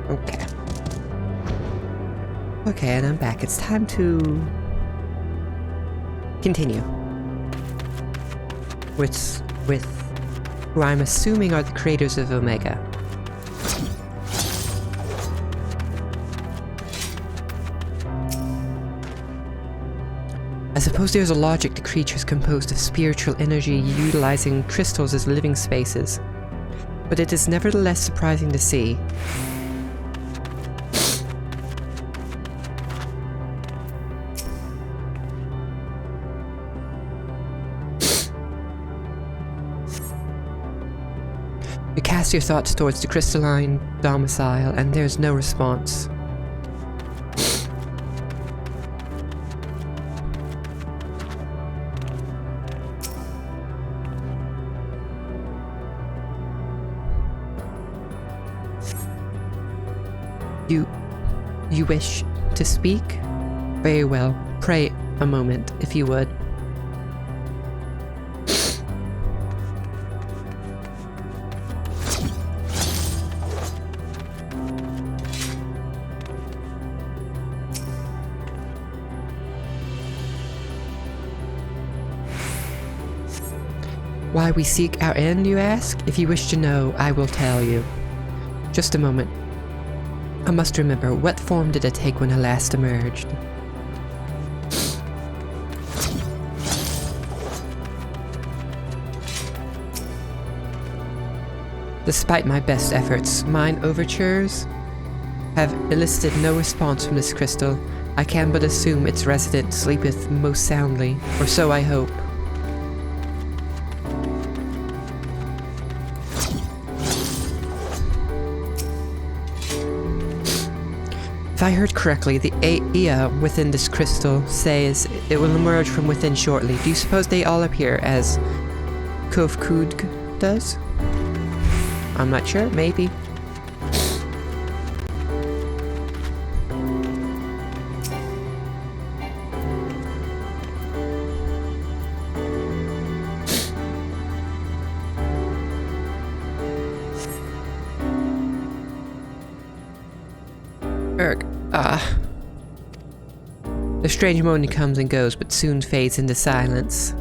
Okay. Okay, and I'm back. It's time to continue with who I'm assuming are the creators of Omega. I suppose there's a logic to creatures composed of spiritual energy utilizing crystals as living spaces, but it is nevertheless surprising to see. You cast your thoughts towards the crystalline domicile, and there's no response. You wish to speak? Very well. Pray a moment, if you would. Why we seek our end, you ask? If you wish to know, I will tell you. Just a moment. I must remember, what form did it take when I last emerged? Despite my best efforts, mine overtures have elicited no response from this crystal. I can but assume its resident sleepeth most soundly, or so I hope. If I heard correctly, the Ea within this crystal says it will emerge from within shortly. Do you suppose they all appear as Kovkudg does? I'm not sure, maybe. The strange moaning comes and goes, but soon fades into silence.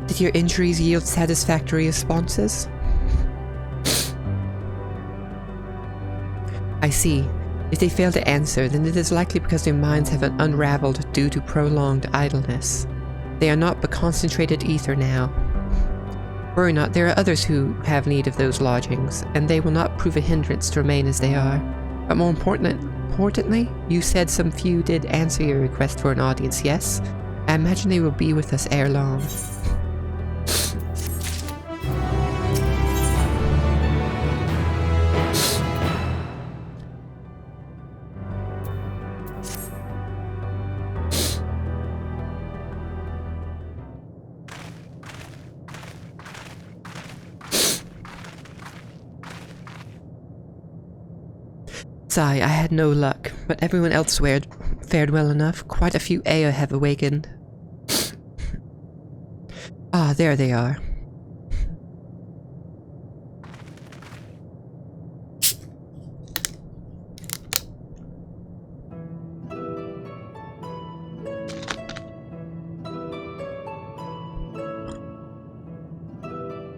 Did your injuries yield satisfactory responses? I see. If they fail to answer, then it is likely because their minds have unraveled due to prolonged idleness. They are not but concentrated ether now. Worry not, there are others who have need of those lodgings, and they will not prove a hindrance to remain as they are. But more importantly, you said some few did answer your request for an audience, yes? I imagine they will be with us ere long. Sigh, I had no luck, but everyone else fared well enough. Quite a few Ea have awakened. Ah, there they are.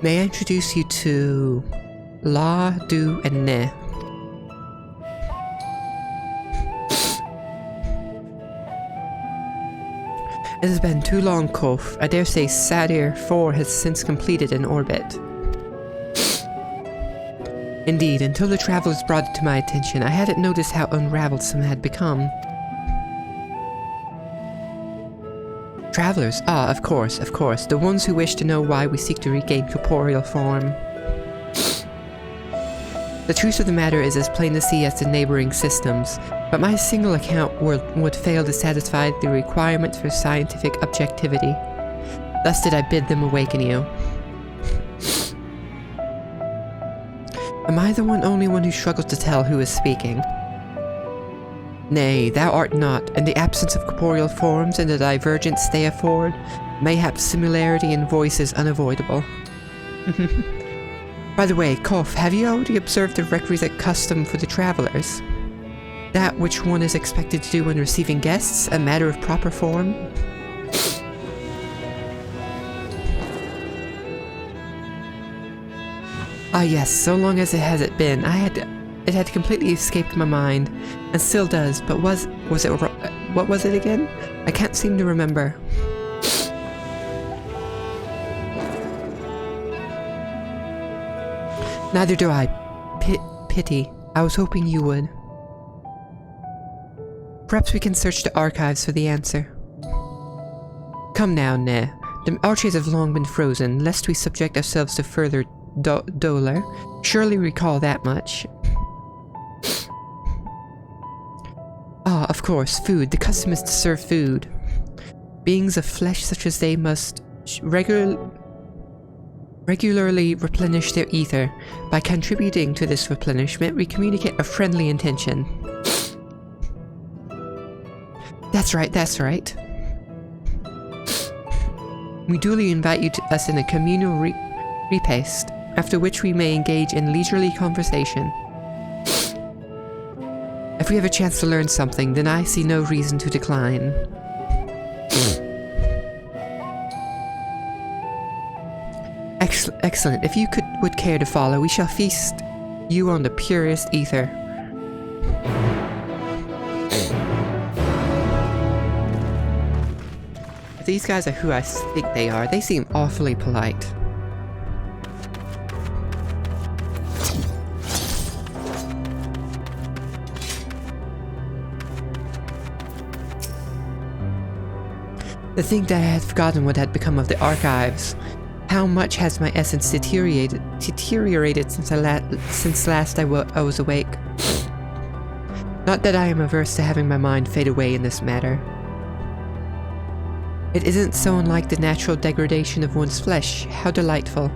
May I introduce you to La, Du, and Ne? It has been too long, Kof. I dare say Satyr 4 has since completed an orbit. Indeed, until the travelers brought it to my attention, I hadn't noticed how unraveled some had become. Travelers? Ah, of course. The ones who wish to know why we seek to regain corporeal form. The truth of the matter is as plain to see as the neighboring systems, but my single account would fail to satisfy the requirements for scientific objectivity. Thus did I bid them awaken you. Am I the only one who struggles to tell who is speaking? Nay, thou art not, and the absence of corporeal forms and the divergence they afford, mayhap similarity in voice is unavoidable. By the way, Kof, have you already observed the requisite custom for the travelers? That which one is expected to do when receiving guests, a matter of proper form? Ah yes, so long as it hasn't been, it had completely escaped my mind, and still does, but was it what was it again? I can't seem to remember. Neither do I. Pity. I was hoping you would. Perhaps we can search the archives for the answer. Come now, Ne. The arches have long been frozen, lest we subject ourselves to further dolor. Surely recall that much. Ah, of course, food. The custom is to serve food. Beings of flesh such as they must regularly replenish their ether. By contributing to this replenishment, we communicate a friendly intention. That's right. We duly invite you to us in a communal repast, after which we may engage in leisurely conversation. If we have a chance to learn something, then I see no reason to decline. Excellent. If you would care to follow, we shall feast you on the purest ether. If these guys are who I think they are, they seem awfully polite. To think that I had forgotten what had become of the archives. How much has my essence deteriorated since last I was awake? Not that I am averse to having my mind fade away in this matter. It isn't so unlike the natural degradation of one's flesh. How delightful.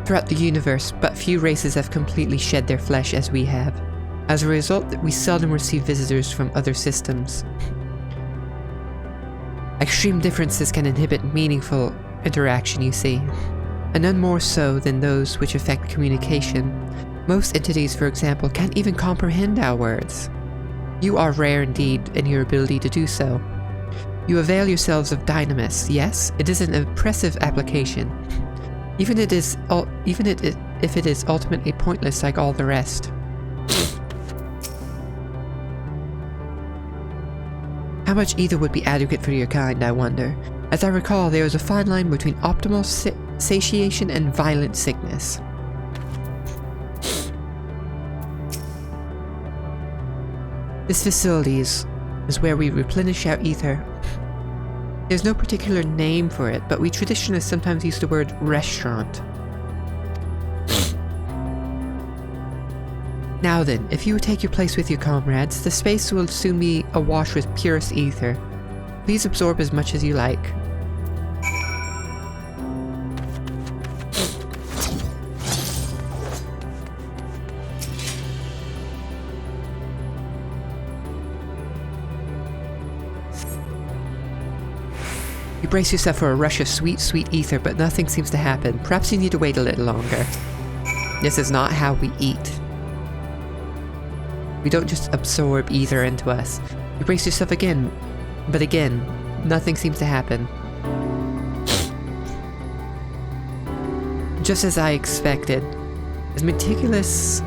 Throughout the universe, but few races have completely shed their flesh as we have. As a result, we seldom receive visitors from other systems. Extreme differences can inhibit meaningful interaction, you see, and none more so than those which affect communication. Most entities, for example, can't even comprehend our words. You are rare indeed in your ability to do so. You avail yourselves of Demoness, yes? It is an impressive application, even if it is ultimately pointless like all the rest. How much ether would be adequate for your kind, I wonder? As I recall, there is a fine line between optimal satiation and violent sickness. This facility is where we replenish our ether. There's no particular name for it, but we traditionalists sometimes use the word restaurant. Now then, if you would take your place with your comrades, the space will soon be awash with purest ether. Please absorb as much as you like. You brace yourself for a rush of sweet, sweet ether, but nothing seems to happen. Perhaps you need to wait a little longer. This is not how we eat. We don't just absorb ether into us. You brace yourself again, but again, nothing seems to happen. Just as I expected. As meticulous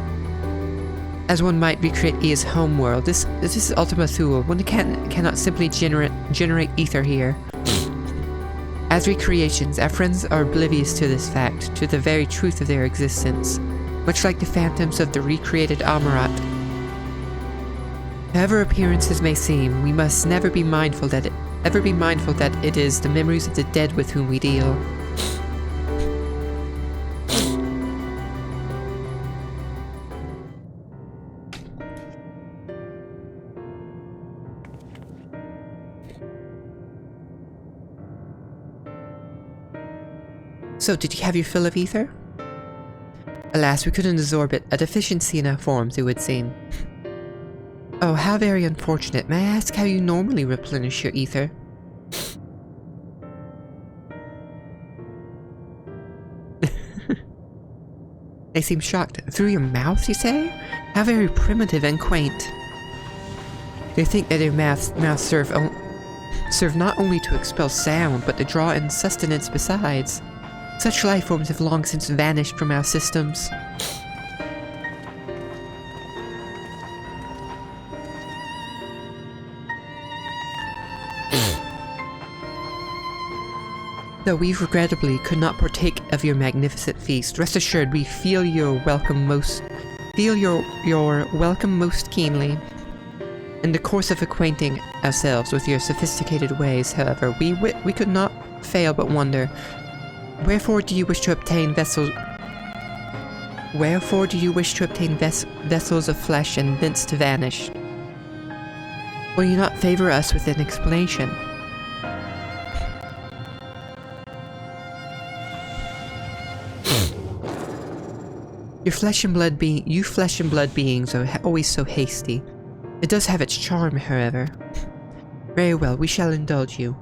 As one might recreate Ea's homeworld, this is Ultima Thule. One cannot simply generate ether here. As recreations, our friends are oblivious to this fact, to the very truth of their existence, much like the phantoms of the recreated Amarat. However appearances may seem, we must never be mindful that it is the memories of the dead with whom we deal. So, did you have your fill of ether? Alas, we couldn't absorb it, a deficiency in our forms, it would seem. Oh, how very unfortunate. May I ask how you normally replenish your ether? They seem shocked. Through your mouth, you say? How very primitive and quaint. They think that their mouths serve not only to expel sound, but to draw in sustenance besides. Such life forms have long since vanished from our systems. Though we regrettably could not partake of your magnificent feast, rest assured we feel your welcome most keenly. In the course of acquainting ourselves with your sophisticated ways, however, we could not fail but wonder, wherefore do you wish to obtain vessels of flesh and thence to vanish? Will you not favor us with an explanation? You flesh and blood beings are always so hasty. It does have its charm, however. Very well, we shall indulge you.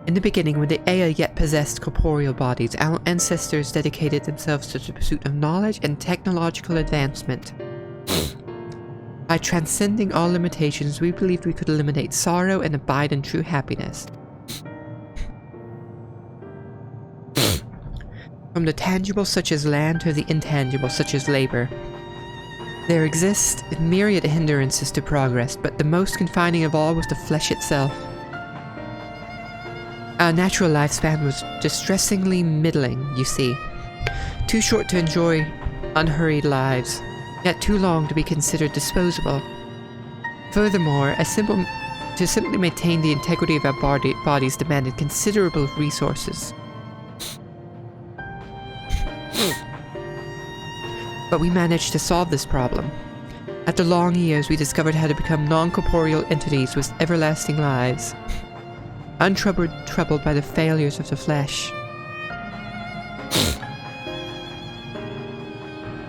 In the beginning, when the Ea yet possessed corporeal bodies, our ancestors dedicated themselves to the pursuit of knowledge and technological advancement. By transcending all limitations, we believed we could eliminate sorrow and abide in true happiness. From the tangible such as land to the intangible such as labor. There exist myriad hindrances to progress, but the most confining of all was the flesh itself. Our natural lifespan was distressingly middling, you see. Too short to enjoy unhurried lives, yet too long to be considered disposable. Furthermore, to simply maintain the integrity of our bodies demanded considerable resources. But we managed to solve this problem. After long years, we discovered how to become non-corporeal entities with everlasting lives, untroubled by the failures of the flesh.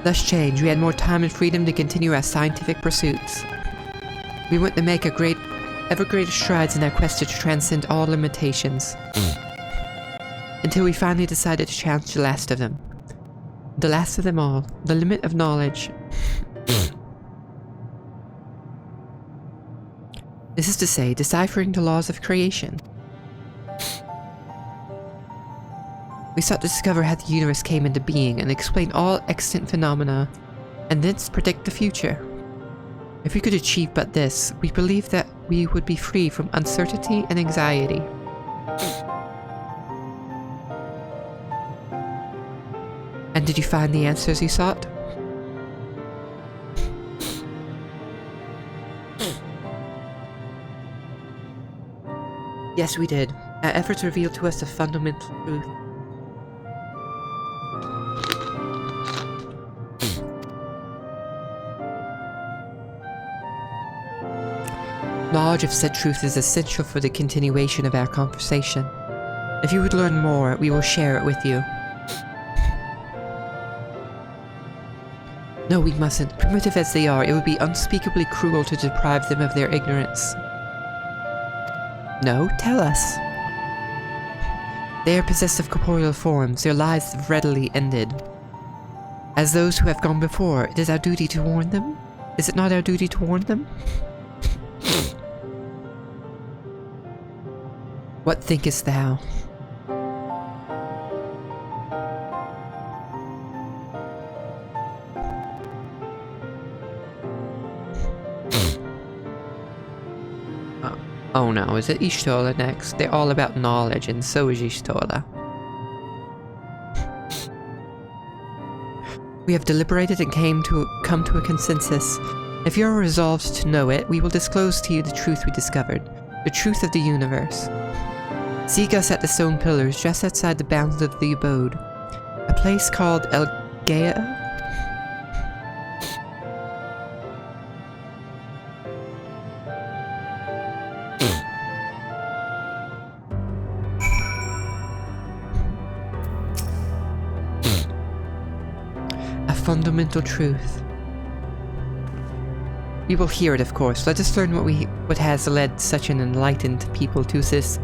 Thus changed, we had more time and freedom to continue our scientific pursuits. We went to make ever greater strides in our quest to transcend all limitations, until we finally decided to challenge the last of them. The last of them all, the limit of knowledge. This is to say, deciphering the laws of creation. We sought to discover how the universe came into being and explain all extant phenomena, and thence predict the future. If we could achieve but this, we believed that we would be free from uncertainty and anxiety. And did you find the answers you sought? Yes, we did. Our efforts revealed to us a fundamental truth. Knowledge of said truth is essential for the continuation of our conversation. If you would learn more, we will share it with you. No, we mustn't. Primitive as they are, it would be unspeakably cruel to deprive them of their ignorance. No, tell us. They are possessed of corporeal forms, their lives have readily ended. As those who have gone before, it is our duty to warn them? Is it not our duty to warn them? What thinkest thou? Oh no, is it Ishtola next? They're all about knowledge, and so is Ishtola. We have deliberated and come to a consensus. If you are resolved to know it, we will disclose to you the truth we discovered, the truth of the universe. Seek us at the stone pillars just outside the bounds of the abode, a place called Elgaea. A fundamental truth. We will hear it, of course. Let us learn what has led such an enlightened people to this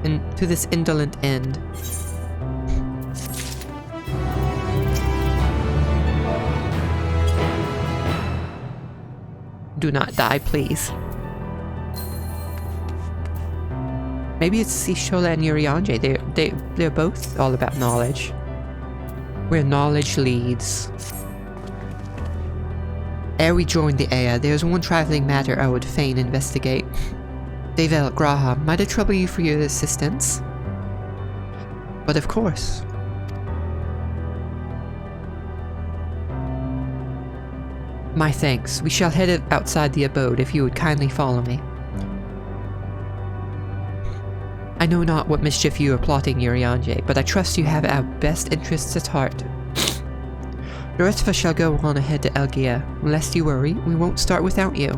indolent end. Do not die, please. Maybe it's Sishola and Urianger. They're both all about knowledge. Where knowledge leads. Ere we join the Ea, there is one trifling matter I would fain investigate. Devel Graham, might it trouble you for your assistance? But of course. My thanks. We shall head outside the abode if you would kindly follow me. I know not what mischief you are plotting, Urianger, but I trust you have our best interests at heart. The rest of us shall go on ahead to Elgaea. Lest you worry, we won't start without you.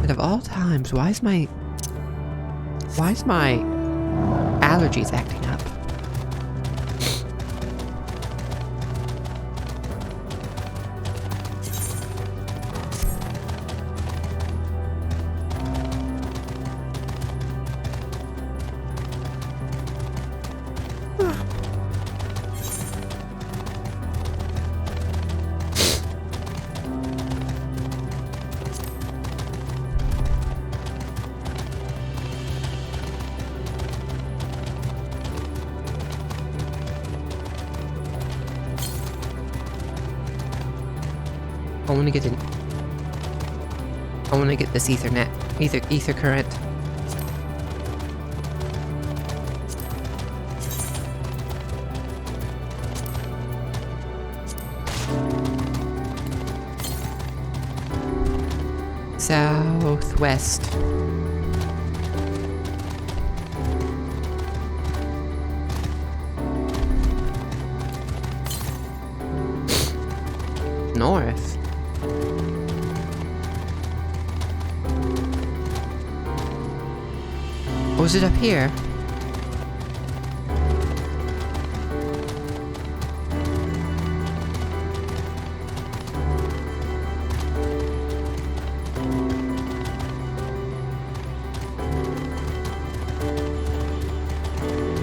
And of all times, why is my allergies acting up? I want to get this ether current. Southwest. North. Was it up here?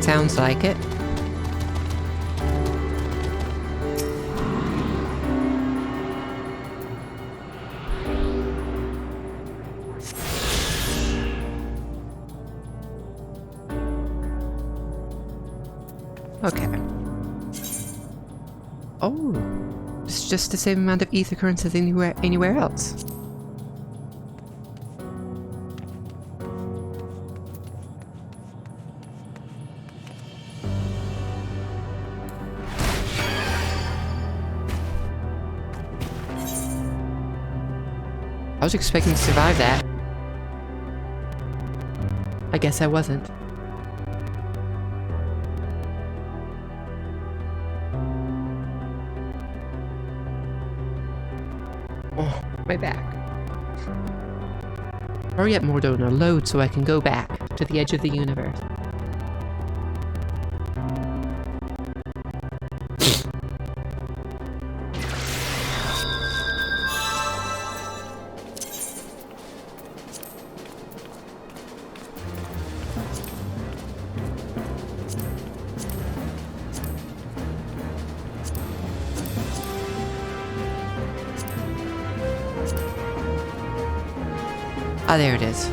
Sounds like it. Okay. Oh, it's just the same amount of ether currents as anywhere else. I was expecting to survive that. I guess I wasn't. Oh, my back. Hurry up, Mordona, load so I can go back to the edge of the universe. Ah, there it is.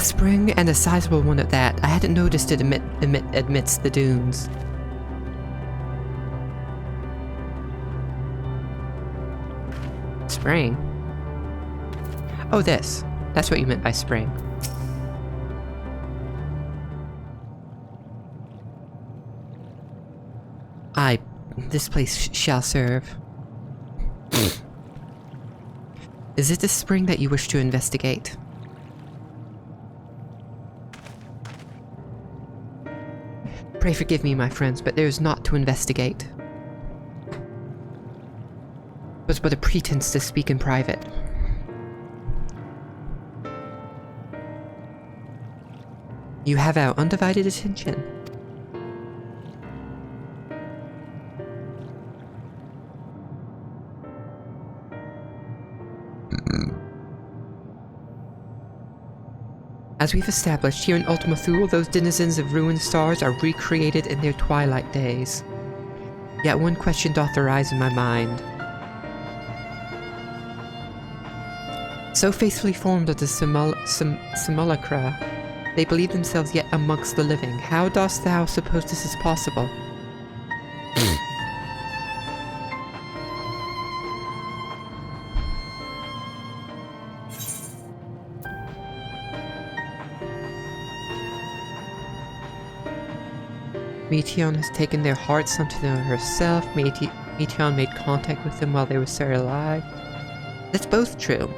spring, and a sizable one at that. I hadn't noticed it amidst the dunes. Spring? Oh, this. That's what you meant by spring. This place shall serve. Is it the spring that you wish to investigate? Pray forgive me, my friends, but there is naught to investigate. It was but a pretense to speak in private. You have our undivided attention. As we've established, here in Ultima Thule, those denizens of ruined stars are recreated in their twilight days. Yet one question doth arise in my mind. So faithfully formed are the simulacra, they believe themselves yet amongst the living. How dost thou suppose this is possible? Meteon has taken their hearts unto herself. Meteon made contact with them while they were still alive. That's both true.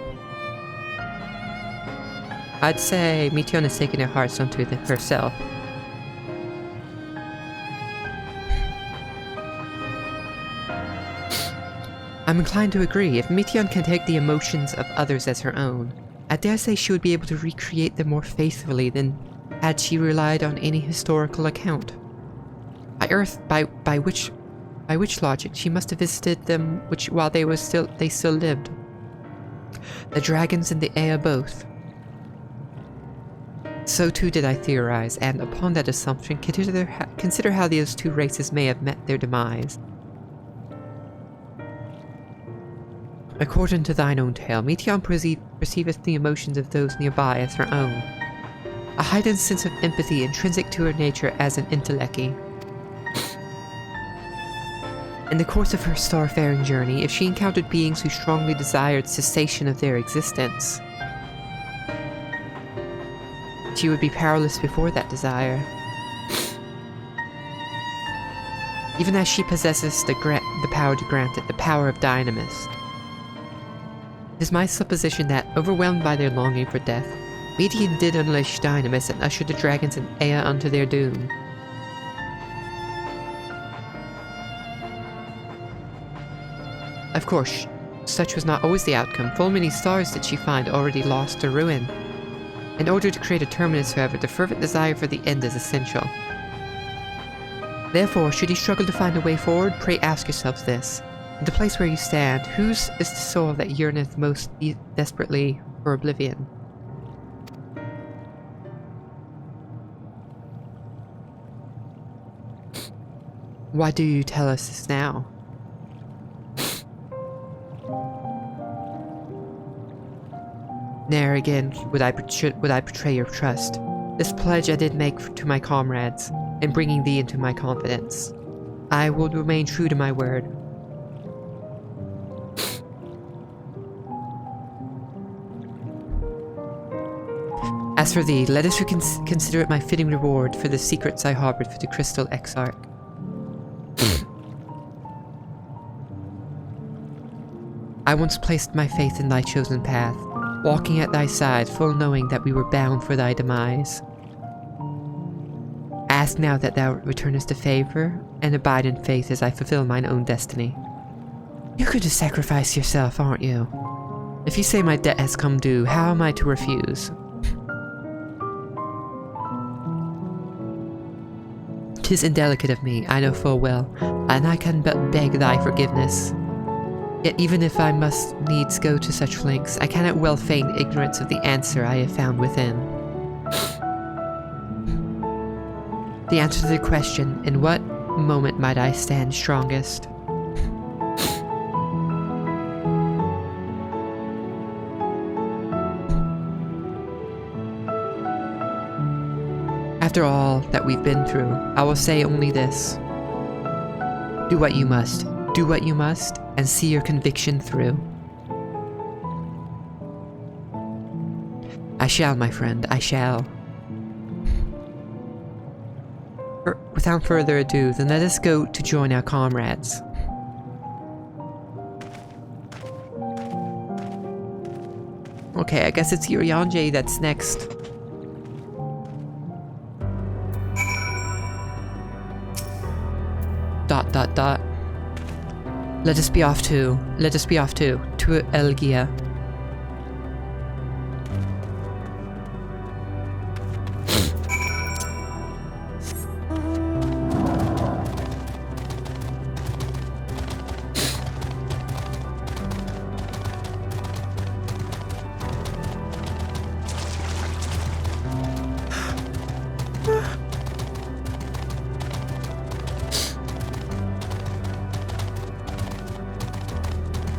I'd say Meteon has taken their hearts unto herself. I'm inclined to agree. If Meteon can take the emotions of others as her own, I dare say she would be able to recreate them more faithfully than had she relied on any historical account. By which logic she must have visited them while they still lived. The dragons and the Ea both. So too did I theorize, and upon that assumption, consider how those two races may have met their demise. According to thine own tale, Meteon perceiveth the emotions of those nearby as her own. A heightened sense of empathy intrinsic to her nature as an intellecti. In the course of her starfaring journey, if she encountered beings who strongly desired cessation of their existence, she would be powerless before that desire. Even as she possesses the power to grant it, the power of Demoness. It is my supposition that, overwhelmed by their longing for death, Meteon did unleash Demoness and usher the dragons and Ea unto their doom. Of course, such was not always the outcome. Full many stars did she find already lost to ruin. In order to create a terminus, however, the fervent desire for the end is essential. Therefore, should you struggle to find a way forward, pray ask yourselves this. In the place where you stand, whose is the soul that yearneth most desperately for oblivion? Why do you tell us this now? Ne'er again would I betray your trust. This pledge I did make to my comrades, in bringing thee into my confidence. I will remain true to my word. As for thee, let us consider it my fitting reward for the secrets I harbored for the Crystal Exarch. I once placed my faith in thy chosen path, walking at thy side, full knowing that we were bound for thy demise. Ask now that thou returnest to favor, and abide in faith as I fulfill mine own destiny. You're going to sacrifice yourself, aren't you? If you say my debt has come due, how am I to refuse? 'Tis indelicate of me, I know full well, and I can but beg thy forgiveness. Yet even if I must needs go to such lengths, I cannot well feign ignorance of the answer I have found within. The answer to the question, in what moment might I stand strongest? After all that we've been through, I will say only this. Do what you must. Do what you must, and see your conviction through. I shall, my friend, I shall. Without further ado, then let us go to join our comrades. Okay, I guess it's Urianger that's next. Dot dot dot. Let us be off to Elgia.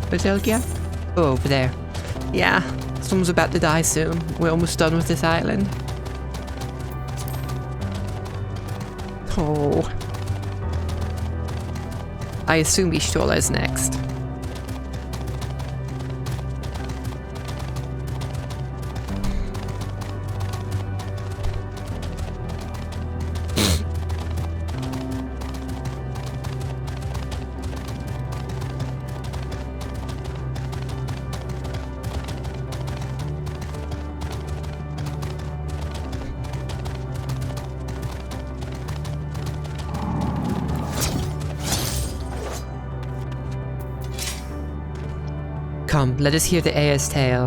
Where's Elgia? Oh, over there. Yeah, someone's about to die soon. We're almost done with this island. Oh. I assume Ishtola is next. Come, let us hear the Aya's tale,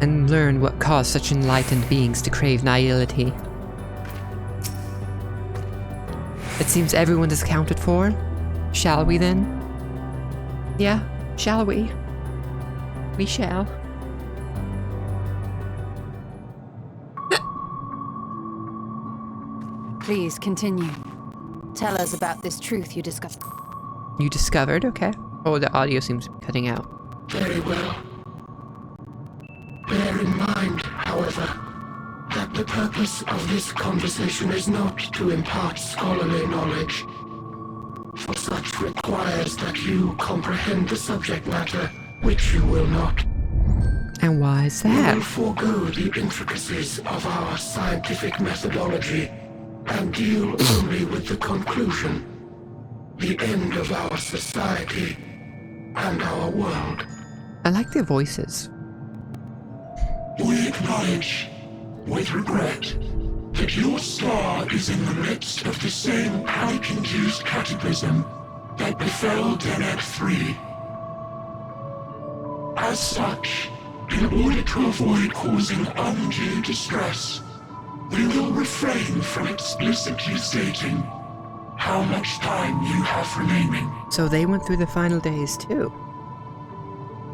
and learn what caused such enlightened beings to crave nihility. It seems everyone is accounted for. Shall we then? Yeah, shall we? We shall. Please continue. Tell us about this truth you discovered. You discovered? Okay. Oh, the audio seems to be cutting out. Very well. Bear in mind, however, that the purpose of this conversation is not to impart scholarly knowledge, for such requires that you comprehend the subject matter, which you will not. And why is We that? will forego the intricacies of our scientific methodology and deal only with the conclusion, the end of our society and our world. I like their voices. We acknowledge, with regret, that your star is in the midst of the same panic-induced cataclysm that befell Denet 3. As such, in order to avoid causing undue distress, we will refrain from explicitly stating how much time you have remaining. So they went through the final days too.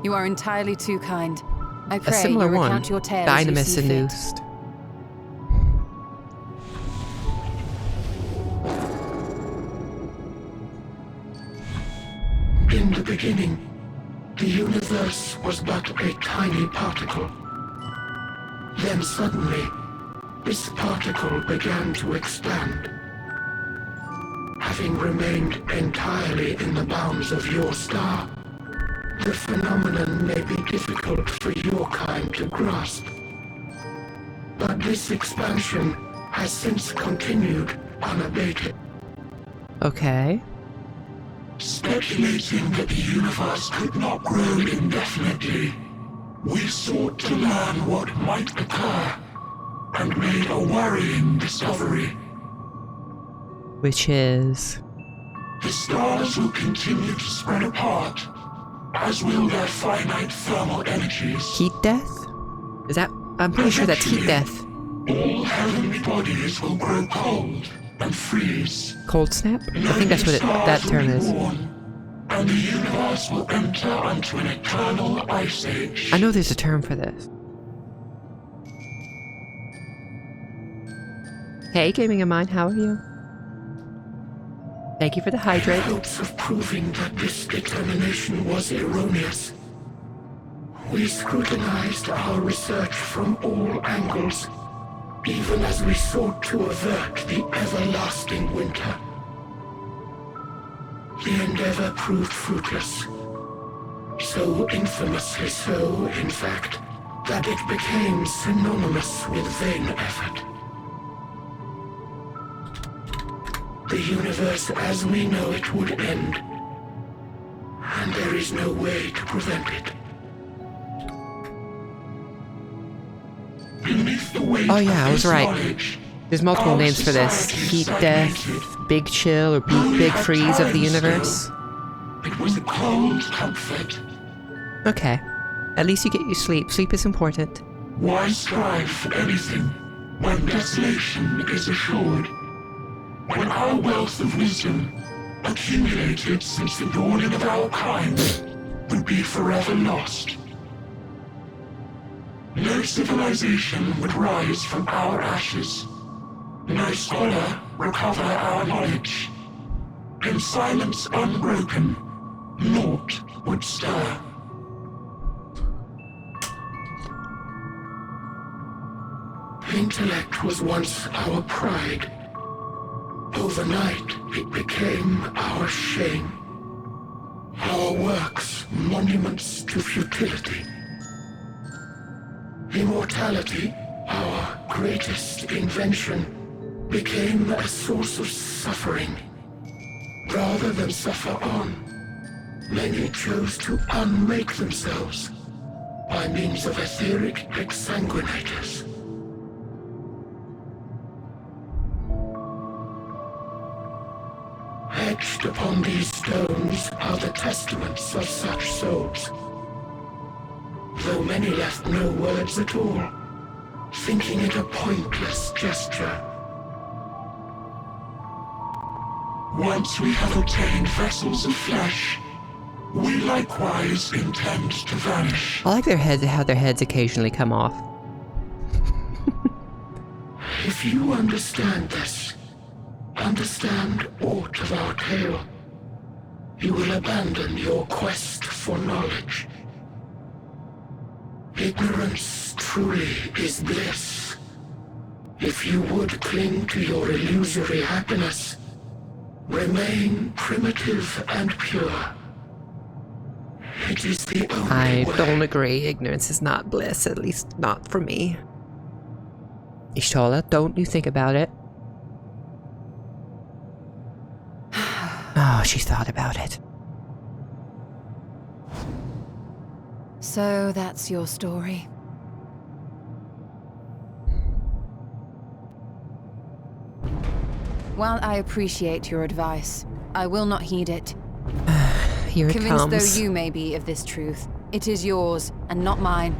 You are entirely too kind. I A pray similar you one. recount your tale as you Demoness see fit. seduced. In the beginning, the universe was but a tiny particle. Then suddenly, this particle began to expand. Having remained entirely in the bounds of your star, the phenomenon may be difficult for your kind to grasp. But this expansion has since continued unabated. Okay. Speculating that the universe could not grow indefinitely, we sought to learn what might occur, and made a worrying discovery. Which is... The stars will continue to spread apart, as will their finite thermal energies. heat death? Is that... I'm pretty sure that's heat death. All heavenly bodies will grow cold and freeze. Cold snap? I think that's what that term is. And the universe will enter onto an eternal ice age. I know there's a term for this. Hey, Gaming of Mine, how are you? Thank you for the hydrate. In hopes of proving that this determination was erroneous, we scrutinized our research from all angles even as we sought to avert the everlasting winter. The endeavor proved fruitless. So infamously so, in fact, that it became synonymous with vain effort. The universe as we know it would end, and there is no way to prevent it. Beneath the weight Oh yeah, I was of this right. knowledge, There's multiple our names for this. society Heat death, stagnated. big chill, or big freeze of the universe. It was a cold comfort. Okay. At least you get your sleep. Sleep is important. Why strive for anything when desolation is assured? When our wealth of wisdom, accumulated since the dawning of our kind, would be forever lost. No civilization would rise from our ashes. No scholar recover our knowledge. In silence unbroken, naught would stir. Intellect was once our pride. Overnight, it became our shame. Our works, monuments to futility. Immortality, our greatest invention, became a source of suffering. Rather than suffer on, many chose to unmake themselves by means of etheric exsanguinators. Etched upon these stones are the testaments of such souls. Though many left no words at all, thinking it a pointless gesture. Once we have obtained vessels of flesh, we likewise intend to vanish. I like their heads, how their heads occasionally come off. If you understand this, understand aught of our tale, you will abandon your quest for knowledge. Ignorance truly is bliss. If you would cling to your illusory happiness, remain primitive and pure. It is the only I way. don't agree. Ignorance is not bliss, at least not for me. Ishtola, don't you think about it? Oh, she thought about it. So that's your story. While I appreciate your advice, I will not heed it. Here it Convinced comes. though you may be of this truth, it is yours and not mine.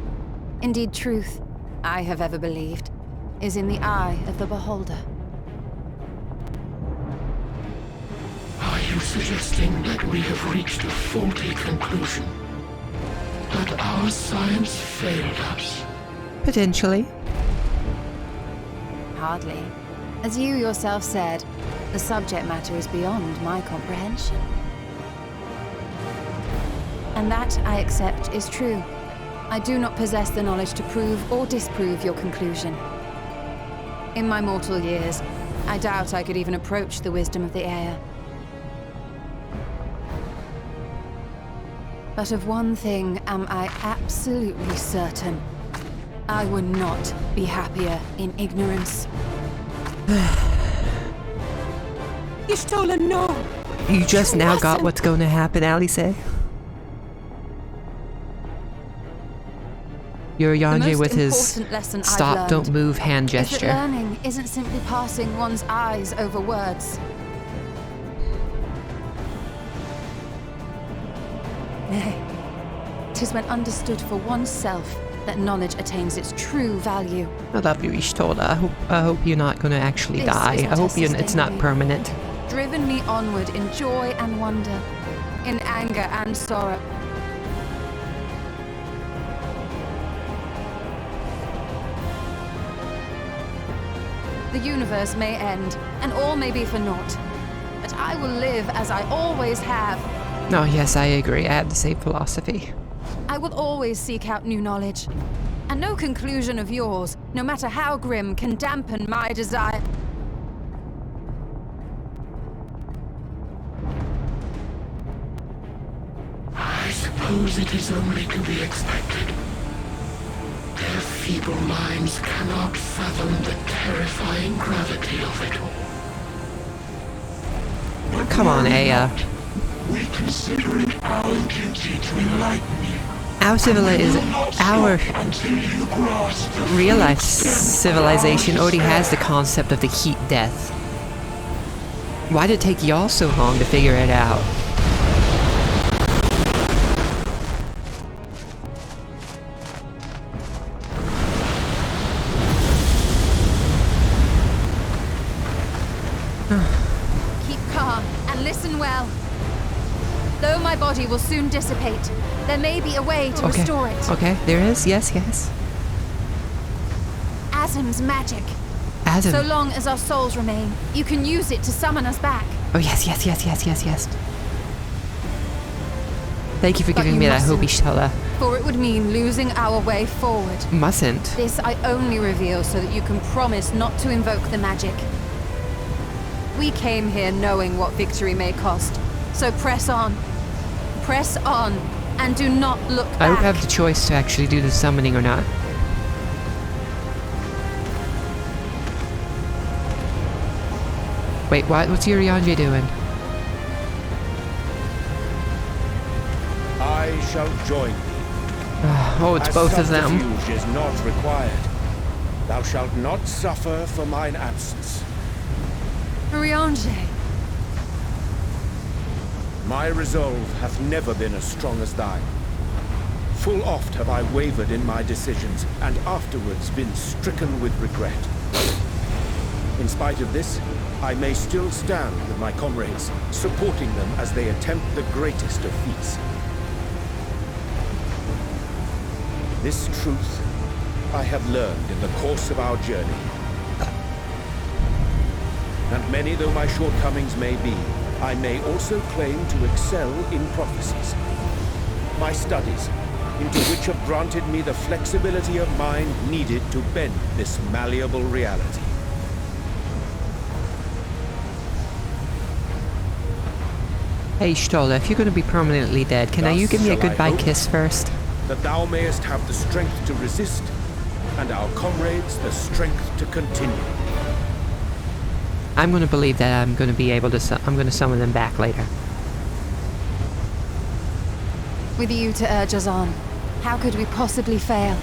Indeed, truth, I have ever believed, is in the eye of the beholder. Are you suggesting that we have reached a faulty conclusion? That our science failed us? Potentially. Hardly. As you yourself said, the subject matter is beyond my comprehension. And that, I accept, is true. I do not possess the knowledge to prove or disprove your conclusion. In my mortal years, I doubt I could even approach the wisdom of the air. But of one thing am I absolutely certain. I would not be happier in ignorance. Ishtola, no! You just You now got mustn't. what's going to happen, Alice. You're The Yanje most with his important lesson I've stop, learned don't move hand is that gesture. learning isn't simply passing one's eyes over words. Nay, 'tis when understood for oneself that knowledge attains its true value. I love you, Ishtola. I hope you're not going to actually This die. is I what hope has it's sustained not me. permanent. Driven me onward in joy and wonder, in anger and sorrow. The universe may end, and all may be for naught. But I will live as I always have. Oh, yes, I agree. I have the same philosophy. I will always seek out new knowledge. And no conclusion of yours, no matter how grim, can dampen my desire. I suppose it is only to be expected. Their feeble minds cannot fathom the terrifying gravity of it all. Come on, Aya. We consider it our duty to enlighten you. Our realized civilization already has the concept of the heat death. Why did it take y'all so long to figure it out? Keep calm and listen well. Though my body will soon dissipate, there may be a way to restore it. Okay, there is. Yes, yes. Asm's magic. Asm. So long as our souls remain, you can use it to summon us back. Oh, yes, yes, yes, yes, yes, yes. Thank you for But giving you me that mustn't. Hobishella. For it would mean losing our way forward. Mustn't. This I only reveal so that you can promise not to invoke the magic. We came here knowing what victory may cost, so press on. Press on, and do not look back. I don't have the choice to actually do the summoning or not. Wait, what? What's Urianger doing? I shall join thee. Oh, it's As both of them. subterfuge is not required. Thou shalt not suffer for mine absence. Urianger. My resolve hath never been as strong as thine. Full oft have I wavered in my decisions, and afterwards been stricken with regret. In spite of this, I may still stand with my comrades, supporting them as they attempt the greatest of feats. This truth I have learned in the course of our journey. And many though my shortcomings may be, I may also claim to excel in prophecies. My studies, into which have granted me the flexibility of mind needed to bend this malleable reality. Hey, Stola, if you're going to be permanently dead, can you Thus give me a shall I goodbye hope kiss first? That thou mayest have the strength to resist, and our comrades the strength to continue. I'm going to believe that I'm going to be able to. I'm going to summon them back later. With you to urge us on, how could we possibly fail?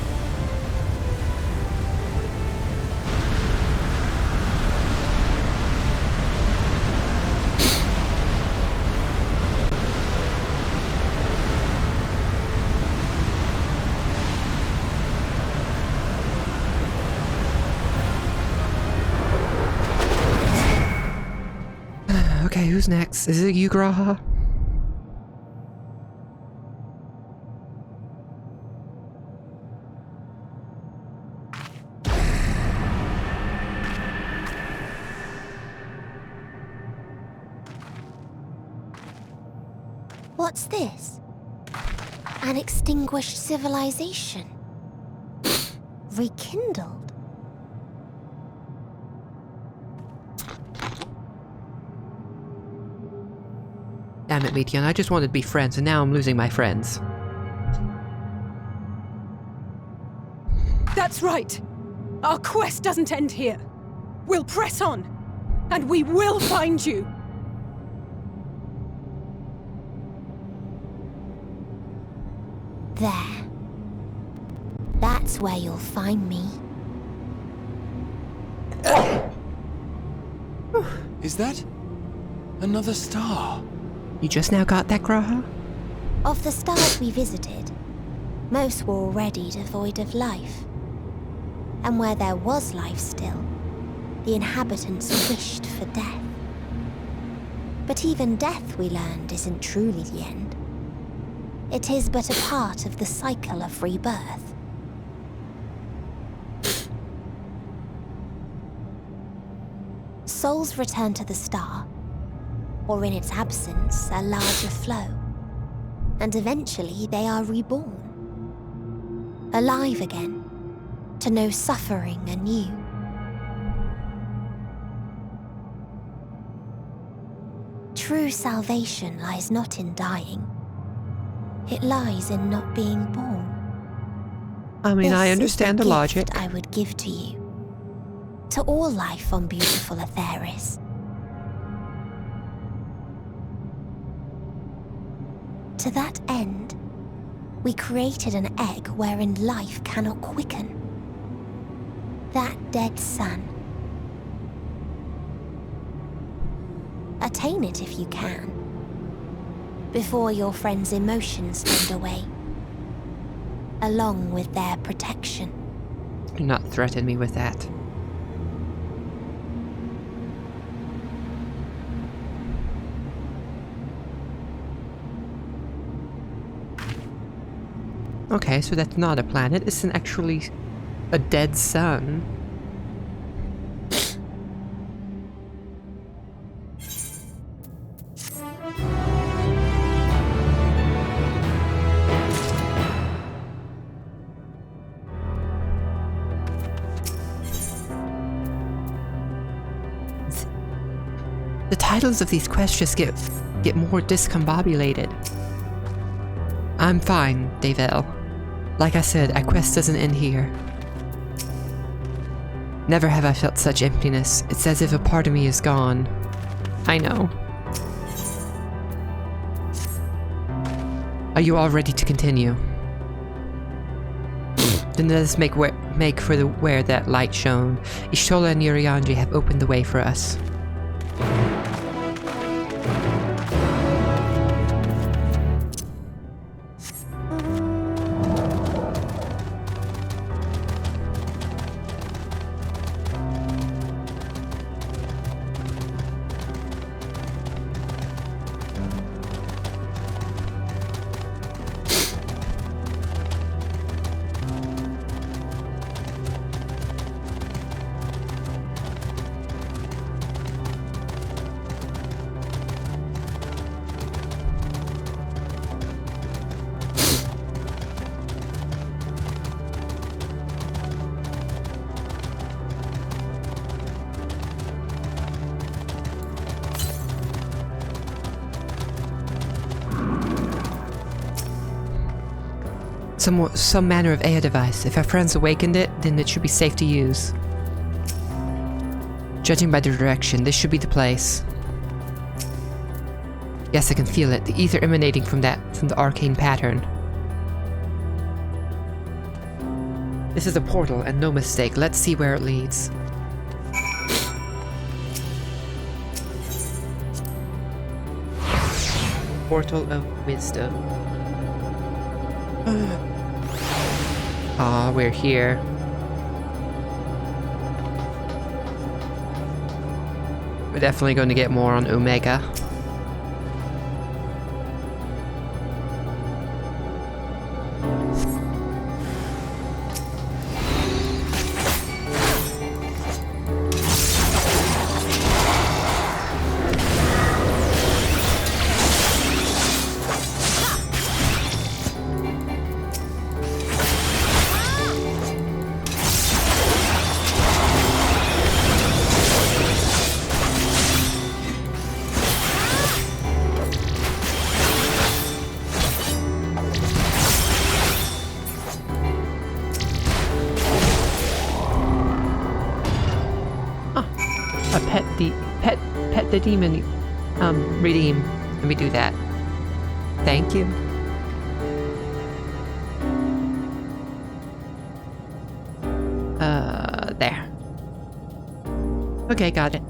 Okay, who's next? Is it you, Graha? What's this? An extinguished civilization. Rekindled. Damn it, Meteon, I just wanted to be friends, and now I'm losing my friends. That's right. Our quest doesn't end here. We'll press on, and we will find you. There. That's where you'll find me. Is that another star? You just now got that, Graha? Of the stars we visited, most were already devoid of life. And where there was life still, the inhabitants wished for death. But even death, we learned, isn't truly the end. It is but a part of the cycle of rebirth. Souls return to the star, or in its absence, a larger flow. And eventually they are reborn. Alive again, to know suffering anew. True salvation lies not in dying. It lies in not being born. I mean, I understand the gift logic. I would give to you, to all life on beautiful Atheris. To that end, we created an egg wherein life cannot quicken. That dead sun. Attain it if you can, before your friends' emotions fade away, along with their protection. Do not threaten me with that. Okay, so that's not a planet. It's actually a dead sun. The titles of these quests just get more discombobulated. I'm fine, Davel. Like I said, our quest doesn't end here. Never have I felt such emptiness. It's as if a part of me is gone. I know. Are you all ready to continue? Then let us make for where that light shone. Ishtola and Urianji have opened the way for us. Some manner of AI device. If our friends awakened it, then it should be safe to use. Judging by the direction, this should be the place. Yes, I can feel it. The ether emanating from the arcane pattern. This is a portal, and no mistake. Let's see where it leads. Portal of Wisdom. Ah, we're here. We're definitely going to get more on Omega. Pet the demon, redeem. Let me do that. Thank you. There. Okay, got it.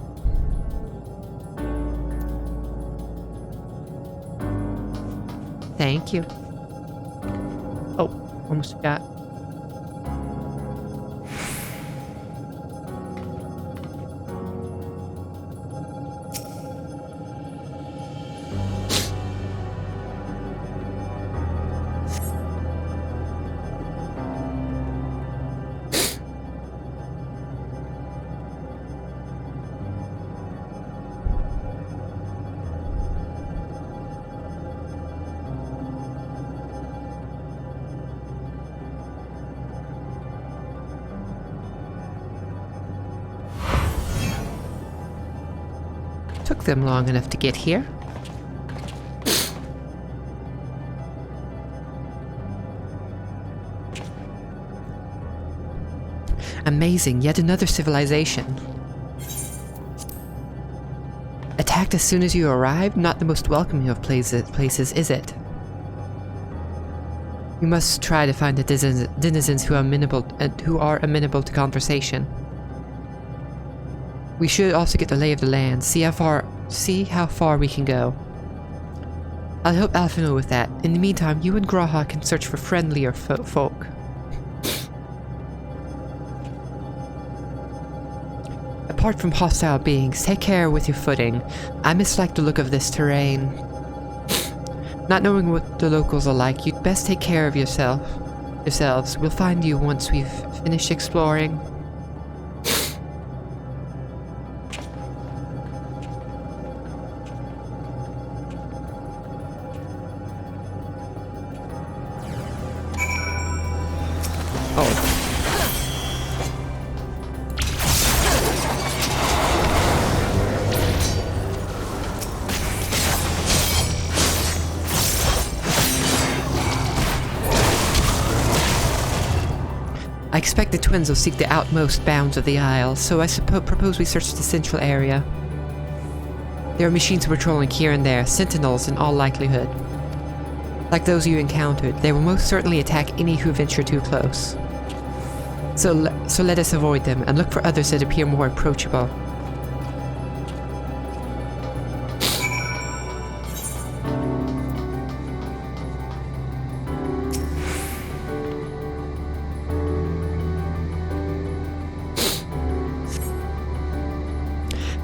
Thank you. Oh, almost got. took them long enough to get here. Amazing, yet another civilization. Attacked as soon as you arrived? Not the most welcoming of places, is it? We must try to find the denizens who are amenable to conversation. We should also get the lay of the land, see how far we can go. I'll help Alpha know with that. In the meantime, you and Graha can search for friendlier folk. Apart from hostile beings, take care with your footing. I mislike the look of this terrain. Not knowing what the locals are like, you'd best take care of yourselves. We'll find you once we've finished exploring. I expect the twins will seek the outmost bounds of the Isle, so I propose we search the central area. There are machines patrolling here and there, sentinels in all likelihood. Like those you encountered, they will most certainly attack any who venture too close. So let us avoid them, and look for others that appear more approachable.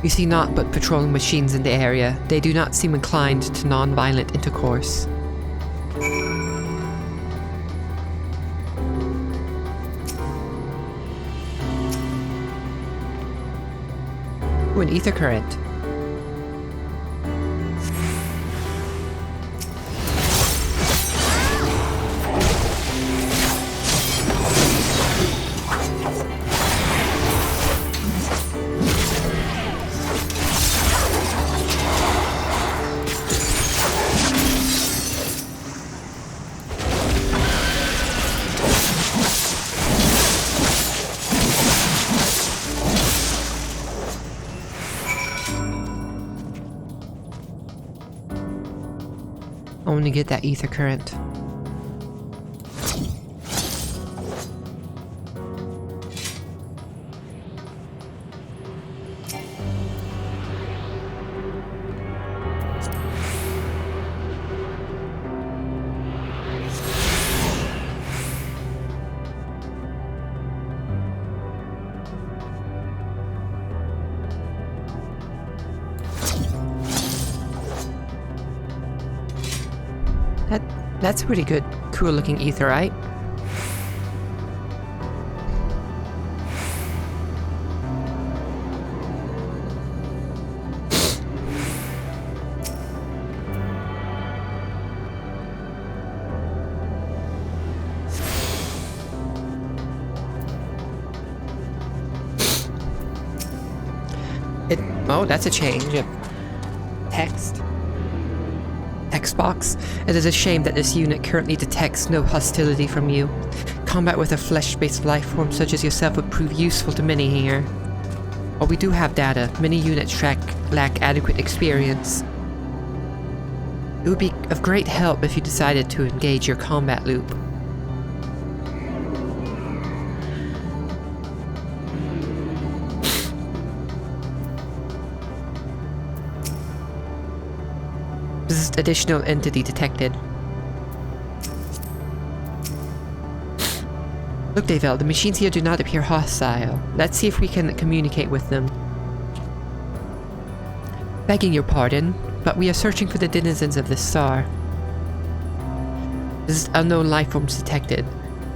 You see naught but patrolling machines in the area. They do not seem inclined to non-violent intercourse. Ooh, an ether current. I want to get that ether current. That's a pretty good, cool looking etherite. Oh, that's a change of text. Text box. It is a shame that this unit currently detects no hostility from you. Combat with a flesh-based life form such as yourself would prove useful to many here. While we do have data, many units lack adequate experience. It would be of great help if you decided to engage your combat loop. Additional entity detected. Look, Davel, the machines here do not appear hostile. Let's see if we can communicate with them. Begging your pardon, but we are searching for the denizens of this star. This is unknown life forms detected.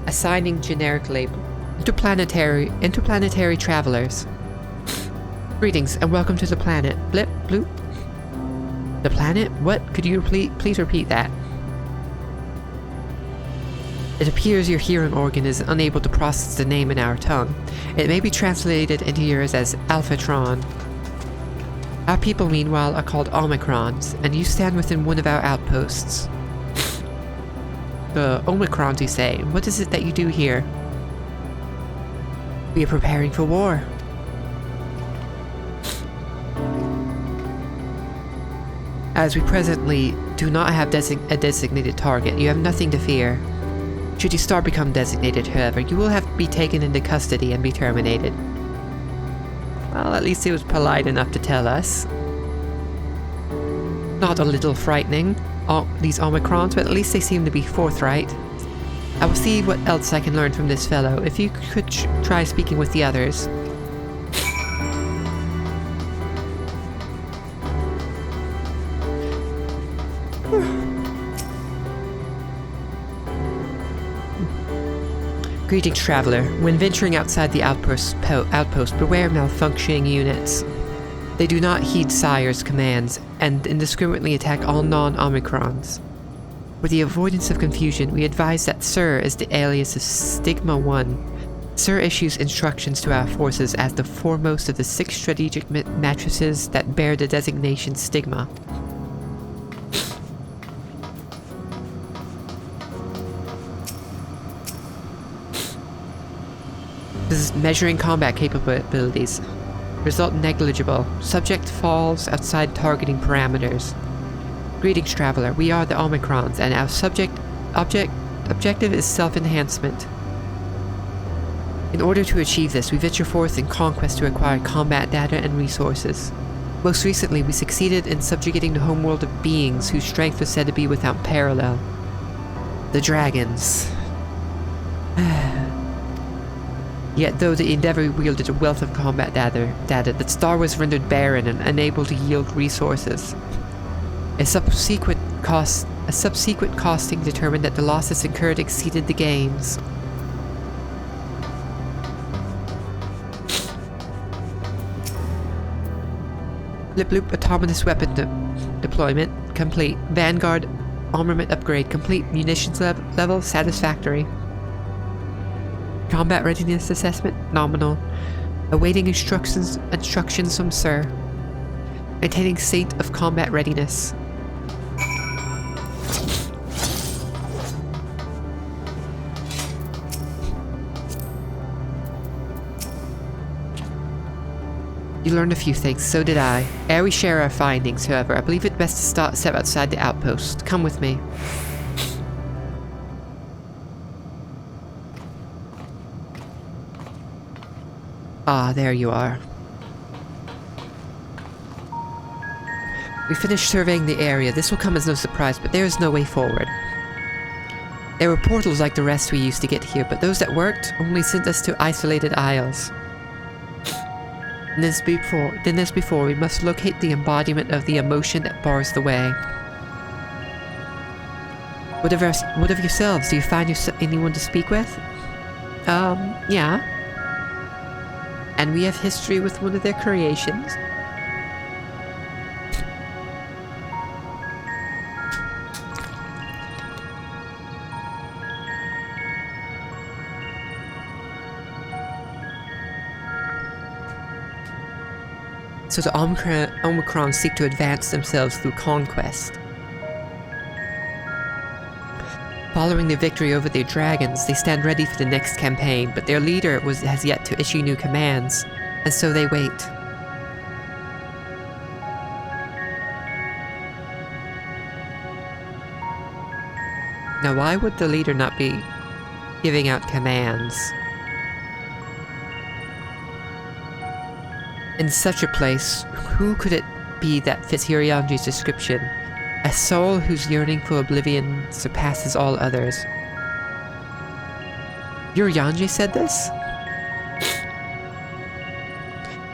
Assigning generic label. Interplanetary travelers. Greetings and welcome to the planet. Blip, bloop. The planet? What? Could you please repeat that? It appears your hearing organ is unable to process the name in our tongue. It may be translated into yours as Alphatron. Our people, meanwhile, are called Omicrons, and you stand within one of our outposts. The Omicrons, you say? What is it that you do here? We are preparing for war. As we presently do not have a designated target, you have nothing to fear. Should your star become designated, however, you will have to be taken into custody and be terminated. Well, at least he was polite enough to tell us. Not a little frightening, these Omicrons, but at least they seem to be forthright. I will see what else I can learn from this fellow. If you could try speaking with the others. Greetings, traveler. When venturing outside the outpost, beware malfunctioning units. They do not heed Sire's commands, and indiscriminately attack all non-Omicrons. For the avoidance of confusion, we advise that Sir is the alias of Stigma 1. Sir issues instructions to our forces as the foremost of the 6 strategic matrices that bear the designation Stigma. This is measuring combat capabilities. Result negligible. Subject falls outside targeting parameters. Greetings, traveler. We are the Omicrons, and our objective is self-enhancement. In order to achieve this, we venture forth in conquest to acquire combat data and resources. Most recently, we succeeded in subjugating the homeworld of beings whose strength was said to be without parallel. The dragons. Yet though the Endeavor wielded a wealth of combat data, the star was rendered barren and unable to yield resources. A subsequent costing determined that the losses incurred exceeded the gains. Blip Loop autonomous weapon deployment complete. Vanguard armament upgrade complete. Munitions level satisfactory. Combat readiness assessment nominal. Awaiting instructions from Sir. Maintaining state of combat readiness. You learned a few things, so did I. Ere we share our findings, however, I believe it best to step outside the outpost. Come with me. Ah, there you are. We finished surveying the area. This will come as no surprise, but there is no way forward. There were portals like the rest we used to get here, but those that worked only sent us to isolated isles. And as before, we must locate the embodiment of the emotion that bars the way. What of yourselves? Do you find anyone to speak with? Yeah. And we have history with one of their creations. So the Omicron seek to advance themselves through conquest. Following the victory over the dragons, they stand ready for the next campaign, but their leader has yet to issue new commands, and so they wait. Now, why would the leader not be giving out commands? In such a place, who could it be that fits Urianji's description? A soul whose yearning for oblivion surpasses all others. Urianji said this?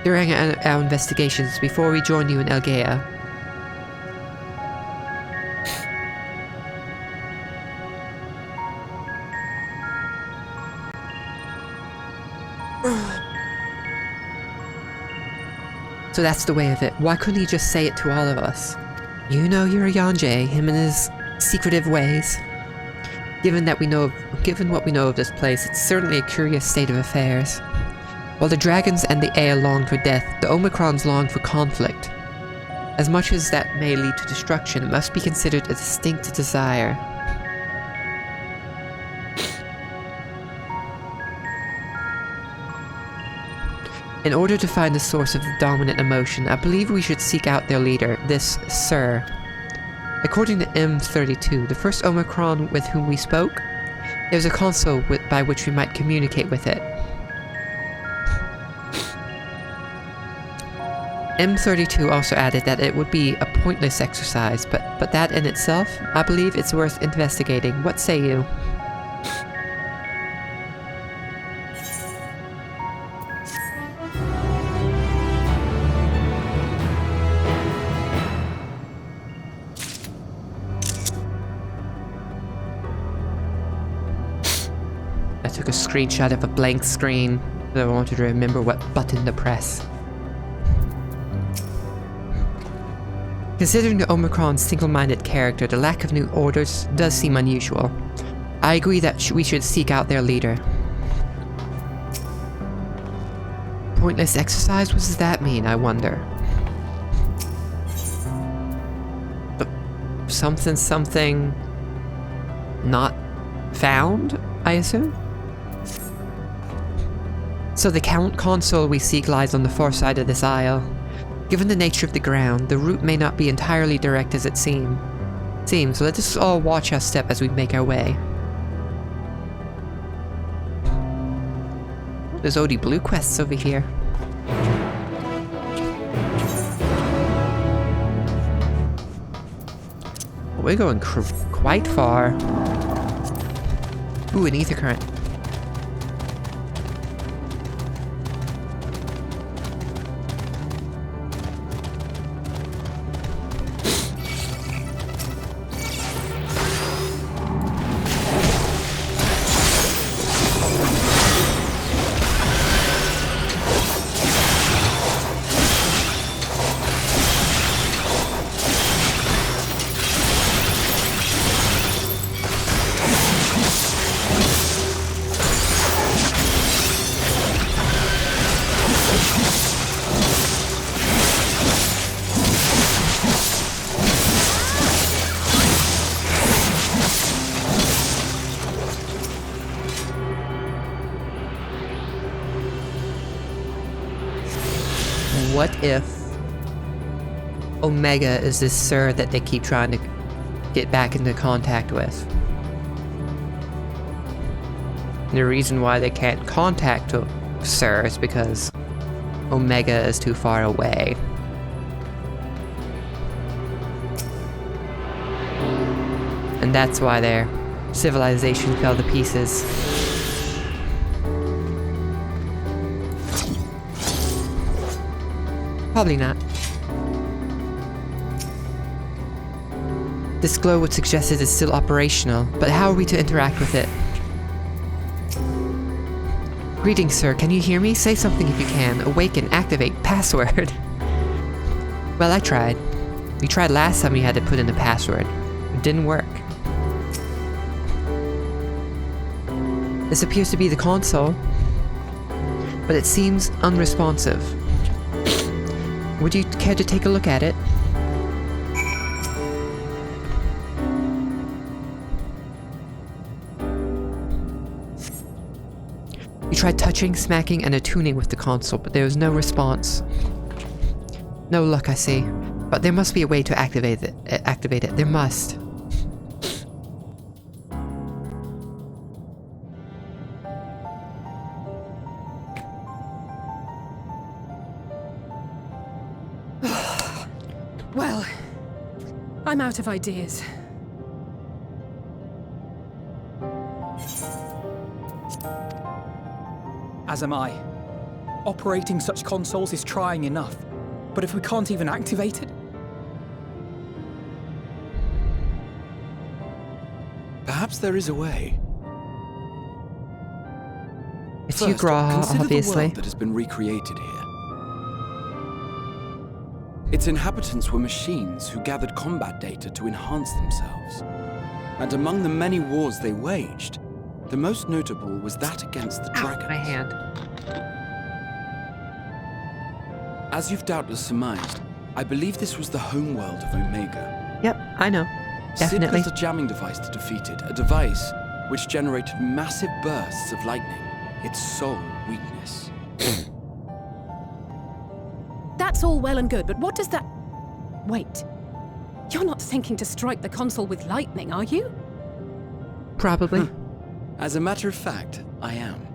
During our investigations before we joined you in Elgea. So that's the way of it. Why couldn't he just say it to all of us? You know Urianji, him and his secretive ways. Given what we know of this place, it's certainly a curious state of affairs. While the dragons and the Ae longed for death, the Omicrons longed for conflict. As much as that may lead to destruction, it must be considered a distinct desire. In order to find the source of the dominant emotion, I believe we should seek out their leader, this Sir. According to M32, the first Omicron with whom we spoke, there was a console by which we might communicate with it. M32 also added that it would be a pointless exercise, but that in itself, I believe it's worth investigating. What say you? I took a screenshot of a blank screen, but I wanted to remember what button to press. Considering the Omicron's single-minded character, the lack of new orders does seem unusual. I agree that we should seek out their leader. Pointless exercise? What does that mean, I wonder? Something not found, I assume? So the console we seek lies on the far side of this aisle. Given the nature of the ground, the route may not be entirely direct as it seems. So let us all watch our step as we make our way. There's OD Blue quests over here. We're going quite far. Ooh, an ether current. What if Omega is this Sir that they keep trying to get back into contact with? And the reason why they can't contact Sir is because Omega is too far away. And that's why their civilization fell to pieces. Probably not. This glow would suggest it is still operational, but how are we to interact with it? Greetings, sir. Can you hear me? Say something if you can. Awaken, activate, password. Well, I tried. We tried last time we had to put in a password. It didn't work. This appears to be the console, but it seems unresponsive. Would you care to take a look at it? You tried touching, smacking, and attuning with the console, but there was no response. No luck, I see. But there must be a way to activate it. There must. Well, I'm out of ideas. As am I. Operating such consoles is trying enough. But if we can't even activate it? Perhaps there is a way. It's First, you, Graha, consider obviously. the world that has been recreated here. Its inhabitants were machines who gathered combat data to enhance themselves. And among the many wars they waged, the most notable was that against the dragons. My hand. As you've doubtless surmised, I believe this was the homeworld of Omega. Yep, I know. Definitely. Sid built a jamming device to defeat it, a device which generated massive bursts of lightning, its sole weakness. That's all well and good, but what does that... Wait. You're not thinking to strike the console with lightning, are you? Probably. As a matter of fact, I am.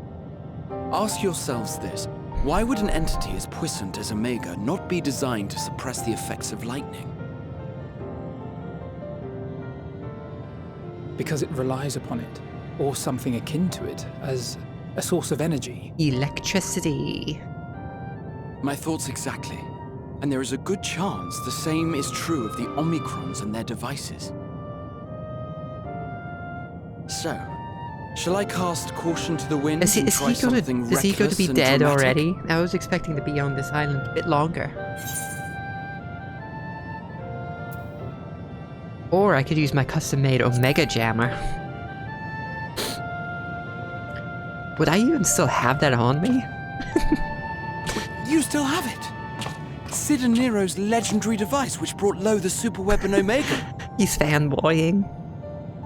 Ask yourselves this. Why would an entity as puissant as Omega not be designed to suppress the effects of lightning? Because it relies upon it, or something akin to it, as a source of energy. Electricity. My thoughts exactly. And there is a good chance the same is true of the Omicrons and their devices. So, shall I cast caution to the wind and try something reckless and Is he going to be dead dramatic? already? I was expecting to be on this island a bit longer. Or I could use my custom-made Omega Jammer. Would I even still have that on me? You still have it! Sid and Nero's legendary device which brought low the superweapon Omega. He's fanboying.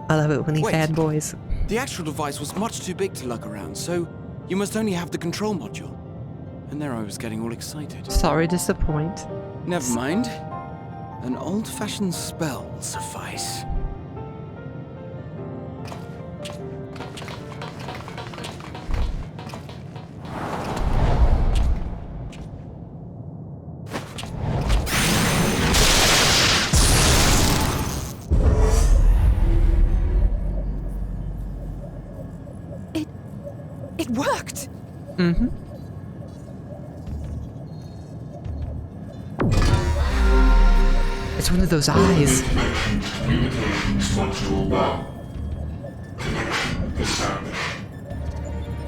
I love it when he Wait. fanboys. The actual device was much too big to lug around, so you must only have the control module. And there I was getting all excited. Sorry to disappoint. Never mind. An old-fashioned spell will suffice. It worked! Mm-hmm. It's one of those eyes. Communications module 1. Connection established.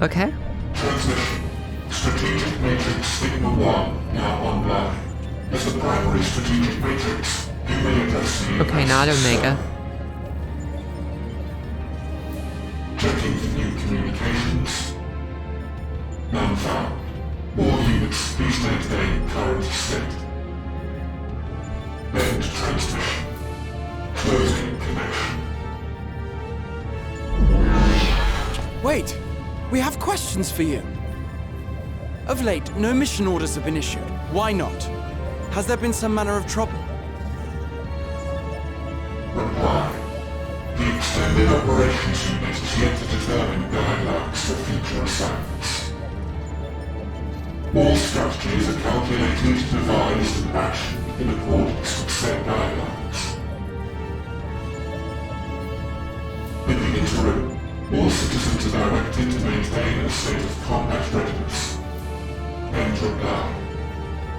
Okay. Transmission. Strategic Matrix Signal 1 now online. As the primary strategic matrix, you may address me. Okay, not Omega. Checking for new communications. None found. All units, please maintain current state. End transmission. Closing connection. Wait! We have questions for you. Of late, no mission orders have been issued. Why not? Has there been some manner of trouble? Reply. The Extended Operations Unit is yet to determine guidelines for future assignments. All strategies are calculated, devised, and actioned in accordance with said guidelines. In the interim, all citizens are directed to maintain a state of combat readiness. End reply.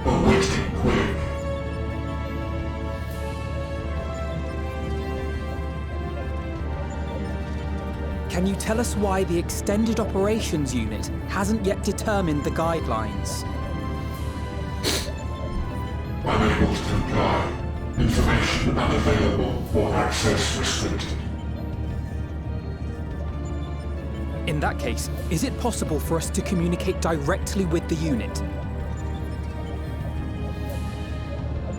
Awaiting query. Can you tell us why the Extended Operations Unit hasn't yet determined the guidelines? Unable to comply. Information unavailable or access restricted. In that case, is it possible for us to communicate directly with the unit?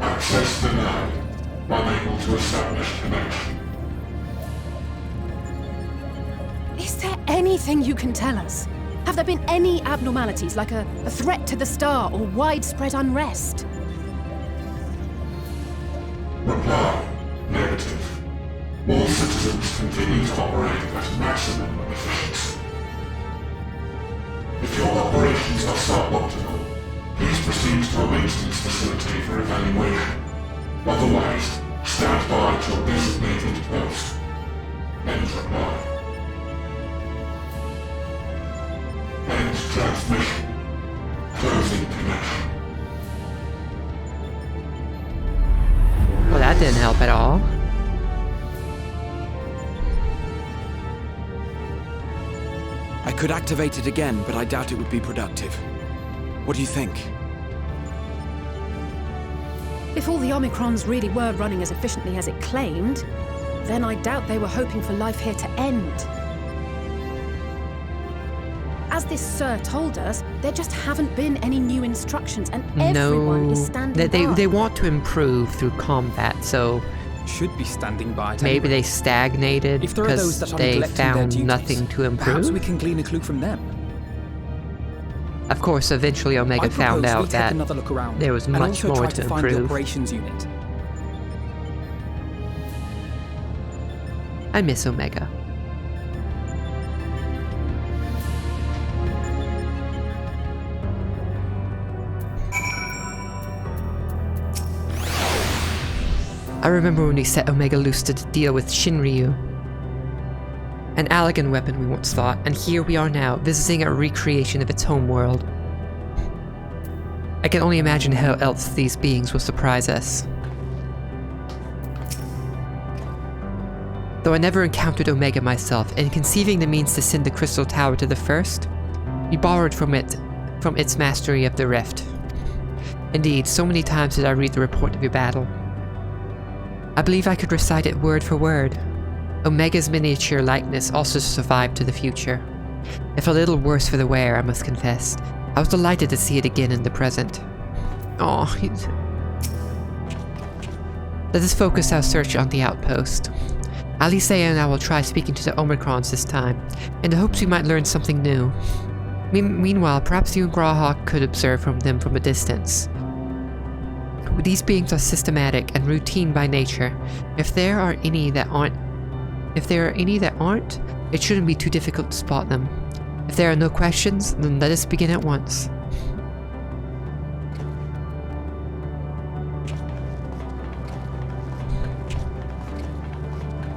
Access denied. Unable to establish connection. Is there anything you can tell us? Have there been any abnormalities, like a threat to the star or widespread unrest? Reply. Negative. All citizens continue to operate at maximum efficiency. If your operations are suboptimal, please proceed to a maintenance facility for evaluation. Otherwise, stand by at your designated post. End reply. End transmission. Closing connection. Well, that didn't help at all. I could activate it again, but I doubt it would be productive. What do you think? If all the Omicrons really were running as efficiently as it claimed, then I doubt they were hoping for life here to end. as this Sir told us, there just haven't been any new instructions, and everyone is standing by. They want to improve through combat, so Should be standing by it maybe anyway. they stagnated If there are those because that are they neglecting their found duties, nothing to perhaps we improve. can glean a clue from them. Of course, eventually Omega I found propose we out take that another look around, there was and much also more try to to find the improve. operations unit. I miss Omega. I remember when we set Omega loose to deal with Shinryu. An elegant weapon, we once thought, and here we are now, visiting a recreation of its home world. I can only imagine how else these beings will surprise us. Though I never encountered Omega myself, in conceiving the means to send the Crystal Tower to the First, we borrowed from its mastery of the Rift. Indeed, so many times did I read the report of your battle. I believe I could recite it word for word. Omega's miniature likeness also survived to the future. If a little worse for the wear, I must confess. I was delighted to see it again in the present. Let us focus our search on the outpost. Alisea and I will try speaking to the Omicrons this time, in the hopes we might learn something new. Meanwhile, perhaps you and Graha could observe them from a distance. These beings are systematic and routine by nature. If there are any that aren't, it shouldn't be too difficult to spot them. If there are no questions, then let us begin at once.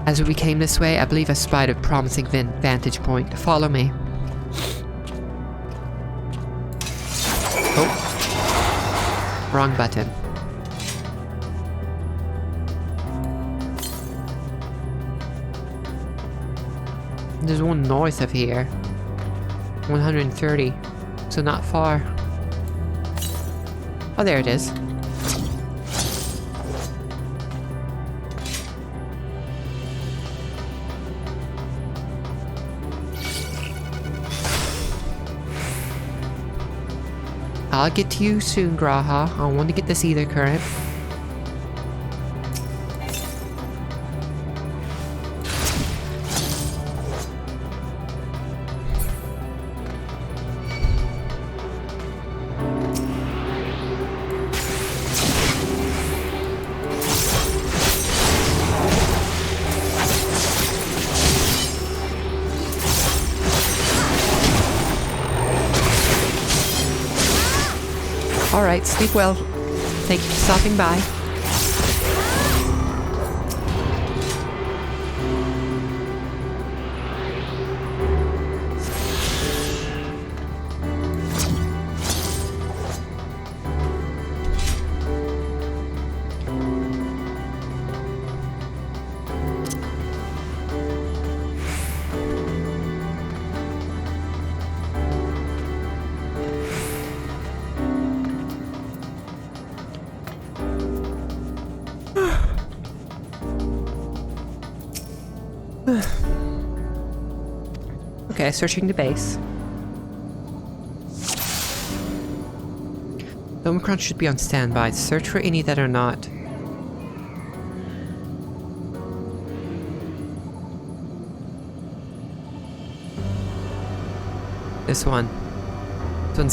As we came this way, I believe I spied a promising vantage point. Follow me. Oh. Wrong button. There's one north of here. 130. So not far. Oh, there it is. I'll get to you soon, Graha. I want to get this ether current. Alright, sleep well. Thank you for stopping by. Okay, searching the base. The Omicron should be on standby. Search for any that are not. This one. This one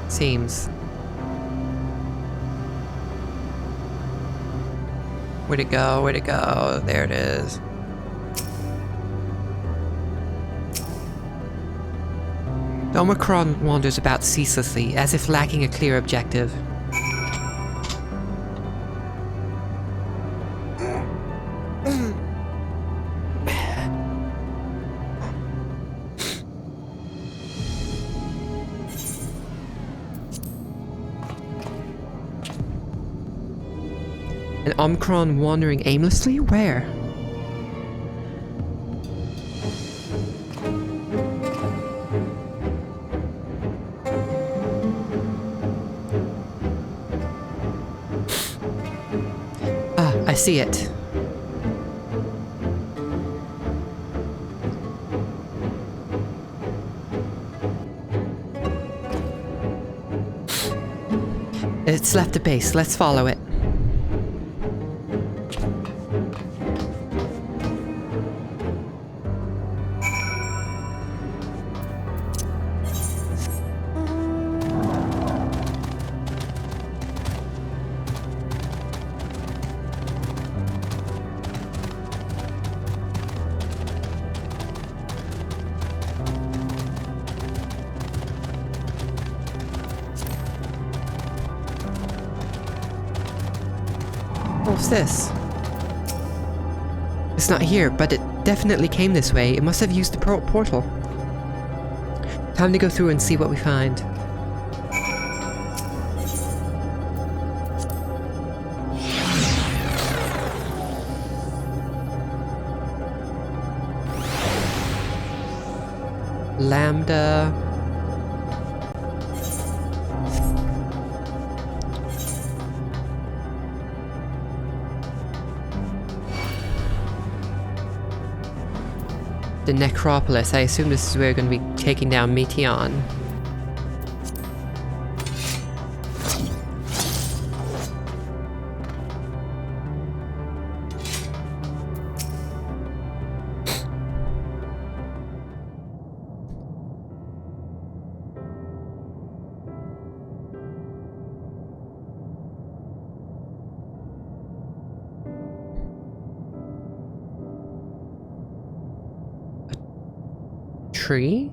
seems. Where'd it go? Where'd it go? There it is. The Omicron wanders about ceaselessly, as if lacking a clear objective. An Omicron wandering aimlessly? Where? I see it. It's left the base. Let's follow it. What's this? It's not here, but it definitely came this way. It must have used the portal. Time to go through and see what we find. Lambda. The Necropolis. I assume this is where we're going to be taking down Meteon. Tree?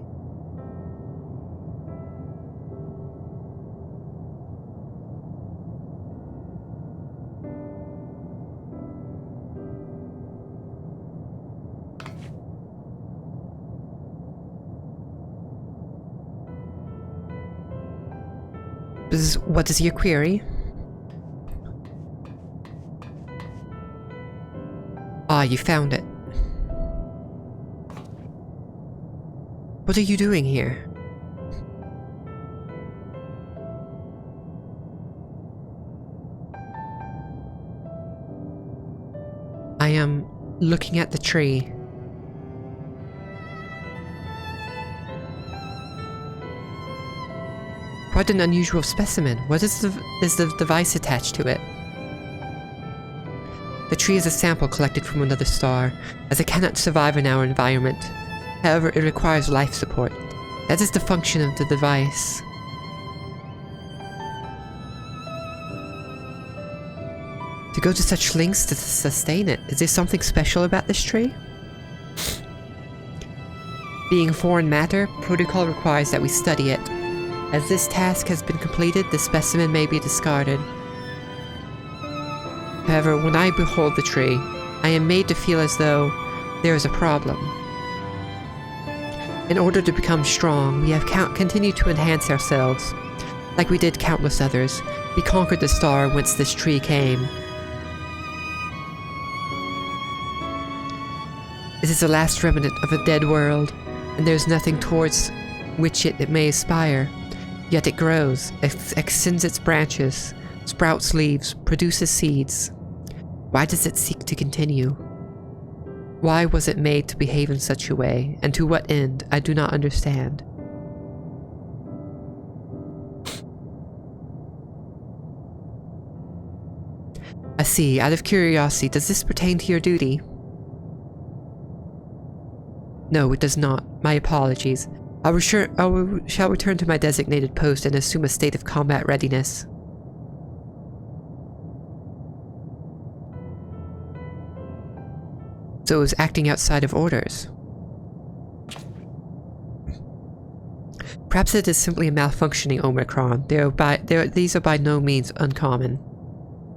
What is your query? Ah, you found it. What are you doing here? I am looking at the tree. Quite an unusual specimen. What is the device attached to it? The tree is a sample collected from another star, as it cannot survive in our environment. However, it requires life support. That is the function of the device. To go to such lengths to sustain it, is there something special about this tree? Being foreign matter, protocol requires that we study it. As this task has been completed, the specimen may be discarded. However, when I behold the tree, I am made to feel as though there is a problem. In order to become strong, we have continued to enhance ourselves. Like we did countless others, we conquered the star whence this tree came. It is the last remnant of a dead world, and there is nothing towards which it may aspire. Yet it grows, extends its branches, sprouts leaves, produces seeds. Why does it seek to continue? Why was it made to behave in such a way, and to what end, I do not understand. I see. Out of curiosity, does this pertain to your duty? No, it does not. My apologies. I shall return to my designated post and assume a state of combat readiness. So it was acting outside of orders. Perhaps it is simply a malfunctioning Omicron. These are by no means uncommon.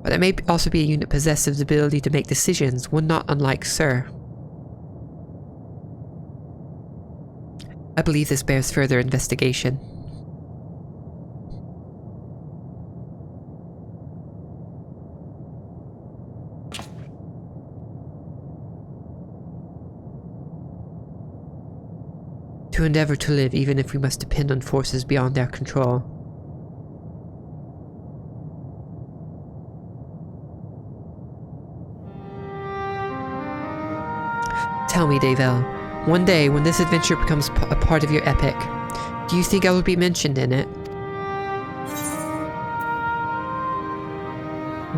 But it may also be a unit possessed of the ability to make decisions, one not unlike Sir. I believe this bears further investigation. To endeavor to live even if we must depend on forces beyond our control. Tell me, Davel, one day when this adventure becomes a part of your epic, do you think I will be mentioned in it?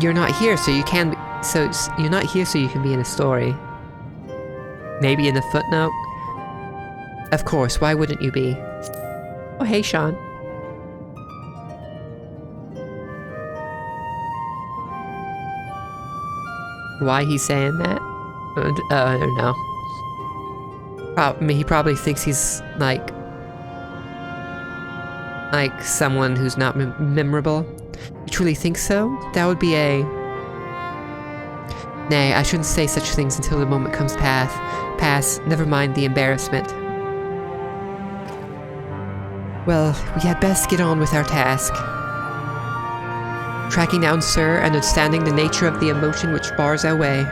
you're not here, so you can. You're not here, so you can be in a story. Maybe in a footnote. Of course. Why wouldn't you be? Oh, hey, Sean. Why he's saying that? I don't know. He probably thinks he's like someone who's not memorable. You truly think so? That would be a... Nay, I shouldn't say such things until the moment comes pass. Never mind the embarrassment. Well, we had best get on with our task. Tracking down Sir and understanding the nature of the emotion which bars our way.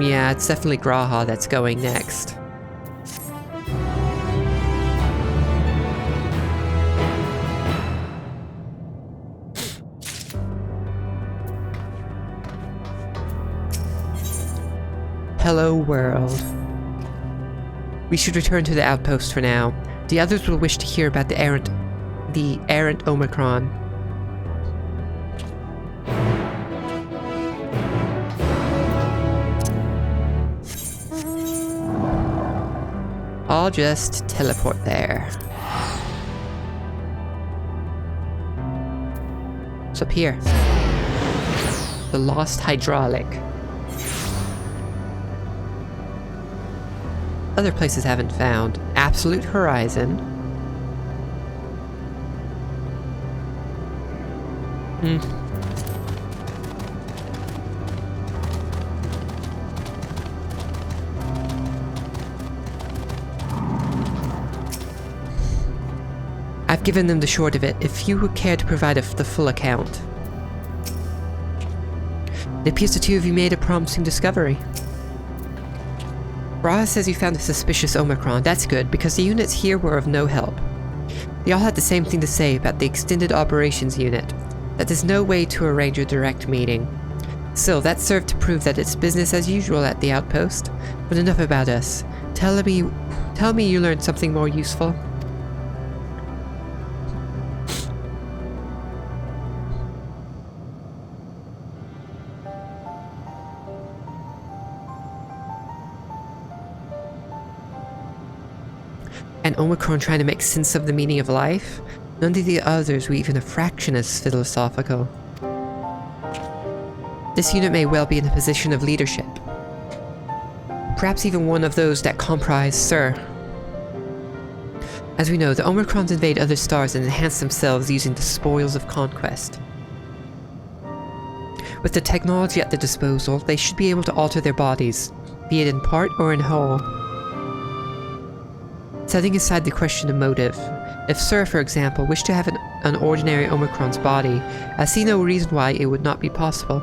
Yeah, it's definitely Graha that's going next. Hello, world. We should return to the outpost for now. The others will wish to hear about the errant Omicron. I'll just teleport there. What's up here? The Lost Hydraulic. Other places haven't found. Absolute Horizon. I've given them the short of it, if you would care to provide the full account. It appears the two of you made a promising discovery. Graha says you found a suspicious Omicron. That's good, because the units here were of no help. They all had the same thing to say about the Extended Operations Unit, that there's no way to arrange a direct meeting. Still, that served to prove that it's business as usual at the outpost. But enough about us. Tell me you learned something more useful. An Omicron trying to make sense of the meaning of life? None of the others were even a fraction as philosophical. This unit may well be in a position of leadership. Perhaps even one of those that comprise Sir. As we know, the Omicrons invade other stars and enhance themselves using the spoils of conquest. With the technology at their disposal, they should be able to alter their bodies, be it in part or in whole. Setting aside the question of motive, if Sir, for example, wished to have an ordinary Omicron's body, I see no reason why it would not be possible.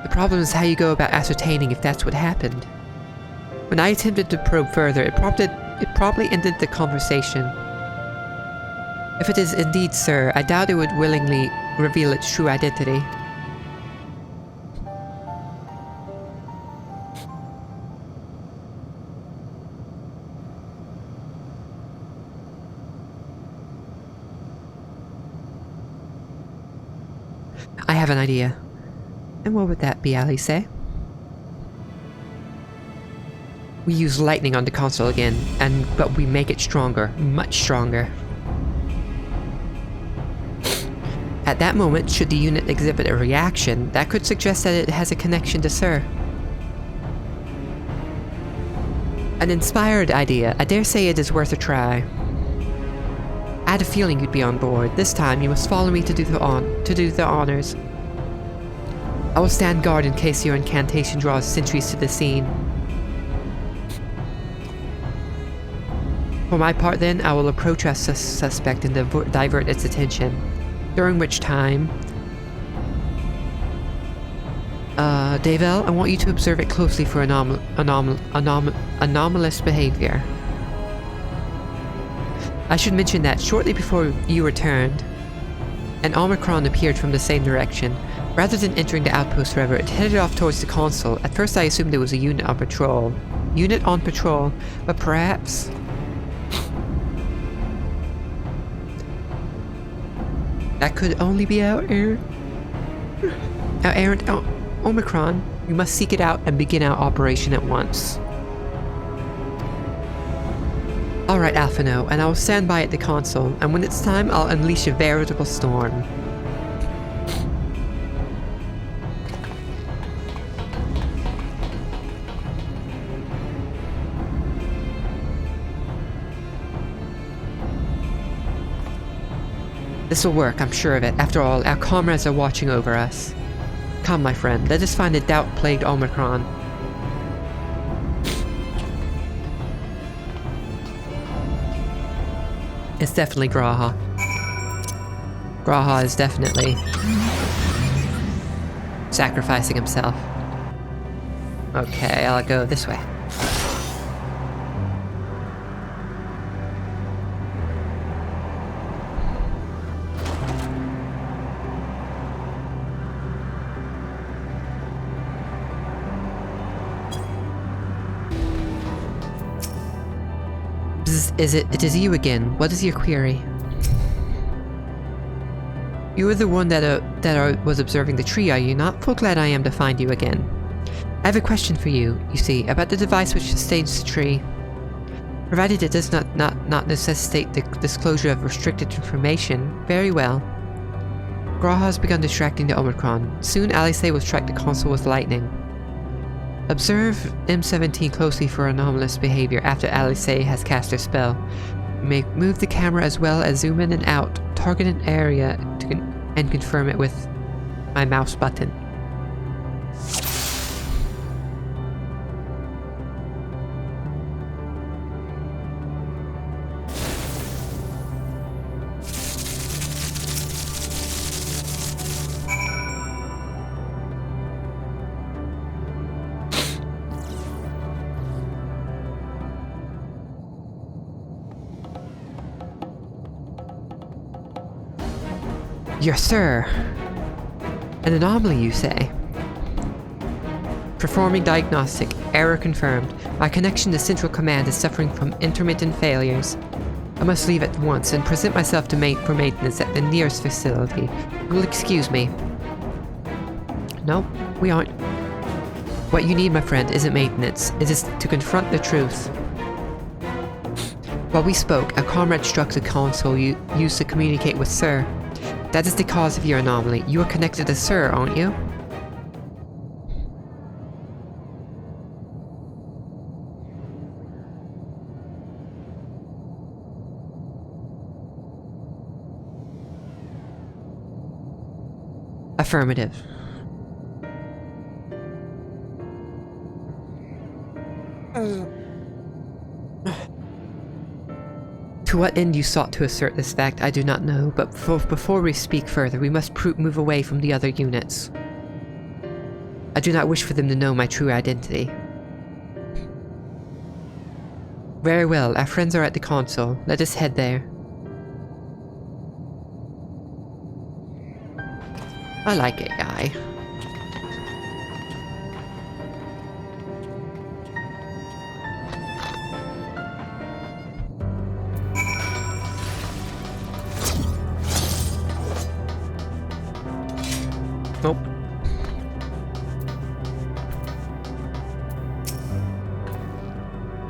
The problem is how you go about ascertaining if that's what happened. When I attempted to probe further, it probably ended the conversation. If it is indeed Sir, I doubt it would willingly reveal its true identity. I have an idea. And what would that be, Alice? We use lightning on the console again, but we make it stronger, much stronger. At that moment, should the unit exhibit a reaction, that could suggest that it has a connection to Sir. An inspired idea. I dare say it is worth a try. I had a feeling you'd be on board. This time, you must follow me to do the honors. I will stand guard in case your incantation draws sentries to the scene. For my part, then, I will approach our suspect and divert its attention. During which time... Davel, I want you to observe it closely for anomalous behavior. I should mention that shortly before you returned, an Omicron appeared from the same direction. Rather than entering the outpost, however, it headed off towards the console. At first I assumed it was a unit on patrol. But perhaps... That could only be our errand. Our errand, Omicron. We must seek it out and begin our operation at once. Alright, Alphino, and I will stand by at the console, and when it's time, I'll unleash a veritable storm. This will work, I'm sure of it. After all, our comrades are watching over us. Come, my friend, let us find the doubt-plagued Omicron. It's definitely Graha. Graha is definitely sacrificing himself. Okay, I'll go this way. It is you again. What is your query? You were the one that was observing the tree, are you not? Full glad I am to find you again. I have a question for you, you see, about the device which sustains the tree. Provided it does not necessitate the disclosure of restricted information, very well. Graha has begun distracting the Omicron. Soon Alice will strike the console with lightning. Observe M17 closely for anomalous behavior after Alice has cast her spell. You may move the camera as well as zoom in and out, target an area and confirm it with my mouse button. Yes, sir. An anomaly, you say? Performing diagnostic. Error confirmed. My connection to Central Command is suffering from intermittent failures. I must leave at once and present myself for maintenance at the nearest facility. You will excuse me. No, we aren't. What you need, my friend, isn't maintenance. It is to confront the truth. While we spoke, a comrade struck the console you used to communicate with Sir. That is the cause of your anomaly. You are connected to Sir, aren't you? Affirmative. To what end you sought to assert this fact, I do not know, but before we speak further, we must move away from the other units. I do not wish for them to know my true identity. Very well, our friends are at the console. Let us head there. I like it, guy. Nope.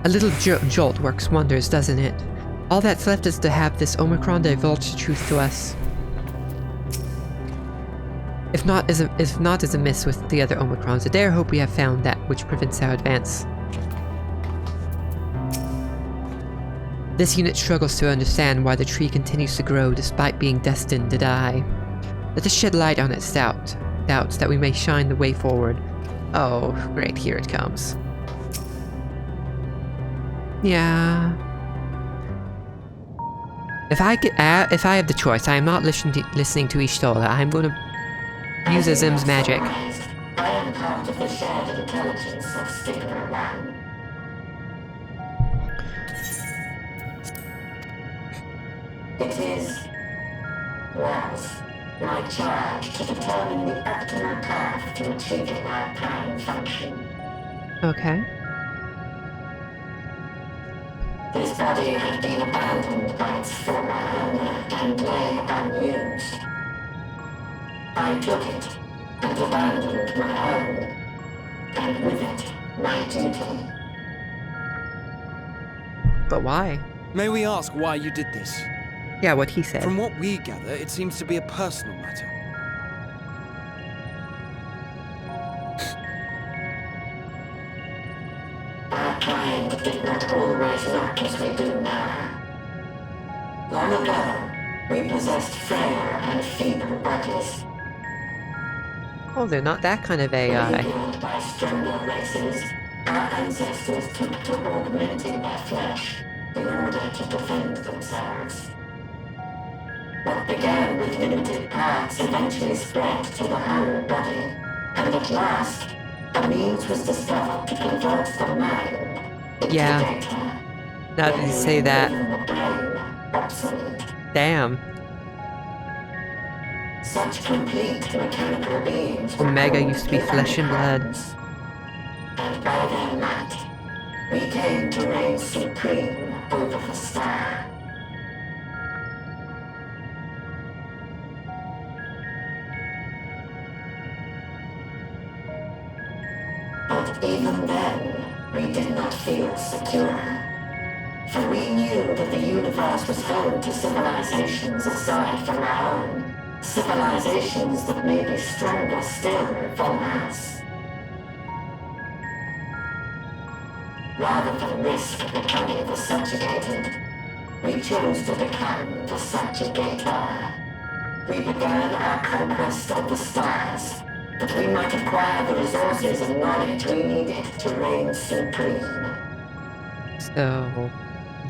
A little jolt works wonders, doesn't it? All that's left is to have this Omicron divulge the truth to us. If not as amiss with the other Omicrons, I dare hope we have found that which prevents our advance. This unit struggles to understand why the tree continues to grow despite being destined to die. Let us shed light on its doubts that we may shine the way forward. Oh, great, here it comes. Yeah. If I have the choice, I am not listening to Ishtola. I'm going to use Azim's magic. I am part of the shared intelligence of Stigma 1. It is, was, my charge to determine the optimal path to achieving our prime function. Okay. This body had been abandoned by its former owner and lay unused. I took it and abandoned my own, and with it, my duty. But why? May we ask why you did this? Yeah, what he said. From what we gather, it seems to be a personal matter. Our kind did not always look as we do now. Long ago, we possessed frail and feeble bodies. Oh, they're not that kind of AI. Manipulated by stronger races, our ancestors took to augmenting their flesh in order to defend themselves. What began with limited parts eventually spread to the whole body, and at last, a means was discovered to convert the mind into Yeah. data. Now that you say that. Leaving the brain obsolete. Damn. Such complete mechanical beings were Omega called used to be flesh and blood. Omicrons. And by their might, we came to reign supreme over the star. But even then, we did not feel secure. For we knew that the universe was home to civilizations aside from our own. Civilizations that may be stronger still than us. Rather than risk becoming the subjugated, we chose to become the subjugator. We began our conquest of the stars, that we might acquire the resources and knowledge we needed to reign supreme. So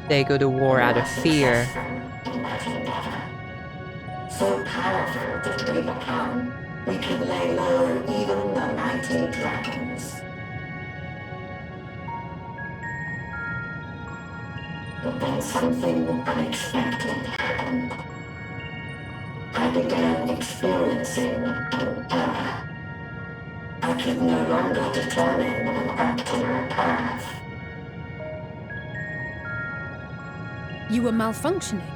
they go to war out of fear. Successful in that endeavor. So powerful did we become, we could lay low even the mighty dragons. But then something unexpected happened. I began experiencing an error. I could no longer determine an optimal path. You were malfunctioning.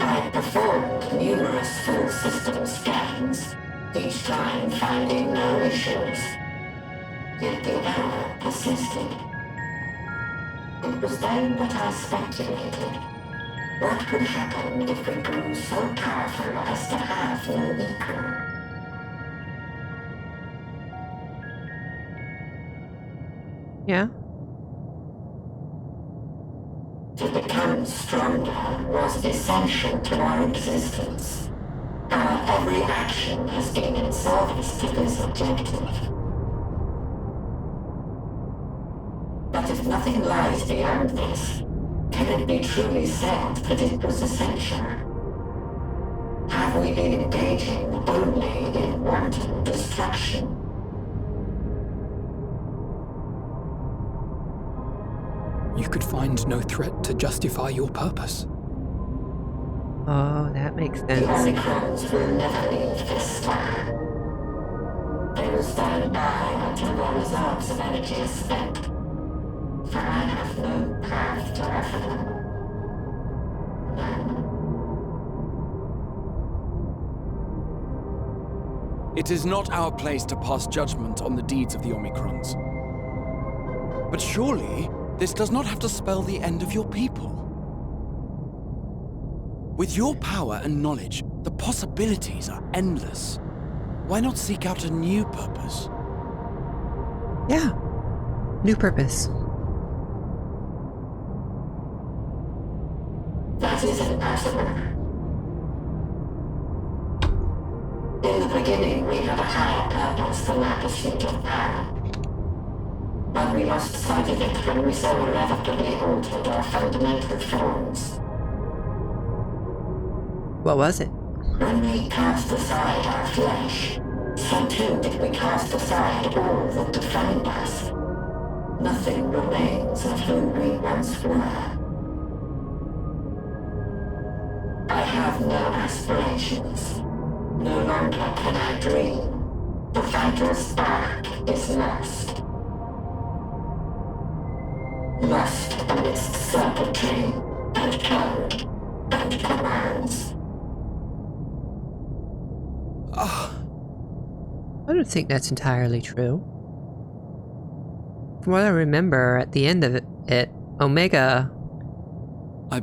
I performed numerous full system scans, each time finding no issues. Yet the error persisted. It was then that I speculated. What could happen if we grew so powerful as to have no equal? Yeah? To become stronger was essential to our existence. Our every action has been in service to this objective. But if nothing lies beyond this, can it be truly said that it was essential? Have we been engaging only in wanton destruction? You could find no threat to justify your purpose. Oh, that makes The sense. Omicrons will never leave this star. They will stand by until their reserves of energy is spent. For I have no path to offer them. None. It is not our place to pass judgment on the deeds of the Omicrons. But surely, this does not have to spell the end of your people. With your power and knowledge, the possibilities are endless. Why not seek out a new purpose? Yeah. New purpose. That is impossible. In the beginning, we had a higher purpose than our pursuit of power. But we lost sight of it when we so irrevocably altered our fundamental forms. What was it? When we cast aside our flesh, so too did we cast aside all that defined us. Nothing remains of who we once were. I have no aspirations. No longer can I dream. The vital spark is lost. Lost amidst circuitry and code and commands. don't think that's entirely true. From what I remember, at the end of it, Omega...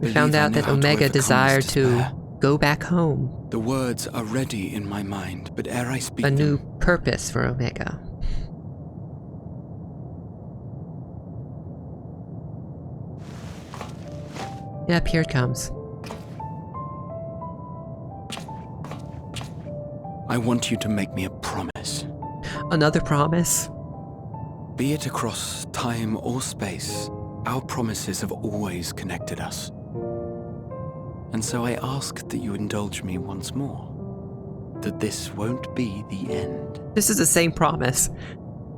We found out that Omega desired to go back home. The words are ready in my mind, but ere I speak a new purpose for Omega. Yep, here it comes. I want you to make me a promise. Another promise? Be it across time or space, our promises have always connected us. And so I ask that you indulge me once more. That this won't be the end. This is the same promise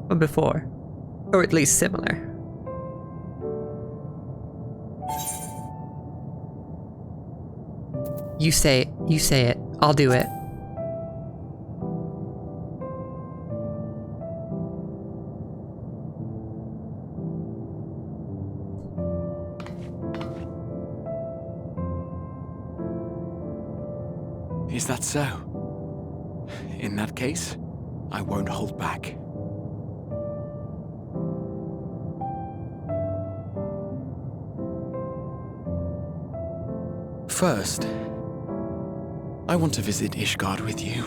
from before. Or at least similar. You say it. I'll do it. Is that so? In that case, I won't hold back. First, I want to visit Ishgard with you.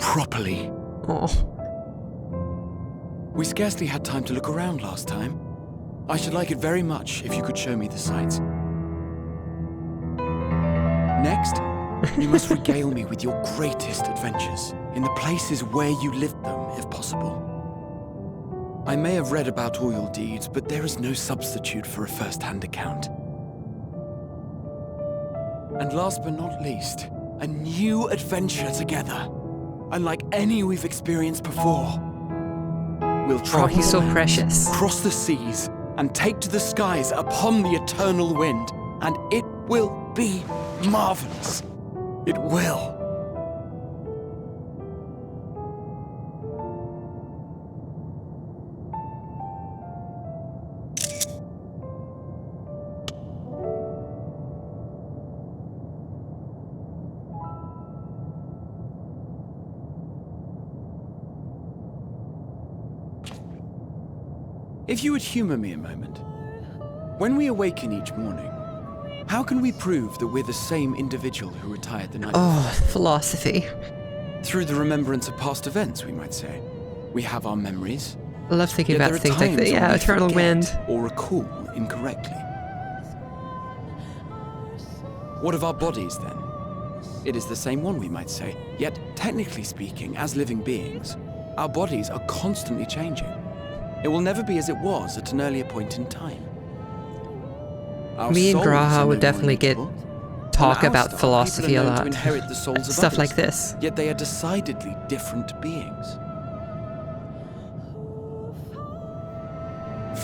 Properly. Oh. We scarcely had time to look around last time. I should like it very much if you could show me the sights. Next, you must regale me with your greatest adventures, in the places where you lived them, if possible. I may have read about all your deeds, but there is no substitute for a first-hand account. And last but not least, a new adventure together, unlike any we've experienced before. We'll travel he's so the lands, precious. cross the seas, and take to the skies upon the eternal wind, and it will be marvelous. It will. If you would humor me a moment. When we awaken each morning, how can we prove that we're the same individual who retired the night before? Oh, philosophy. Through the remembrance of past events, we might say. We have our memories. I love thinking Yet about there are things like that. times when Yeah, we Eternal forget Wind. Or recall incorrectly. What of our bodies, then? It is the same one, we might say. Yet, technically speaking, as living beings, our bodies are constantly changing. It will never be as it was at an earlier point in time. Our Me and souls are Graha no would more definitely get immutable. talk On our about star, philosophy people a are known to lot. inherit the souls of Stuff others, like this. Yet they are decidedly different beings.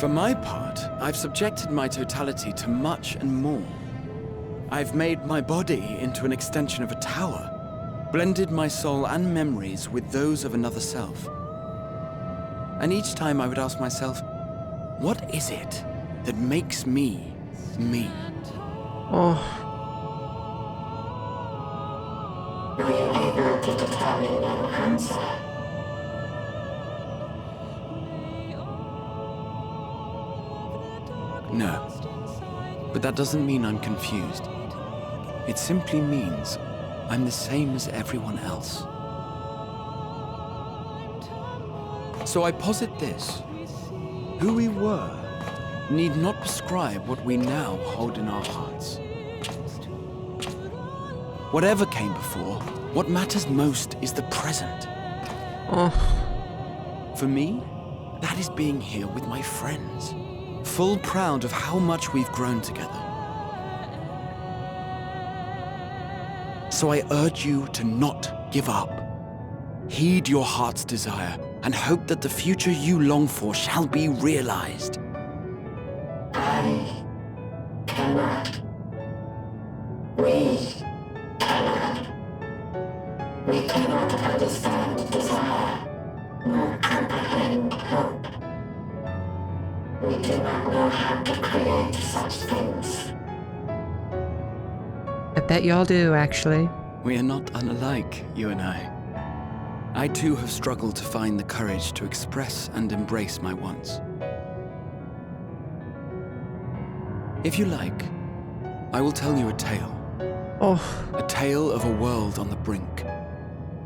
For my part, I've subjected my totality to much and more. I've made my body into an extension of a tower, blended my soul and memories with those of another self. And each time I would ask myself, what is it that makes me, me? Oh, Were you able to determine an answer? No. But that doesn't mean I'm confused. It simply means I'm the same as everyone else. So I posit this. Who we were need not prescribe what we now hold in our hearts. Whatever came before, what matters most is the present. oh. For me, that is being here with my friends, full proud of how much we've grown together. So I urge you to not give up. Heed your heart's desire and hope that the future you long for shall be realized. I cannot. We cannot. We cannot understand desire, nor comprehend hope. We do not know how to create such things. I bet y'all do, actually. We are not unalike, you and I. I too have struggled to find the courage to express and embrace my wants. If you like, I will tell you a tale. Oh, A tale of a world on the brink.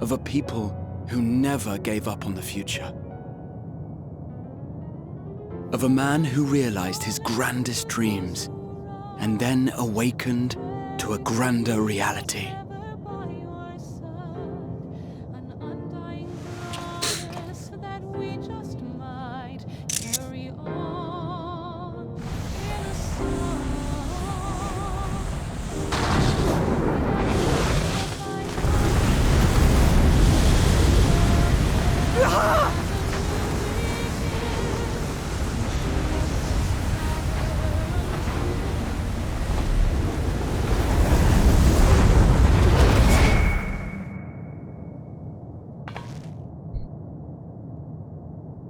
Of a people who never gave up on the future. Of a man who realized his grandest dreams and then awakened to a grander reality.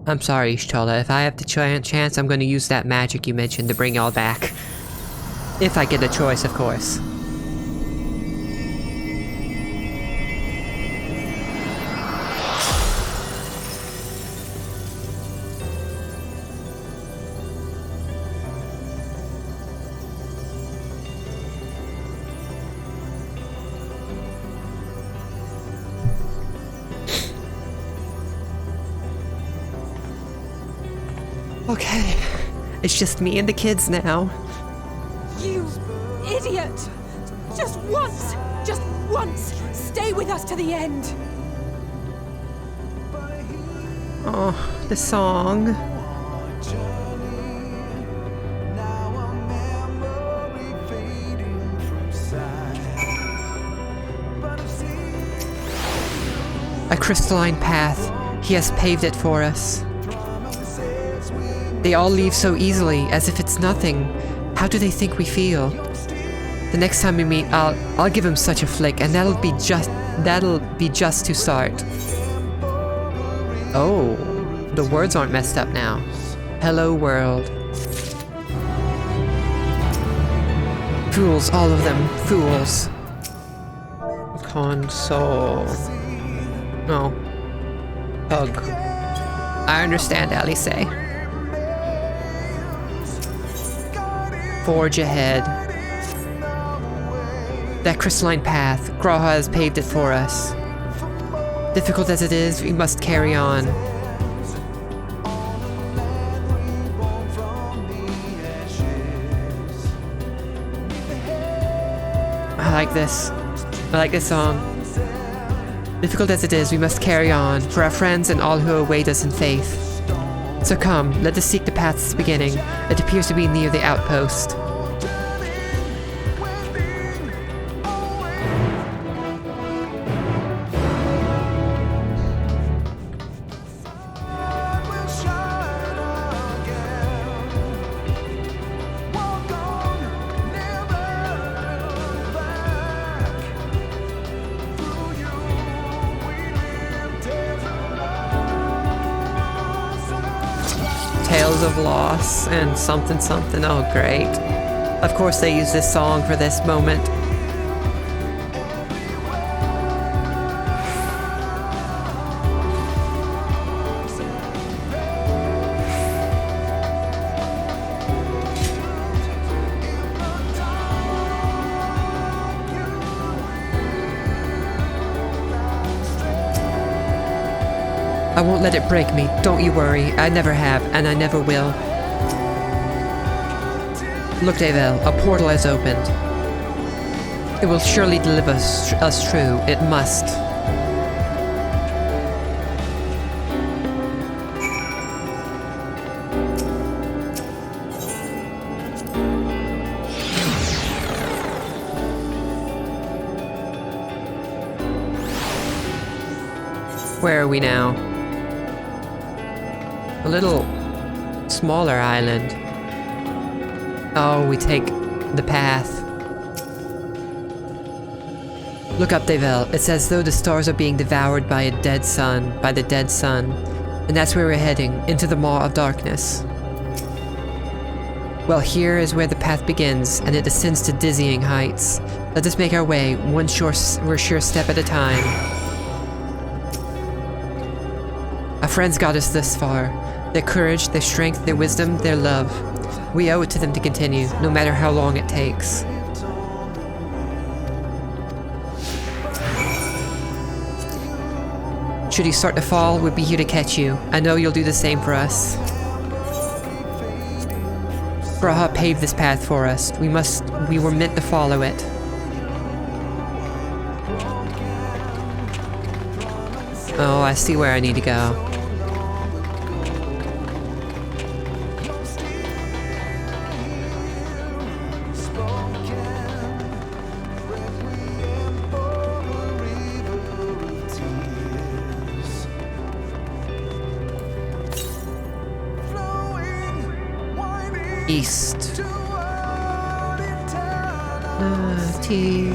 I'm sorry, Ishtola. If I have the chance, I'm going to use that magic you mentioned to bring y'all back. If I get a choice, of course. Okay, it's just me and the kids now. You idiot! Just once, stay with us to the end. Oh, the song. A crystalline path. He has paved it for us. They all leave so easily, as if it's nothing. How do they think we feel? The next time we meet, I'll give him such a flick, and that'll be just to start. Oh, the words aren't messed up now. Hello, world. Fools, all of them. Fools. Console. No. Hug. I understand, Alice. Forge ahead. That crystalline path, Graha has paved it for us. Difficult as it is, we must carry on. I like this. I like this song. Difficult as it is, we must carry on, for our friends and all who await us in faith. So come, let us seek the path's beginning. It appears to be near the outpost. Tales of loss and something something. Oh, great. Of course they use this song for this moment. I won't let it break me, don't you worry. I never have, and I never will. Look, Devel, a portal has opened. It will surely deliver us true. It must. Where are we now? A little smaller island. Oh, we take the path. Look up, Devel. It's as though the stars are being devoured by the dead sun. And that's where we're heading, into the maw of darkness. Well, here is where the path begins, and it ascends to dizzying heights. Let us make our way, one sure step at a time. Our friends got us this far. Their courage, their strength, their wisdom, their love. We owe it to them to continue, no matter how long it takes. Should you start to fall, we'll be here to catch you. I know you'll do the same for us. G'raha paved this path for us. We were meant to follow it. Oh, I see where I need to go. East. T.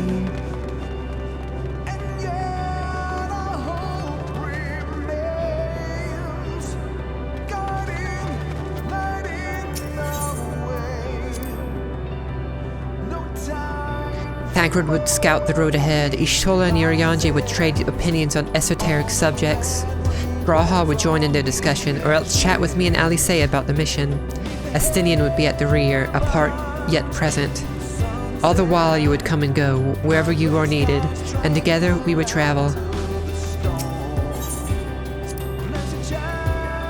Tancred would scout the road ahead. Ishtola and Urianger would trade opinions on esoteric subjects. G'raha would join in their discussion, or else chat with me and Alisea about the mission. Astinian would be at the rear, apart yet present. All the while you would come and go, wherever you are needed, and together we would travel.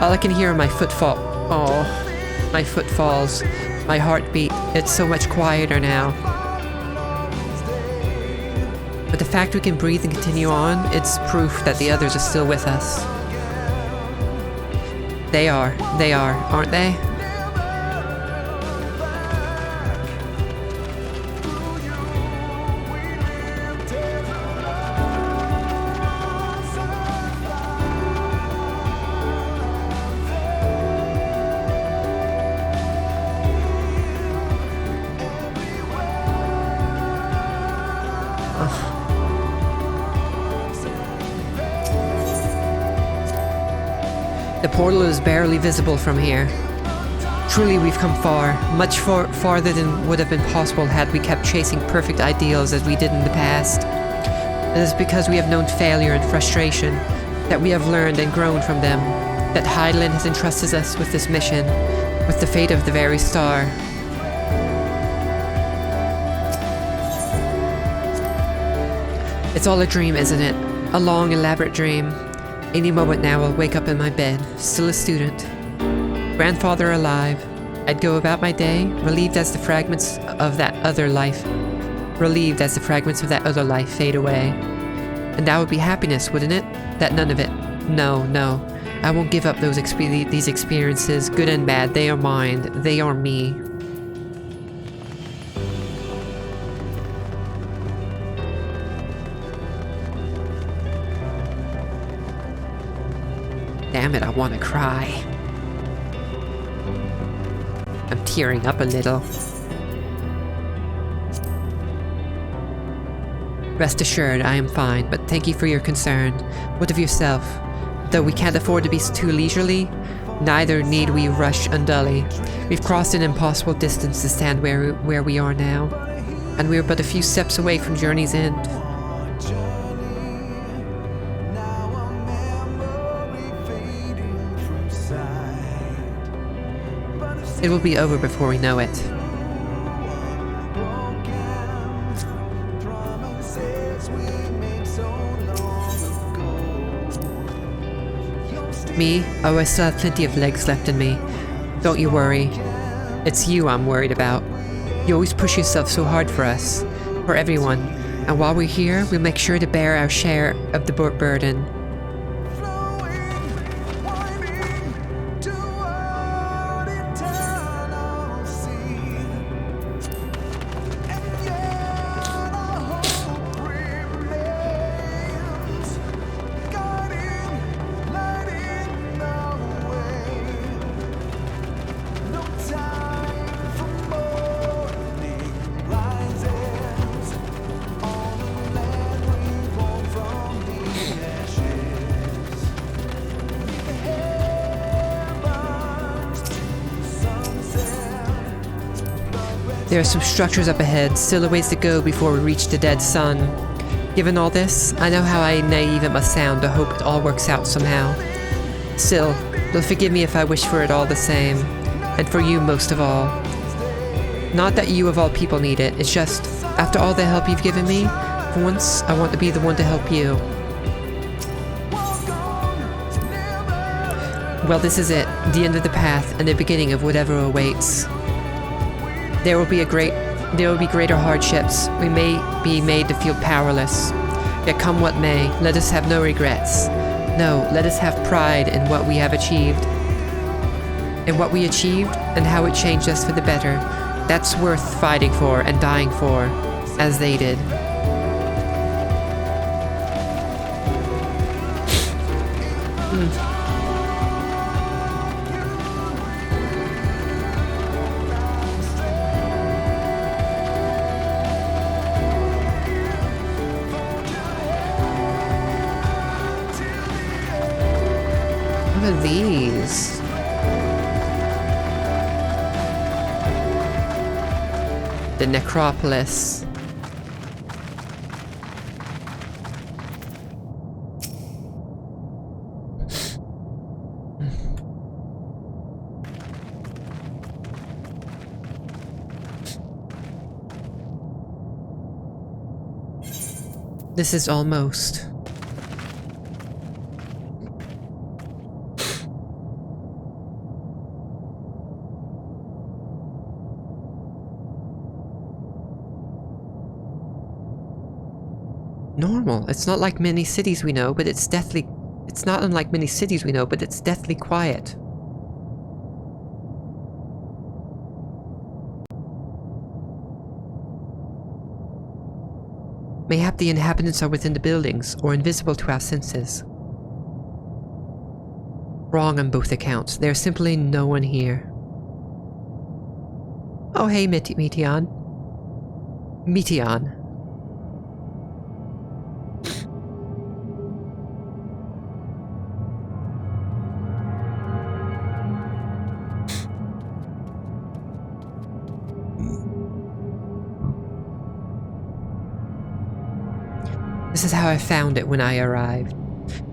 All I can hear are my footfall. Oh, my footfalls, my heartbeat. It's so much quieter now. But the fact we can breathe and continue on, it's proof that the others are still with us. They are, aren't they? The portal is barely visible from here. Truly, we've come far, much farther than would have been possible had we kept chasing perfect ideals as we did in the past. It is because we have known failure and frustration, that we have learned and grown from them, that Hydaelyn has entrusted us with this mission, with the fate of the very star. It's all a dream, isn't it? A long, elaborate dream. Any moment now I'll wake up in my bed, still a student. Grandfather alive. I'd go about my day, relieved as the fragments of that other life fade away. And that would be happiness, wouldn't it? That none of it. No. I won't give up these experiences, good and bad. They are mine. They are me. Damn it, I want to cry. I'm tearing up a little. Rest assured, I am fine, but thank you for your concern. What of yourself? Though we can't afford to be too leisurely, neither need we rush undully. We've crossed an impossible distance to stand where we are now, and we are but a few steps away from journey's end. It will be over before we know it. Me? Oh, I still have plenty of legs left in me. Don't you worry. It's you I'm worried about. You always push yourself so hard for us, for everyone, and while we're here, we'll make sure to bear our share of the burden. There are some structures up ahead, still a ways to go before we reach the dead sun. Given all this, I know how naive it must sound to hope it all works out somehow. Still, you'll forgive me if I wish for it all the same. And for you most of all. Not that you of all people need it, it's just, after all the help you've given me, for once I want to be the one to help you. Well, this is it, the end of the path and the beginning of whatever awaits. There will be greater hardships. We may be made to feel powerless. Yet come what may, let us have no regrets. No, let us have pride in what we have achieved. In what we achieved and how it changed us for the better. That's worth fighting for and dying for, as they did. What are these? The necropolis. This is almost. Normal. It's not like many cities we know, but it's deathly... It's not unlike many cities we know, but it's deathly quiet. Mayhap the inhabitants are within the buildings, or invisible to our senses. Wrong on both accounts. There's simply no one here. Oh hey, Meteon. Meteon. This is how I found it when I arrived.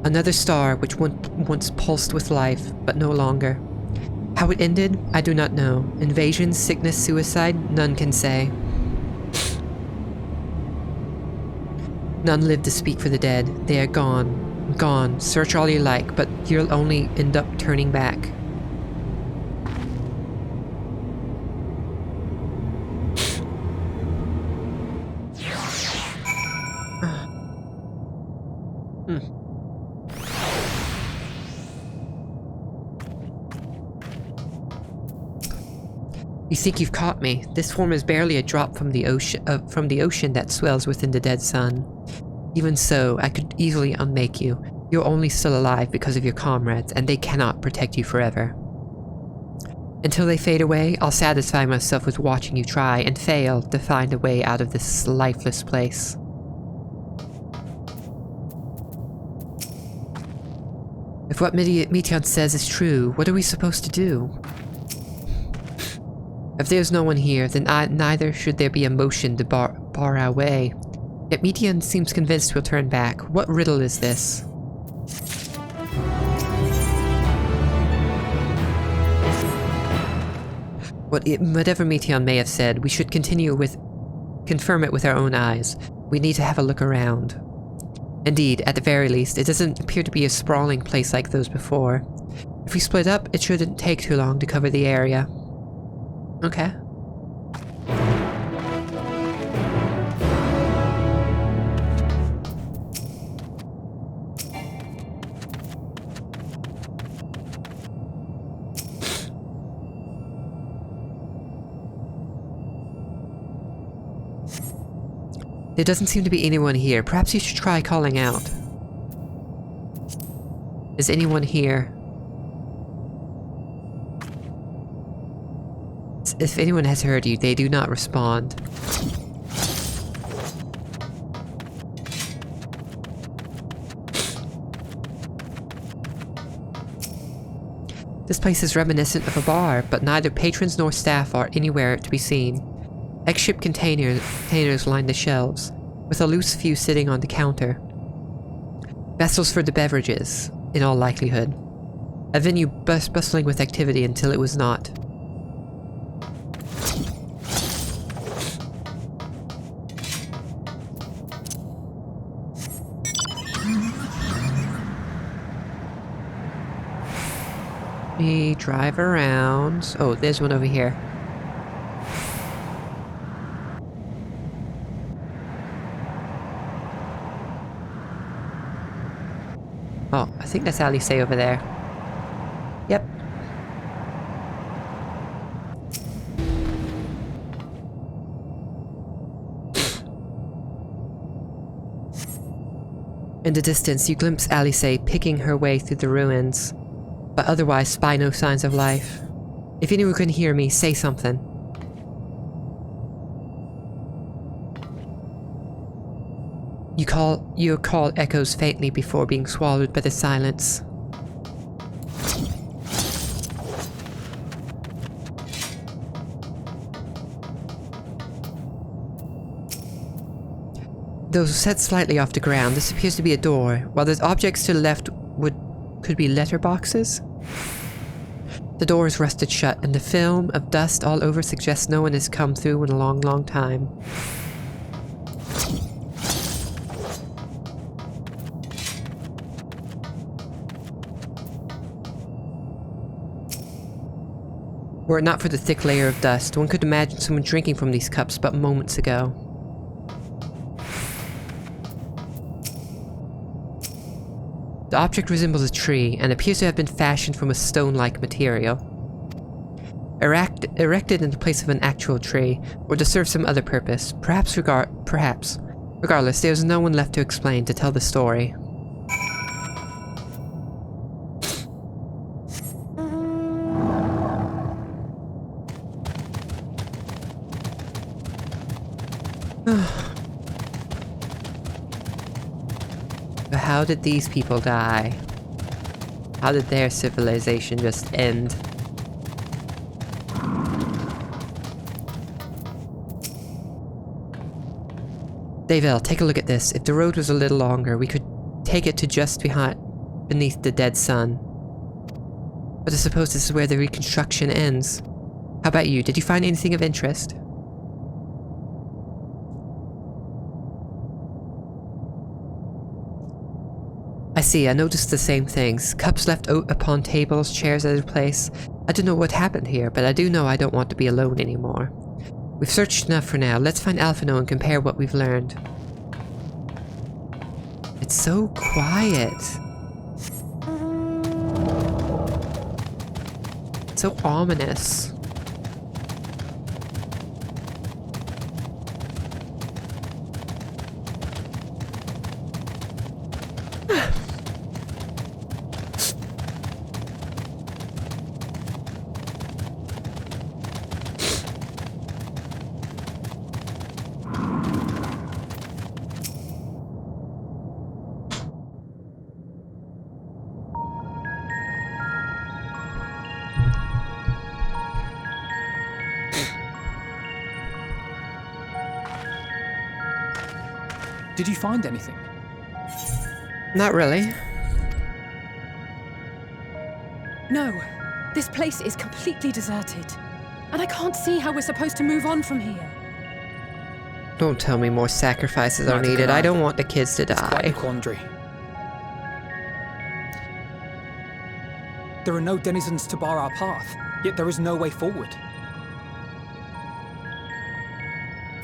Another star which once pulsed with life, but no longer. How it ended, I do not know. Invasion, sickness, suicide, none can say. None live to speak for the dead. They are gone. Gone. Search all you like, but you'll only end up turning back. You think you've caught me? This form is barely a drop from the ocean that swells within the dead sun. Even so, I could easily unmake you. You're only still alive because of your comrades, and they cannot protect you forever. Until they fade away, I'll satisfy myself with watching you try and fail to find a way out of this lifeless place. If what Meteon says is true, what are we supposed to do? If there's no one here, then neither should there be a motion to bar our way. Yet Meteon seems convinced we'll turn back. What riddle is this? Whatever Meteon may have said, we should confirm it with our own eyes. We need to have a look around. Indeed, at the very least, it doesn't appear to be a sprawling place like those before. If we split up, it shouldn't take too long to cover the area. Okay. There doesn't seem to be anyone here. Perhaps you should try calling out. Is anyone here? If anyone has heard you, they do not respond. This place is reminiscent of a bar, but neither patrons nor staff are anywhere to be seen. Egg-ship containers line the shelves, with a loose few sitting on the counter. Vessels for the beverages, in all likelihood. A venue bustling with activity until it was not. We drive around. Oh, there's one over here. Oh, I think that's Alice over there. Yep. In the distance, you glimpse Alice picking her way through the ruins, but otherwise spy no signs of life. If anyone can hear me, say something. Your call echoes faintly before being swallowed by the silence. Though set slightly off the ground, this appears to be a door, while there's objects to the left could be letterboxes. The door is rusted shut, and the film of dust all over suggests no one has come through in a long, long time. Were it not for the thick layer of dust, one could imagine someone drinking from these cups but moments ago. The object resembles a tree and appears to have been fashioned from a stone-like material. Erected in the place of an actual tree, or to serve some other purpose. Perhaps. Regardless, there's no one left to explain, to tell the story. But how did these people die? How did their civilization just end? Davel, take a look at this. If the road was a little longer, we could take it to just beneath the dead sun. But I suppose this is where the reconstruction ends. How about you? Did you find anything of interest? I see, I noticed the same things. Cups left upon tables, chairs out of place. I don't know what happened here, but I do know I don't want to be alone anymore. We've searched enough for now. Let's find Alphino and compare what we've learned. It's so quiet. So ominous. Did you find anything? Not really. No. This place is completely deserted. And I can't see how we're supposed to move on from here. Don't tell me more sacrifices are Neither needed. can I. I don't want the kids to It's quite a die. quandary. There are no denizens to bar our path, yet there is no way forward.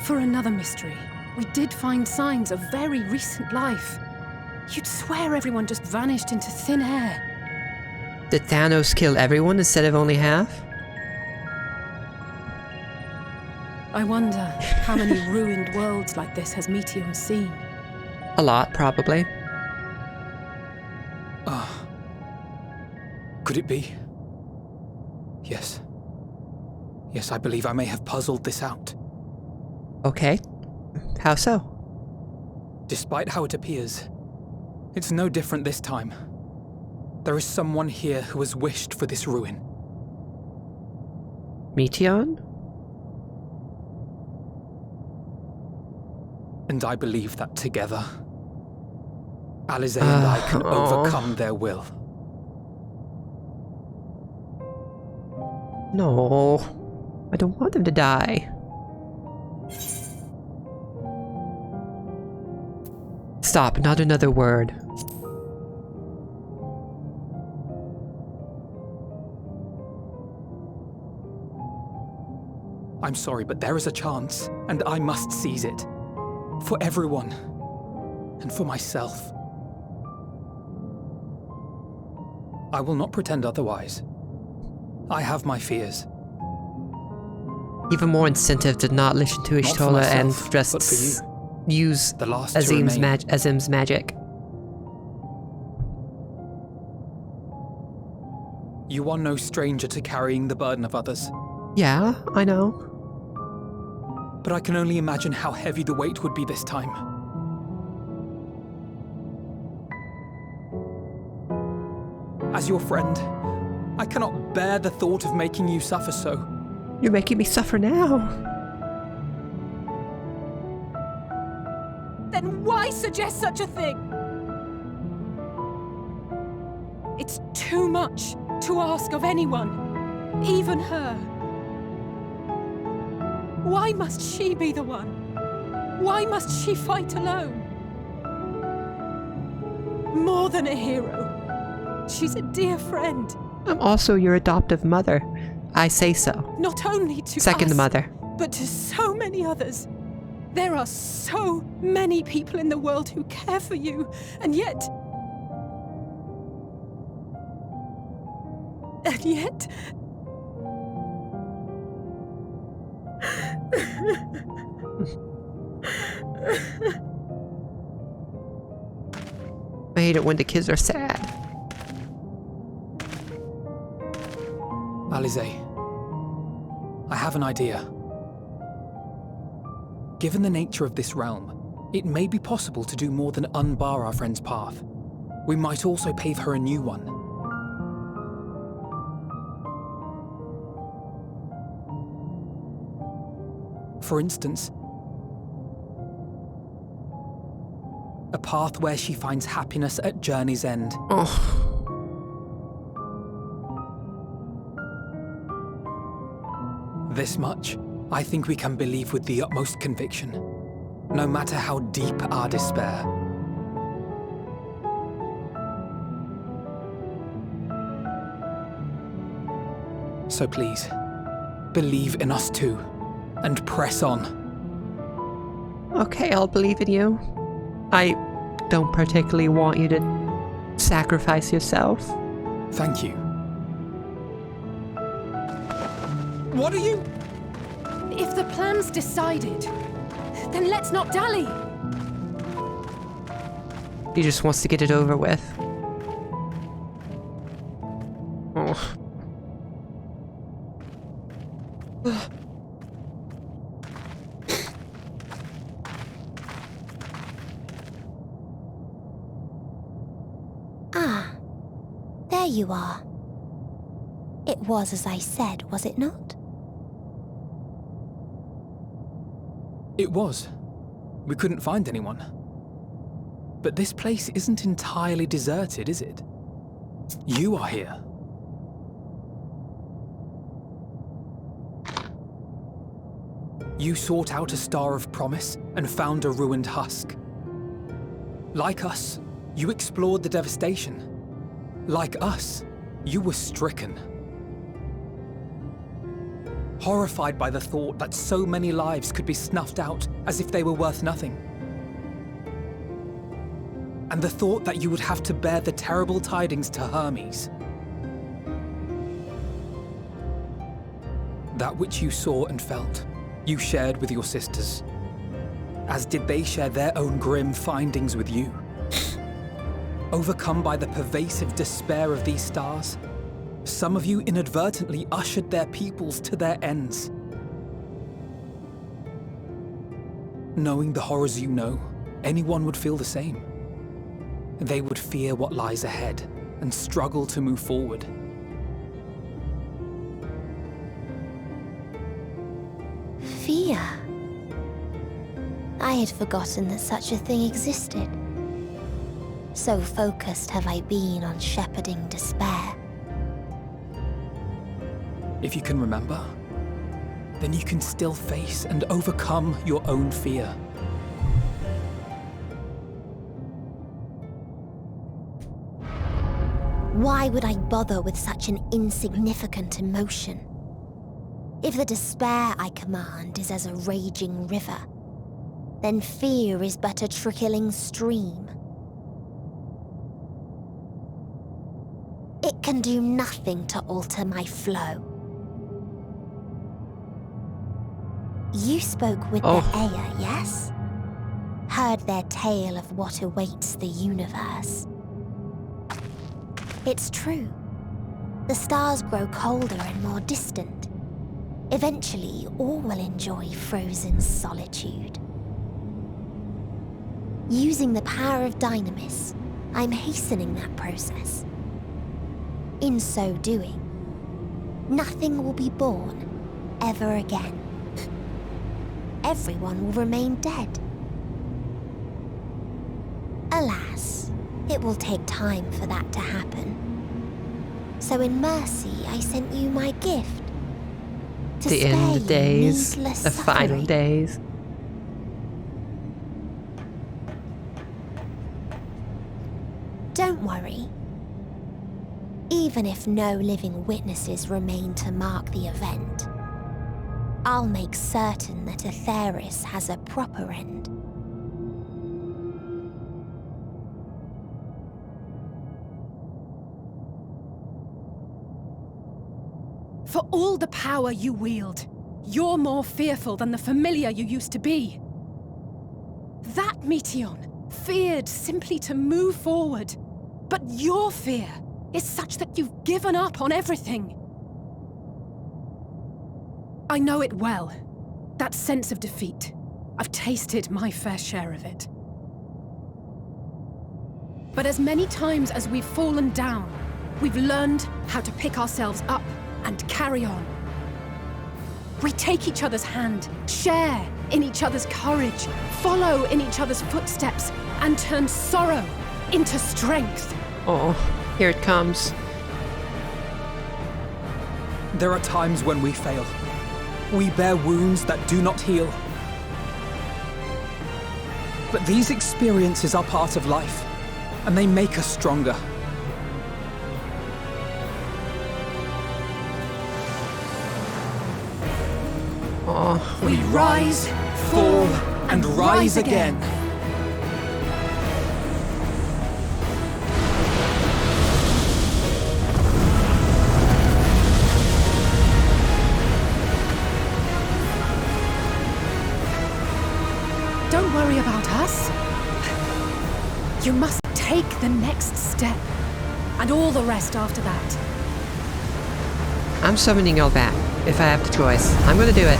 For another mystery, we did find signs of very recent life. You'd swear everyone just vanished into thin air. Did Thanos kill everyone instead of only half? I wonder how many ruined worlds like this has Meteor seen. A lot, probably. Could it be? Yes. Yes, I believe I may have puzzled this out. Okay. How so? Despite how it appears, it's no different this time. There is someone here who has wished for this ruin. Meteon? And I believe that together, Alize and I can overcome their will. No. I don't want them to die. Stop, not another word. I'm sorry, but there is a chance, and I must seize it. For everyone. And for myself. I will not pretend otherwise. I have my fears. Even more incentive to not listen to Not for Ishtola and myself, just but for you. use The last to Azim's, remain. Azim's magic. You are no stranger to carrying the burden of others. Yeah, I know. But I can only imagine how heavy the weight would be this time. As your friend, I cannot bear the thought of making you suffer so. You're making me suffer now. Then why suggest such a thing? It's too much to ask of anyone, even her. Why must she be the one? Why must she fight alone? More than a hero. She's a dear friend. I'm also your adoptive mother. I say so. Not only to Second us, mother. but to so many others. There are so many people in the world who care for you, and yet... And yet... I hate it when the kids are sad. Alize, I have an idea. Given the nature of this realm, it may be possible to do more than unbar our friend's path. We might also pave her a new one. For instance, a path where she finds happiness at journey's end. Oh. This much, I think we can believe with the utmost conviction, no matter how deep our despair. So please, believe in us too, and press on. Okay, I'll believe in you. I don't particularly want you to sacrifice yourself. Thank you. What are you? If the plan's decided, then let's not dally. He just wants to get it over with. Oh. Ah, there you are. It was as I said, was it not? It was. We couldn't find anyone. But this place isn't entirely deserted, is it? You are here. You sought out a star of promise and found a ruined husk. Like us, you explored the devastation. Like us, you were stricken. Horrified by the thought that so many lives could be snuffed out as if they were worth nothing. And the thought that you would have to bear the terrible tidings to Hermes. That which you saw and felt, you shared with your sisters, as did they share their own grim findings with you. Overcome by the pervasive despair of these stars, some of you inadvertently ushered their peoples to their ends. Knowing the horrors you know, anyone would feel the same. They would fear what lies ahead and struggle to move forward. Fear. I had forgotten that such a thing existed. So focused have I been on shepherding despair. If you can remember, then you can still face and overcome your own fear. Why would I bother with such an insignificant emotion? If the despair I command is as a raging river, then fear is but a trickling stream. It can do nothing to alter my flow. You spoke with the Aya, yes? Heard their tale of what awaits the universe. It's true. The stars grow colder and more distant. Eventually, all will enjoy frozen solitude. Using the power of Demoness, I'm hastening that process. In so doing, nothing will be born ever again. Everyone will remain dead. Alas, it will take time for that to happen. So in mercy, I sent you my gift. To The spare end you days, needless the final suffering. days. Don't worry. Even if no living witnesses remain to mark the event, I'll make certain that Atheris has a proper end. For all the power you wield, you're more fearful than the familiar you used to be. That Meteion feared simply to move forward. But your fear is such that you've given up on everything. I know it well. That sense of defeat. I've tasted my fair share of it. But as many times as we've fallen down, we've learned how to pick ourselves up and carry on. We take each other's hand, share in each other's courage, follow in each other's footsteps, and turn sorrow into strength. Oh, here it comes. There are times when we fail. We bear wounds that do not heal. But these experiences are part of life, and they make us stronger. Oh, We rise, fall, and rise again. Don't worry about us. You must take the next step, and all the rest after that. I'm summoning y'all back, if I have the choice. I'm gonna do it.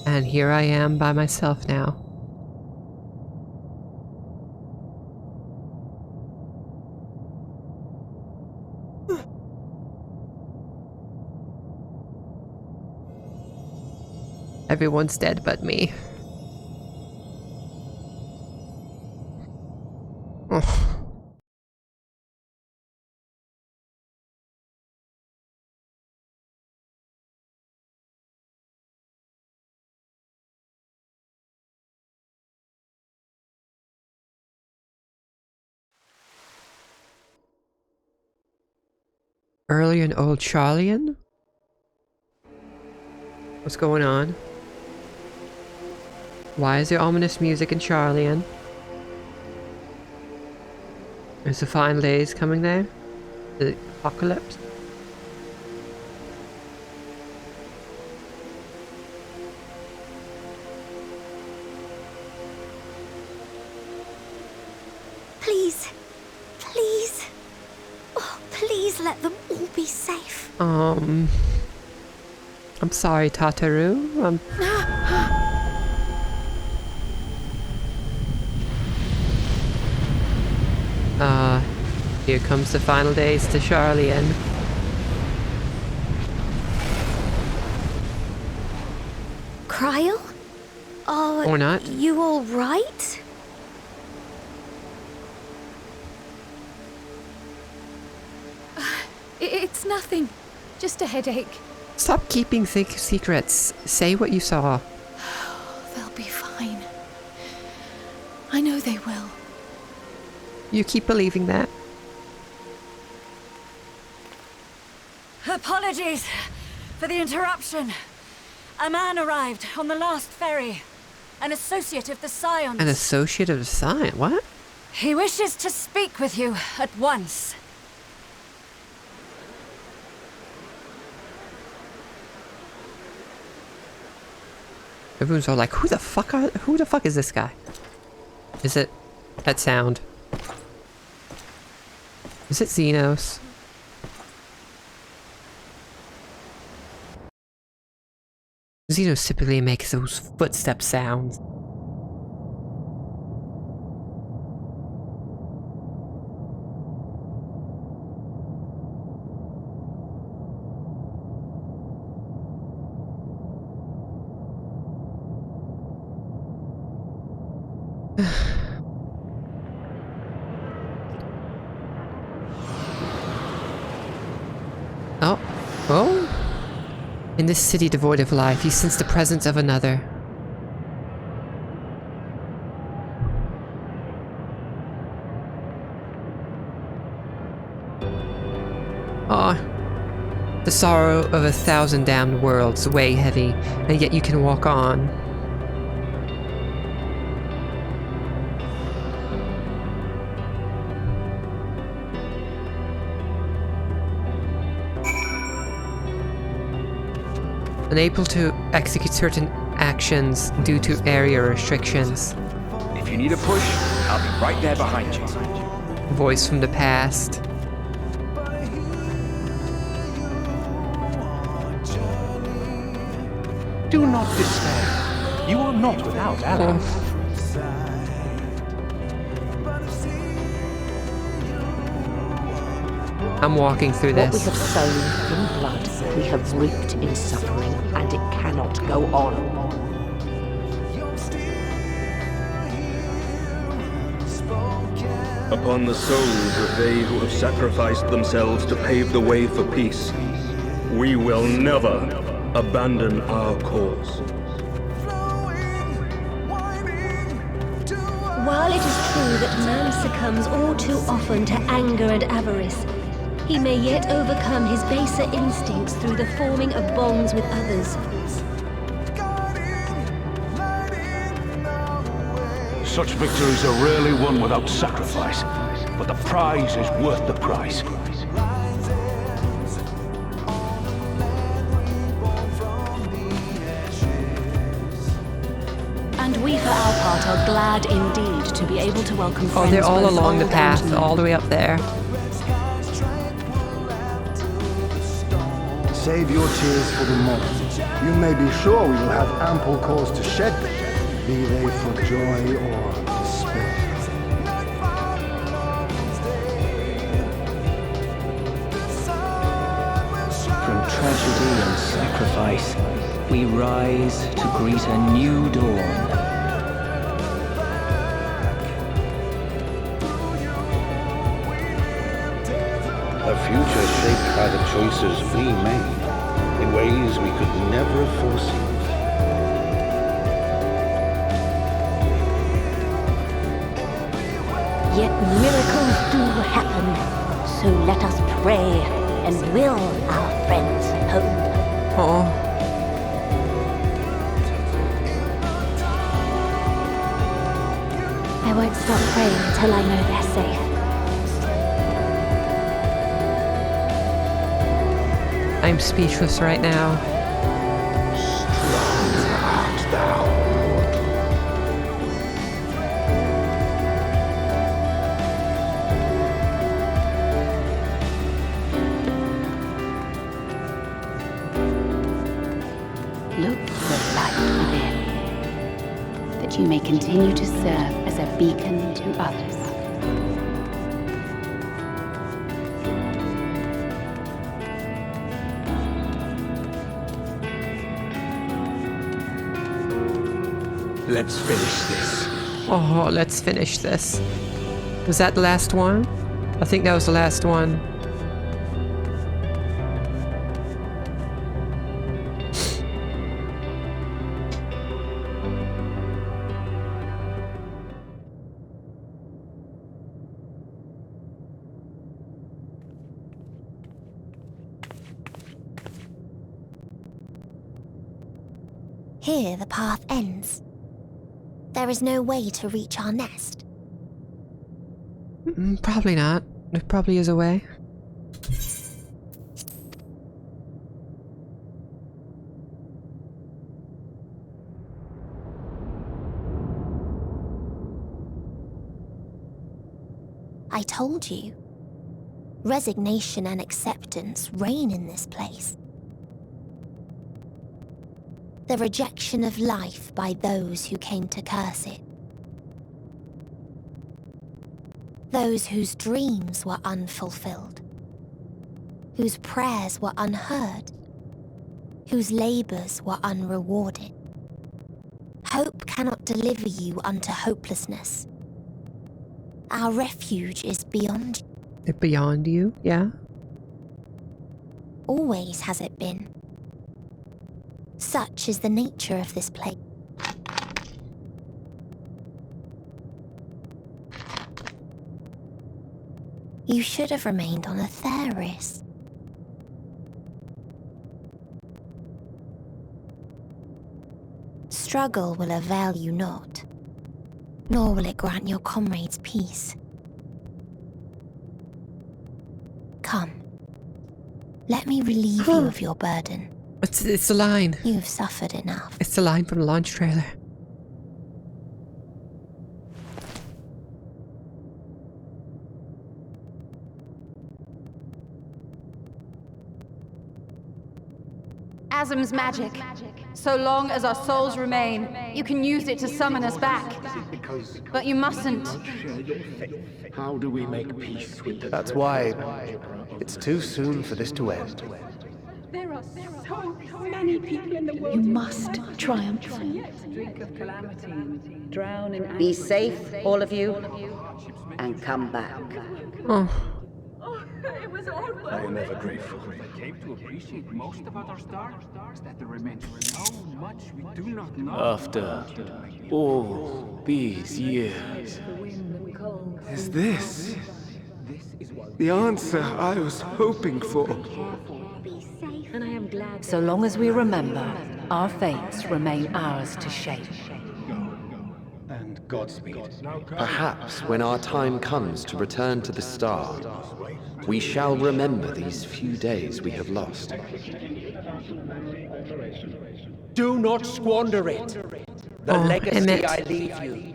And here I am by myself now. Everyone's dead but me. Oh. Early and old Charlian? What's going on? Why is there ominous music in Charlian? Is the final days coming there? The apocalypse? Please, please, oh, please let them all be safe. I'm sorry, Tataru. Here comes the final days to Charlian. Cryle? Or not. You all right? It's nothing. Just a headache. Stop keeping secrets. Say what you saw. They'll be fine. I know they will. You keep believing that? Apologies for the interruption. A man arrived on the last ferry. An associate of the Scions. An associate of the Scion? What? He wishes to speak with you at once. Everyone's all like, who the fuck is this guy? Is it that sound? Is it Xenos? Xenos typically makes those footstep sounds. Oh. In this city devoid of life, he sensed the presence of another. The sorrow of 1,000 damned worlds weigh heavy, and yet you can walk on. Unable to execute certain actions due to area restrictions. If you need a push, I'll be right there behind you. Voice from the past. Do not despair. You are not without allies. I'm walking through What we this. have sown in blood, we have reaped in suffering, and it cannot go on. Upon the souls of they who have sacrificed themselves to pave the way for peace, we will never abandon our cause. While it is true that man succumbs all too often to anger and avarice, he may yet overcome his baser instincts through the forming of bonds with others. Such victories are rarely won without sacrifice, but the prize is worth the price. And we, for our part, are glad indeed to be able to welcome friends. Oh, they're all both along the old path, and new. all the way up there. Save your tears for the moment. You may be sure we will have ample cause to shed them, be they for joy or despair. From tragedy and sacrifice, we rise to greet a new dawn. A future shaped by the choices we made in ways we could never have foreseen. Yet miracles do happen, so let us pray and will our friends home. I won't stop praying until I know they're safe. I'm speechless right now. Strong art thou, Look for the light within, that you may continue to serve as a beacon to others. Let's finish this. Oh, let's finish this. Was that the last one? I think that was the last one. Here the path ends. There is no way to reach our nest. Probably not. There probably is a way. I told you. Resignation and acceptance reign in this place. The rejection of life by those who came to curse it. Those whose dreams were unfulfilled. Whose prayers were unheard. Whose labors were unrewarded. Hope cannot deliver you unto hopelessness. Our refuge is beyond. Beyond you? Yeah. Always has it been. Such is the nature of this place. You should have remained on Atheris. Struggle will avail you not, nor will it grant your comrades peace. Come, let me relieve you of your burden. It's the line. You've suffered enough. It's the line from the launch trailer. Asm's magic. So long as our souls remain, you can use it to summon us back. But you mustn't. How do we make peace with the... That's why it's too soon for this to end. There are so many people in the world. You must triumph. Be safe, all of you, and come back. Oh. I am ever grateful. I came to appreciate most about our star is that there remains so much we do not know. After all these years, Is this the answer I was hoping for? So long as we remember, our fates remain ours to shape. And Godspeed. Perhaps when our time comes to return to the star, we shall remember these few days we have lost. Do not squander it. The legacy Emmett. I leave you.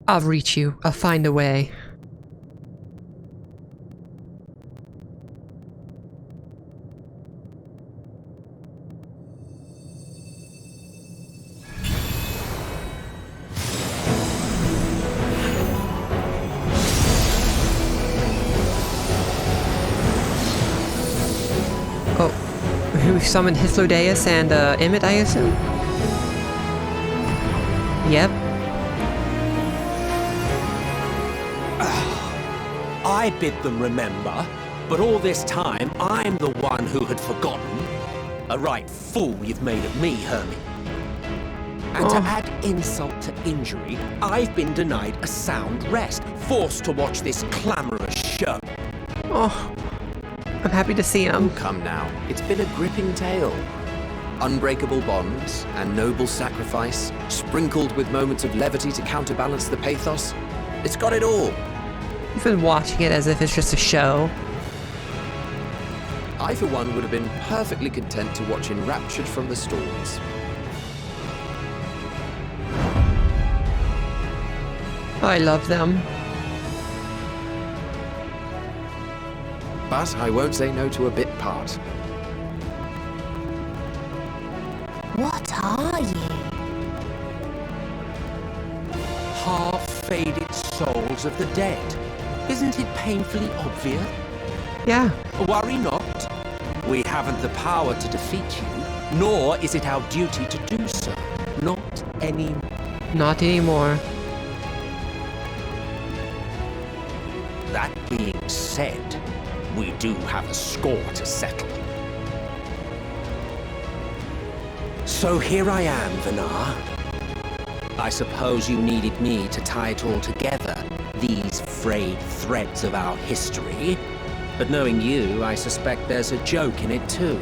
I'll reach you. I'll find a way. Oh, we've summoned Hythlodaeus and Emmett, I assume? Yep. I bid them remember, but all this time I'm the one who had forgotten. A right fool you've made of me, Hermit. And to add insult to injury, I've been denied a sound rest, forced to watch this clamorous show. Oh, I'm happy to see him. Come now, it's been a gripping tale. Unbreakable bonds and noble sacrifice, sprinkled with moments of levity to counterbalance the pathos. It's got it all. You've been watching it as if it's just a show. I, for one, would have been perfectly content to watch enraptured from the stalls. I love them. But I won't say no to a bit part. What are you? Half-faded souls of the dead. Isn't it painfully obvious? Yeah. Worry not. We haven't the power to defeat you, nor is it our duty to do so. Not anymore. Not anymore. That being said, we do have a score to settle. So here I am, Vanar, I suppose you needed me to tie it all together, these frayed threads of our history. But knowing you, I suspect there's a joke in it too.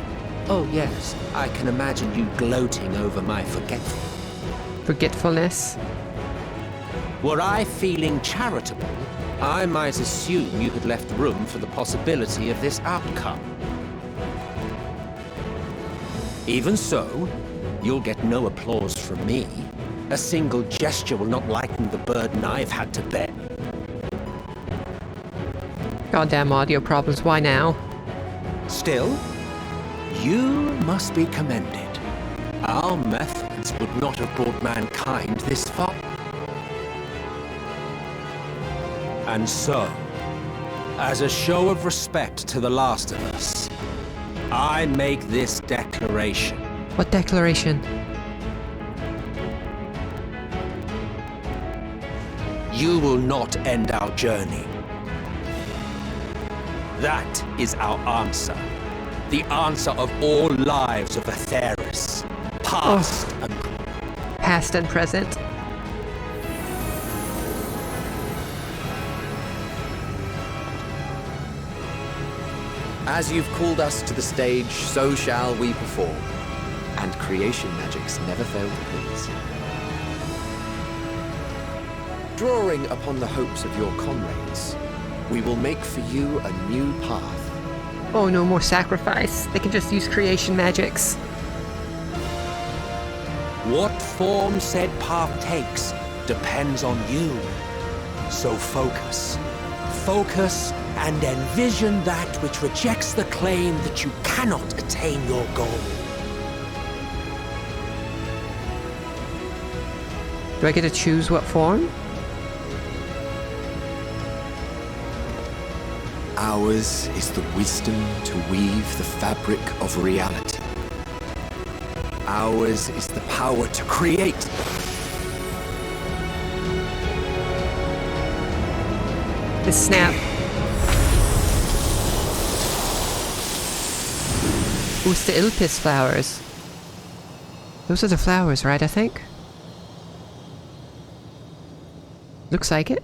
Oh yes, I can imagine you gloating over my forgetfulness. Were I feeling charitable, I might assume you had left room for the possibility of this outcome. Even so, you'll get no applause from me. A single gesture will not lighten the burden I've had to bear. Goddamn audio problems, why now? Still, you must be commended. Our methods would not have brought mankind this far. And so, as a show of respect to the last of us, I make this declaration. What declaration? You will not end our journey. That is our answer. The answer of all lives of Atheris, past and past and present. As you've called us to the stage, so shall we perform. And creation magics never fail to please. Drawing upon the hopes of your comrades, we will make for you a new path. Oh, no more sacrifice. They can just use creation magics. What form said path takes depends on you. So focus. Focus and envision that which rejects the claim that you cannot attain your goal. Do I get to choose what form? Ours is the wisdom to weave the fabric of reality. Ours is the power to create. The snap. Ooh, it's the Ilpis flowers. Those are the flowers, right, I think? Looks like it.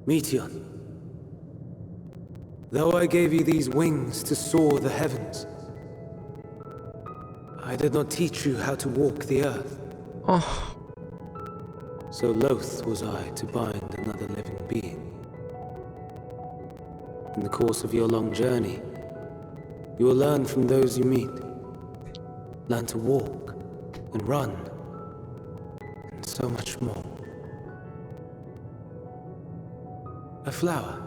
Meteon, though I gave you these wings to soar the heavens, I did not teach you how to walk the earth. Oh. So loath was I to bind another living being. In the course of your long journey, you will learn from those you meet. Learn to walk and run, and so much more. A flower.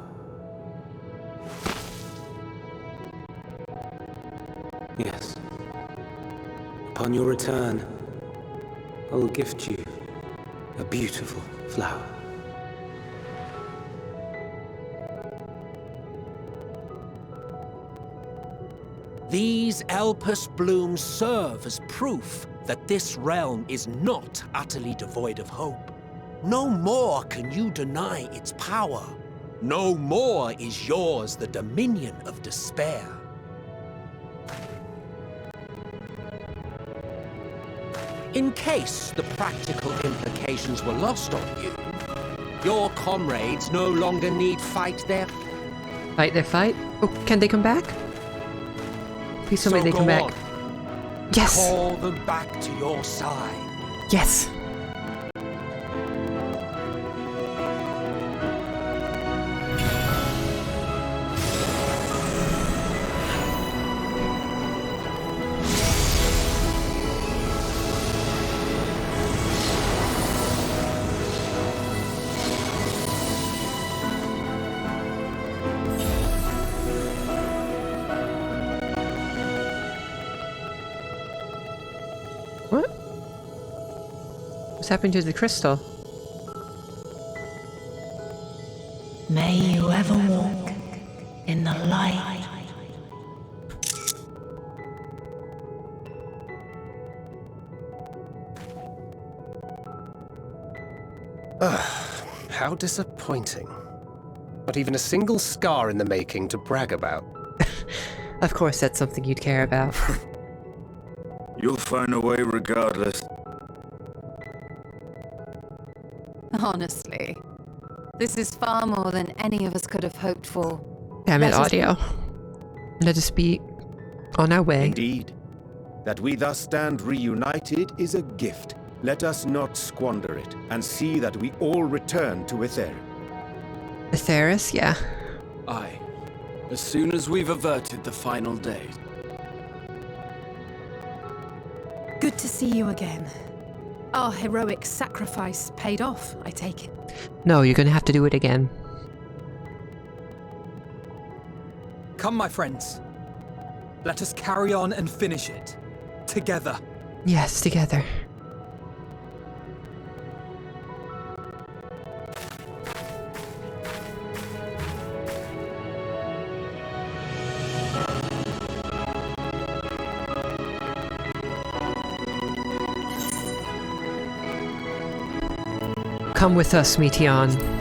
Yes. Upon your return, I will gift you a beautiful flower. These Elpis blooms serve as proof that this realm is not utterly devoid of hope. No more can you deny its power. No more is yours the dominion of despair. In case the practical implications were lost on you, your comrades no longer need fight their fight? Oh, can they come back? Please tell me they come back. On. Yes! Call them back to your side. Yes! What's happened to the crystal? May you ever walk in the light. How disappointing. Not even a single scar in the making to brag about. Of course that's something you'd care about. You'll find a way regardless. Honestly, this is far more than any of us could have hoped for. Damn it, audio. Let us be on our way. Indeed. That we thus stand reunited is a gift. Let us not squander it, and see that we all return to Aether. Aetheris, yeah. Aye. As soon as we've averted the final day. Good to see you again. Our heroic sacrifice paid off, I take it. No, you're gonna have to do it again. Come, my friends. Let us carry on and finish it. Together. Yes, together. Come with us, Meteon.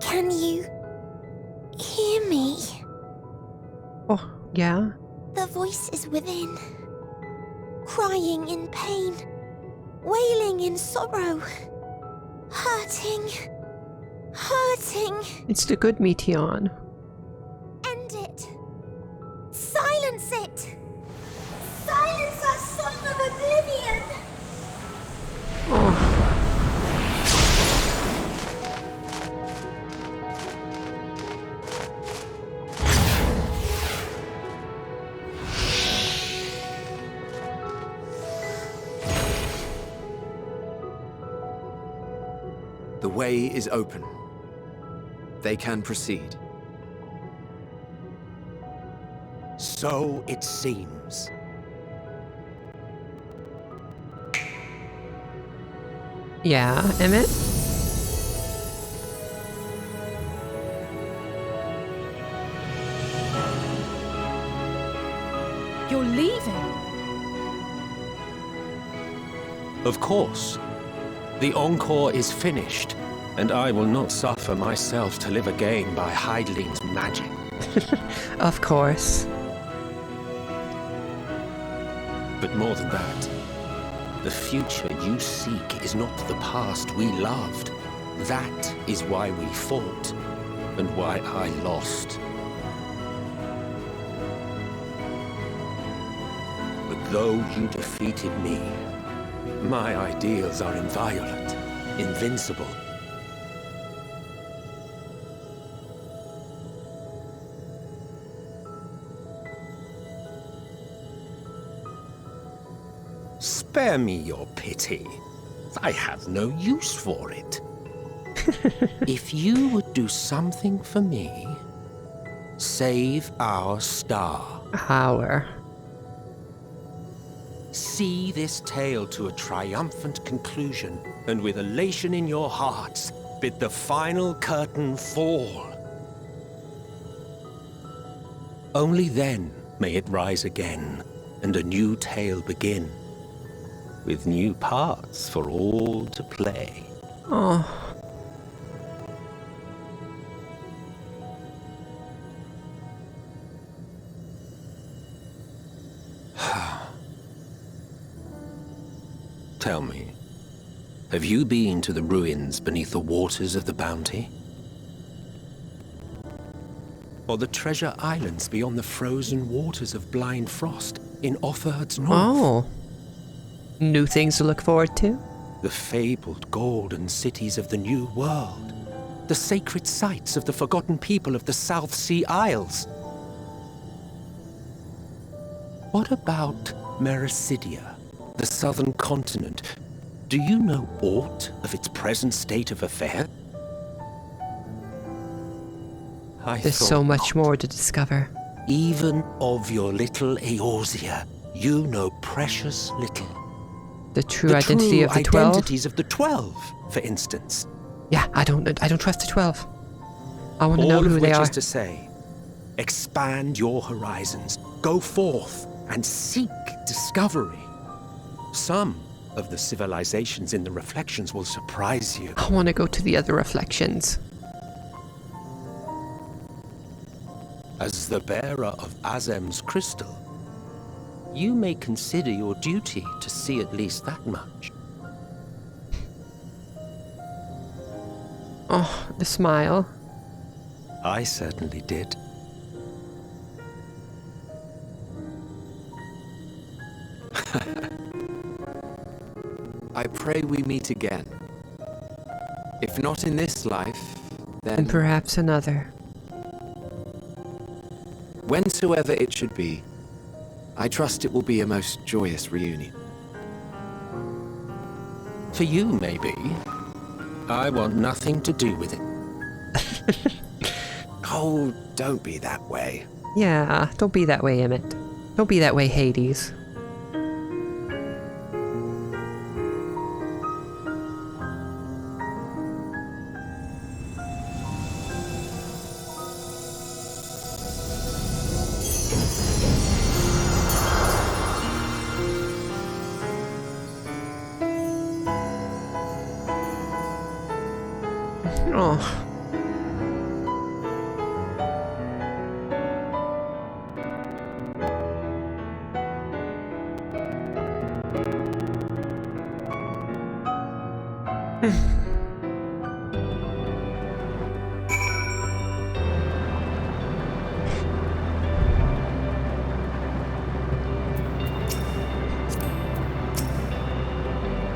Can you hear me? Oh, yeah? The voice is within, crying in pain, wailing in sorrow, hurting. It's the good Meteon. End it. Silence it. Silence our song of oblivion. Oh. The way is open. They can proceed. So it seems. Yeah, Emmett? You're leaving? Of course. The Encore is finished, and I will not suffer myself to live again by Heideling's magic. Of course. But more than that, the future you seek is not the past we loved. That is why we fought, and why I lost. But though you defeated me, my ideals are inviolate, invincible. Spare me your pity. I have no use for it. If you would do something for me, save our star. Our. See this tale to a triumphant conclusion, and with elation in your hearts, bid the final curtain fall. Only then may it rise again, and a new tale begin, with new parts for all to play. Oh. Tell me, have you been to the ruins beneath the waters of the Bounty? Or the treasure islands beyond the frozen waters of Blind Frost in Offerd's north? Oh. New things to look forward to? The fabled golden cities of the New World. The sacred sites of the forgotten people of the South Sea Isles. What about Mericidia, the southern continent? Do you know aught of its present state of affairs? There's so much more to discover. Even of your little Eorzea, you know precious little. The true identity of the 12? Identities of the 12, for instance. Yeah, I don't trust the 12. I want to know who they are. All of which is to say, expand your horizons, go forth and seek discovery. Some of the civilizations in the reflections will surprise you. I want to go to the other reflections. As the bearer of Azem's crystal, you may consider your duty to see at least that much. Oh, the smile. I certainly did. I pray we meet again. If not in this life, then... And perhaps another. Whensoever it should be, I trust it will be a most joyous reunion. For you, maybe. I want nothing to do with it. Oh, don't be that way. Yeah, don't be that way, Emmett. Don't be that way, Hades. Oh.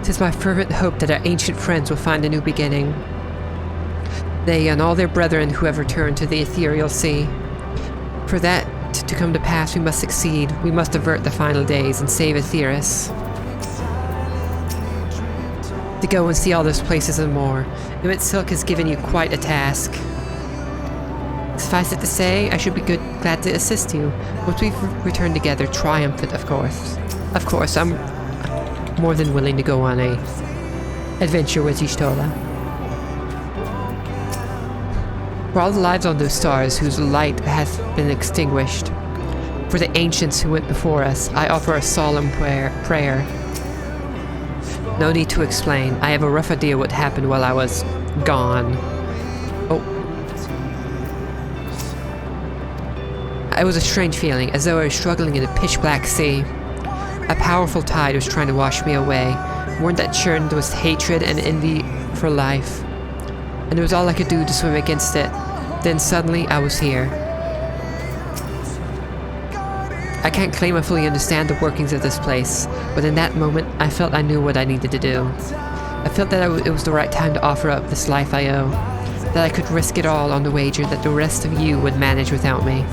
Tis my fervent hope that our ancient friends will find a new beginning. They and all their brethren who have returned to the ethereal sea. For that to come to pass, we must succeed. We must avert the final days and save Aetheris. To go and see all those places and more, Emmett Silk has given you quite a task. Suffice it to say, I should be glad to assist you once we've returned together, triumphant, of course. Of course, I'm more than willing to go on a adventure with Y'shtola. For all the lives on those stars whose light hath been extinguished, for the ancients who went before us, I offer a solemn prayer. No need to explain. I have a rough idea what happened while I was gone. Oh. It was a strange feeling, as though I was struggling in a pitch-black sea. A powerful tide was trying to wash me away, one that churned with hatred and envy for life. And it was all I could do to swim against it. Then suddenly, I was here. I can't claim I fully understand the workings of this place, but in that moment, I felt I knew what I needed to do. I felt that it was the right time to offer up this life I owe, that I could risk it all on the wager that the rest of you would manage without me.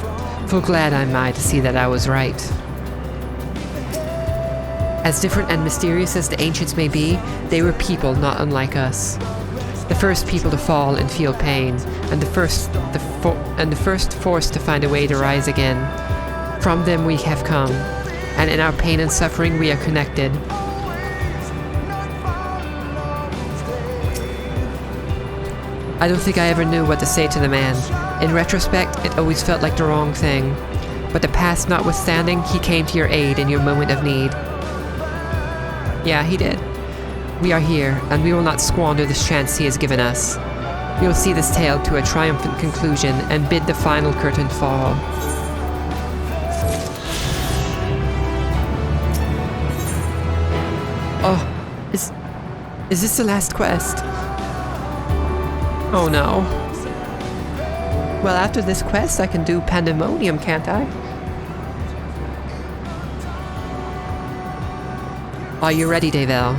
Full glad am I to see that I was right. As different and mysterious as the ancients may be, they were people not unlike us. The first people to fall and feel pain, and the first forced to find a way to rise again. From them we have come, and in our pain and suffering we are connected. I don't think I ever knew what to say to the man. In retrospect, it always felt like the wrong thing. But the past notwithstanding, he came to your aid in your moment of need. Yeah, he did. We are here, and we will not squander this chance he has given us. We will see this tale to a triumphant conclusion and bid the final curtain fall. Oh, is this the last quest? Oh no. Well, after this quest, I can do Pandemonium, can't I? Are you ready, Davel?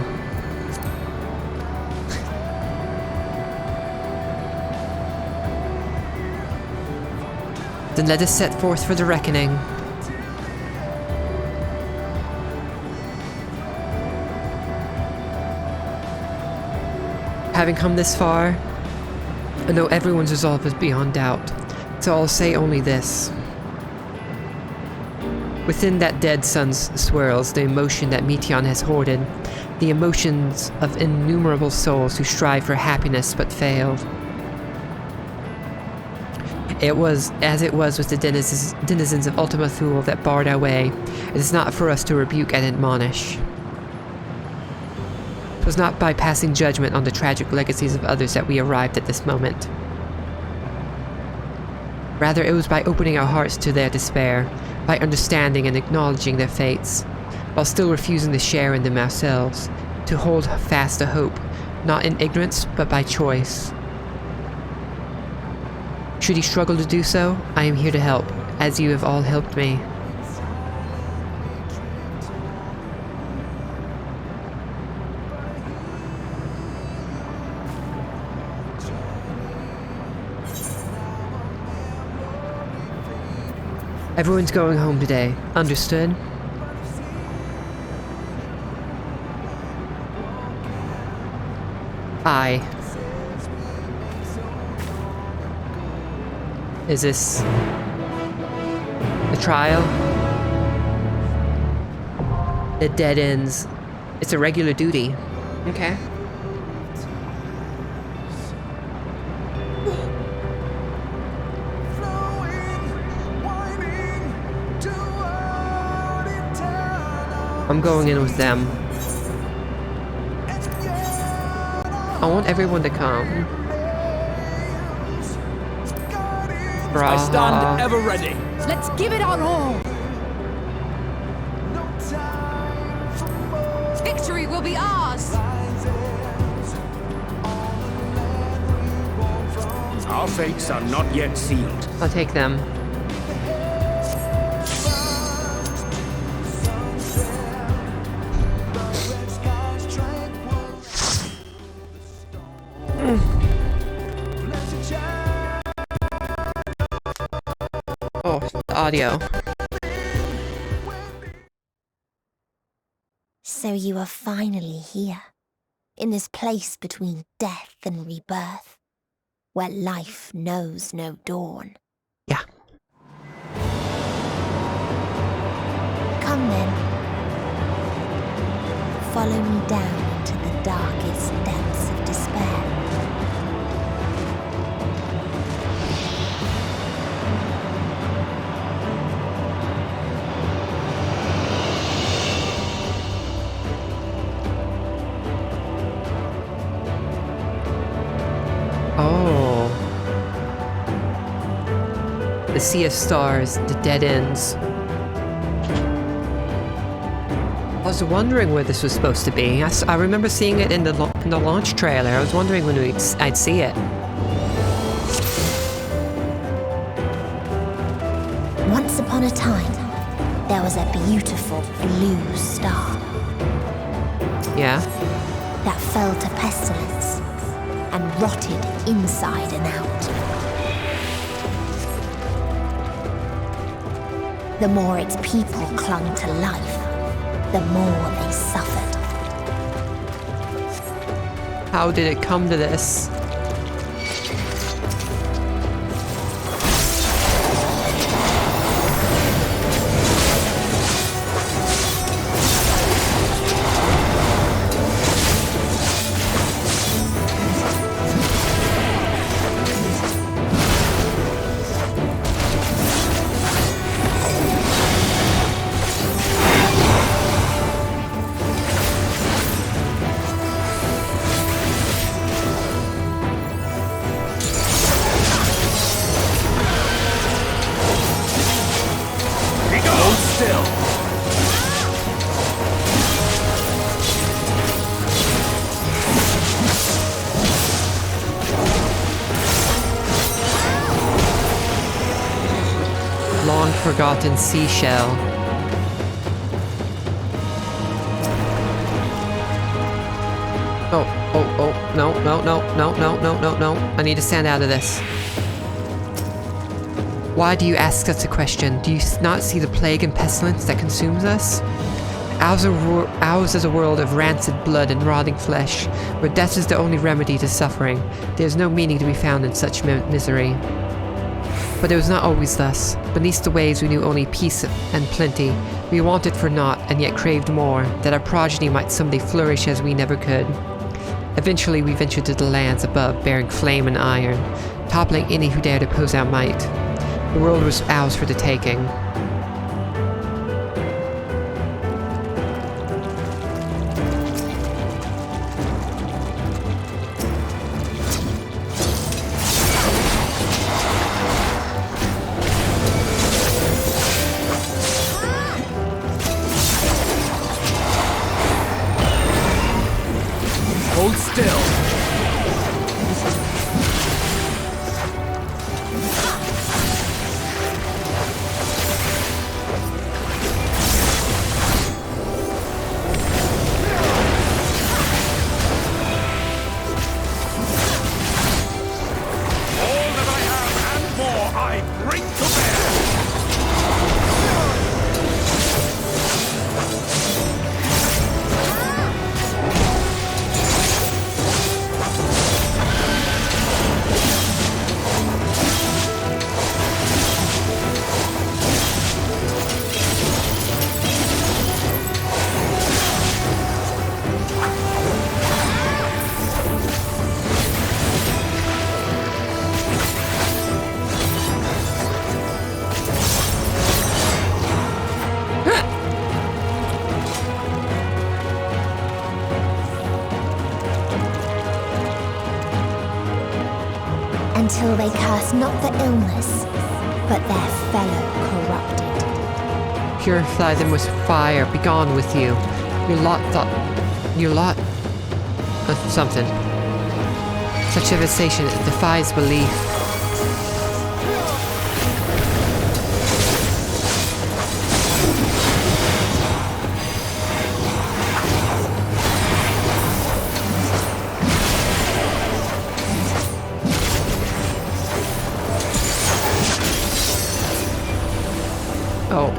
Then let us set forth for the reckoning. Having come this far, I know everyone's resolve is beyond doubt, so I'll say only this. Within that dead sun's swirls the emotion that Meteon has hoarded, the emotions of innumerable souls who strive for happiness but failed. It was as it was with the denizens of Ultima Thule that barred our way. It is not for us to rebuke and admonish. It was not by passing judgment on the tragic legacies of others that we arrived at this moment. Rather, it was by opening our hearts to their despair, by understanding and acknowledging their fates, while still refusing to share in them ourselves, to hold fast to hope, not in ignorance, but by choice. Should he struggle to do so, I am here to help, as you have all helped me. Everyone's going home today. Understood? Aye. Is this a trial? It dead ends. It's a regular duty. Okay. I'm going in with them. I want everyone to come. I stand ever ready. Let's give it our all. Victory will be ours. Our fates are not yet sealed. I'll take them. Oh, the audio. So you are finally here, in this place between death and rebirth, where life knows no dawn. Yeah. Come then. Follow me down into the darkest depths of despair. Oh. The sea of stars, the dead ends. I was wondering where this was supposed to be. I remember seeing it in the launch trailer. I was wondering when I'd see it. Once upon a time, there was a beautiful blue star. Yeah? That fell to pestilence and rotted inside and out. The more its people clung to life, the more they suffered. How did it come to this? Forgotten seashell. Oh, no. I need to stand out of this. Why do you ask such a question? Do you not see the plague and pestilence that consumes us? Ours is a world of rancid blood and rotting flesh, where death is the only remedy to suffering. There is no meaning to be found in such misery. But it was not always thus. Beneath the waves we knew only peace and plenty. We wanted for naught, and yet craved more, that our progeny might someday flourish as we never could. Eventually we ventured to the lands above, bearing flame and iron, toppling any who dared oppose our might. The world was ours for the taking. Hold still. Until they curse not the illness, but their fellow corrupted. Purify them with fire, begone with you. Your lot something. Such devastation defies belief. Oh.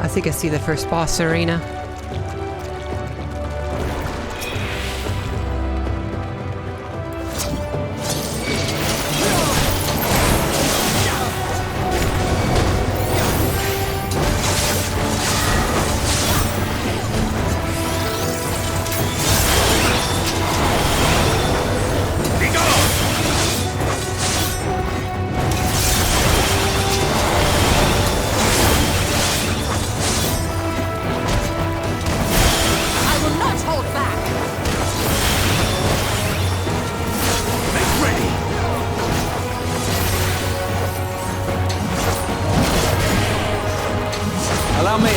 I think I see the first boss arena. Allow me.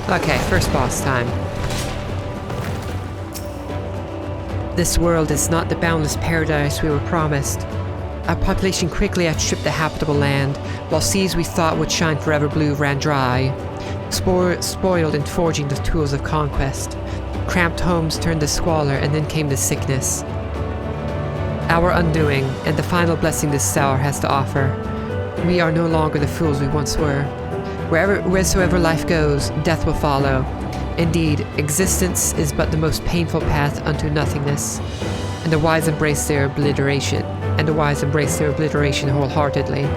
Okay, first boss time. This world is not the boundless paradise we were promised. Our population quickly outstripped the habitable land, while seas we thought would shine forever blue ran dry, spoiled in forging the tools of conquest. Cramped homes turned to squalor, and then came the sickness. our undoing, and the final blessing this hour has to offer. We are no longer the fools we once were. Wheresoever life goes, death will follow. Indeed, existence is but the most painful path unto nothingness, and the wise embrace their obliteration, wholeheartedly.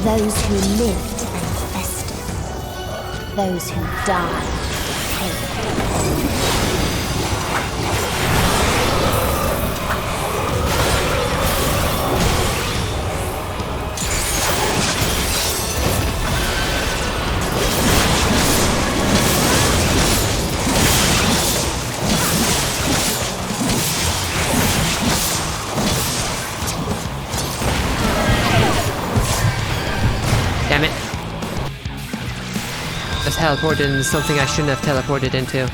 Those who lived and festered, those who died decayed. Damn it. I teleported into something I shouldn't have teleported into.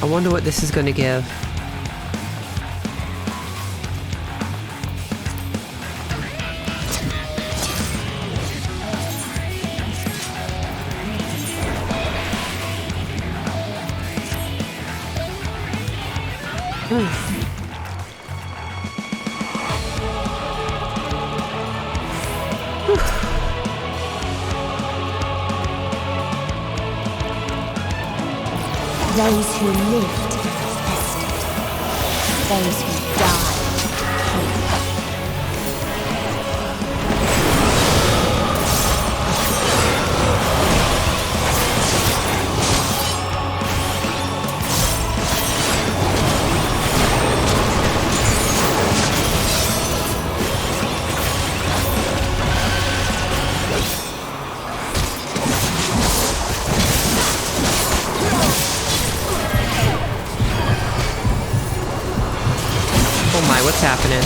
I wonder what this is going to give. Those who lived and festered, those who died decayed. Oh my, what's happening?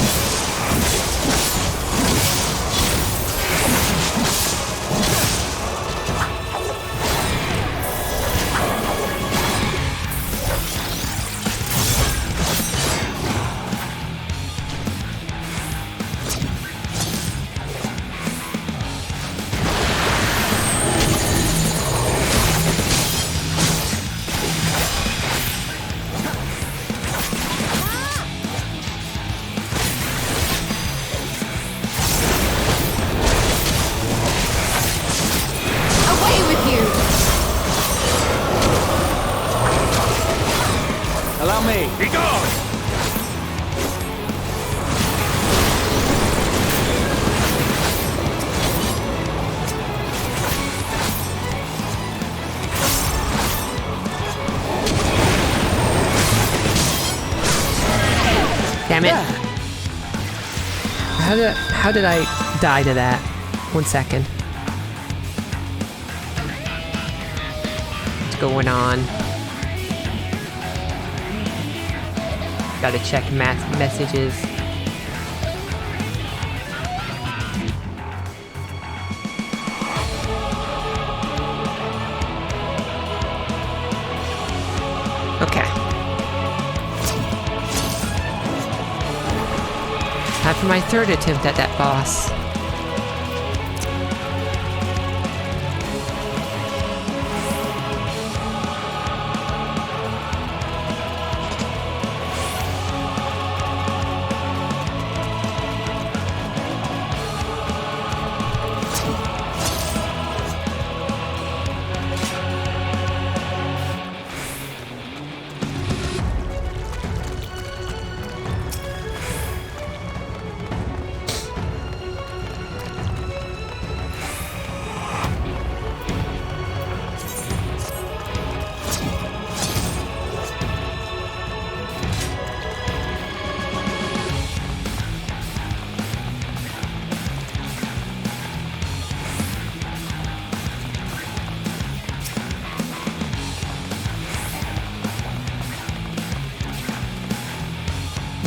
Allow me. Be gone! Damn it. How did I die to that? 1 second. What's going on? Gotta check messages. Okay. Time for my third attempt at that boss.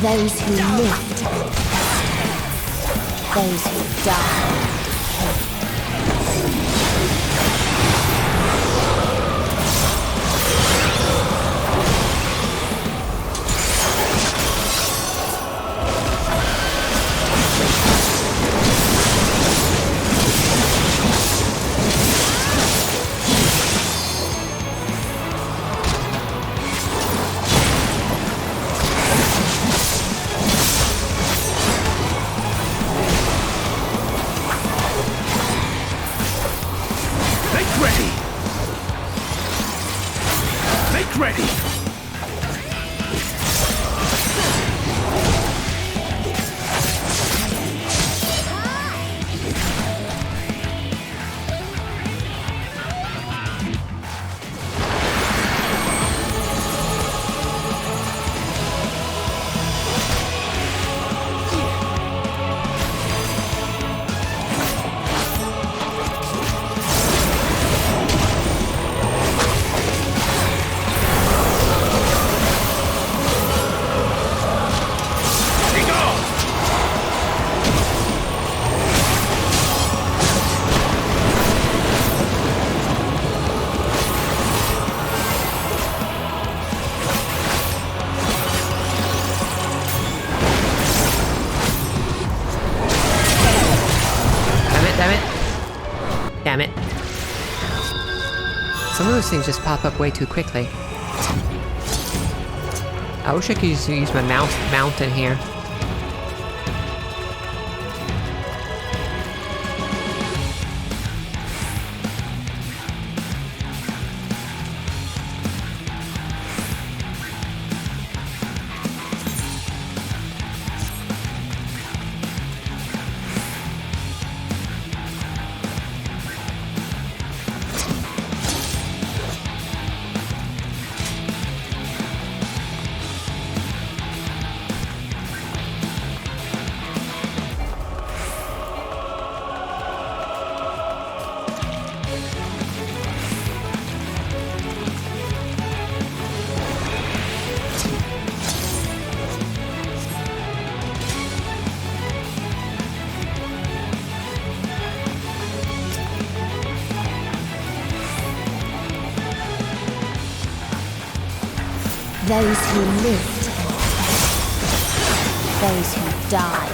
Those who lived, those who died. Damn it. Some of those things just pop up way too quickly. I wish I could use my mount in here. Those who lived, those who died.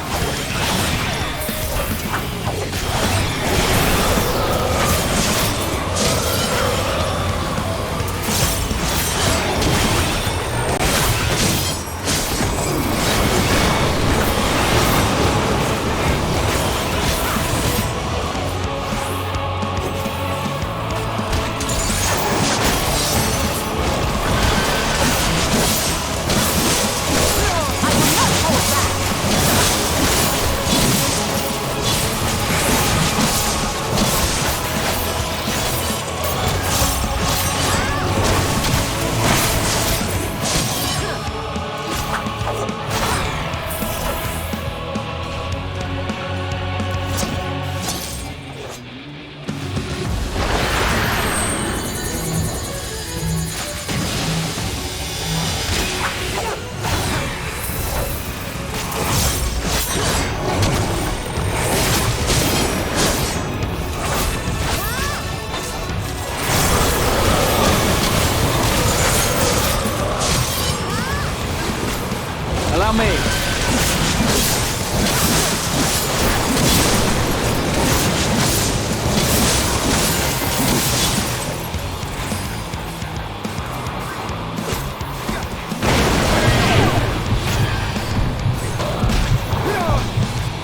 Allow me.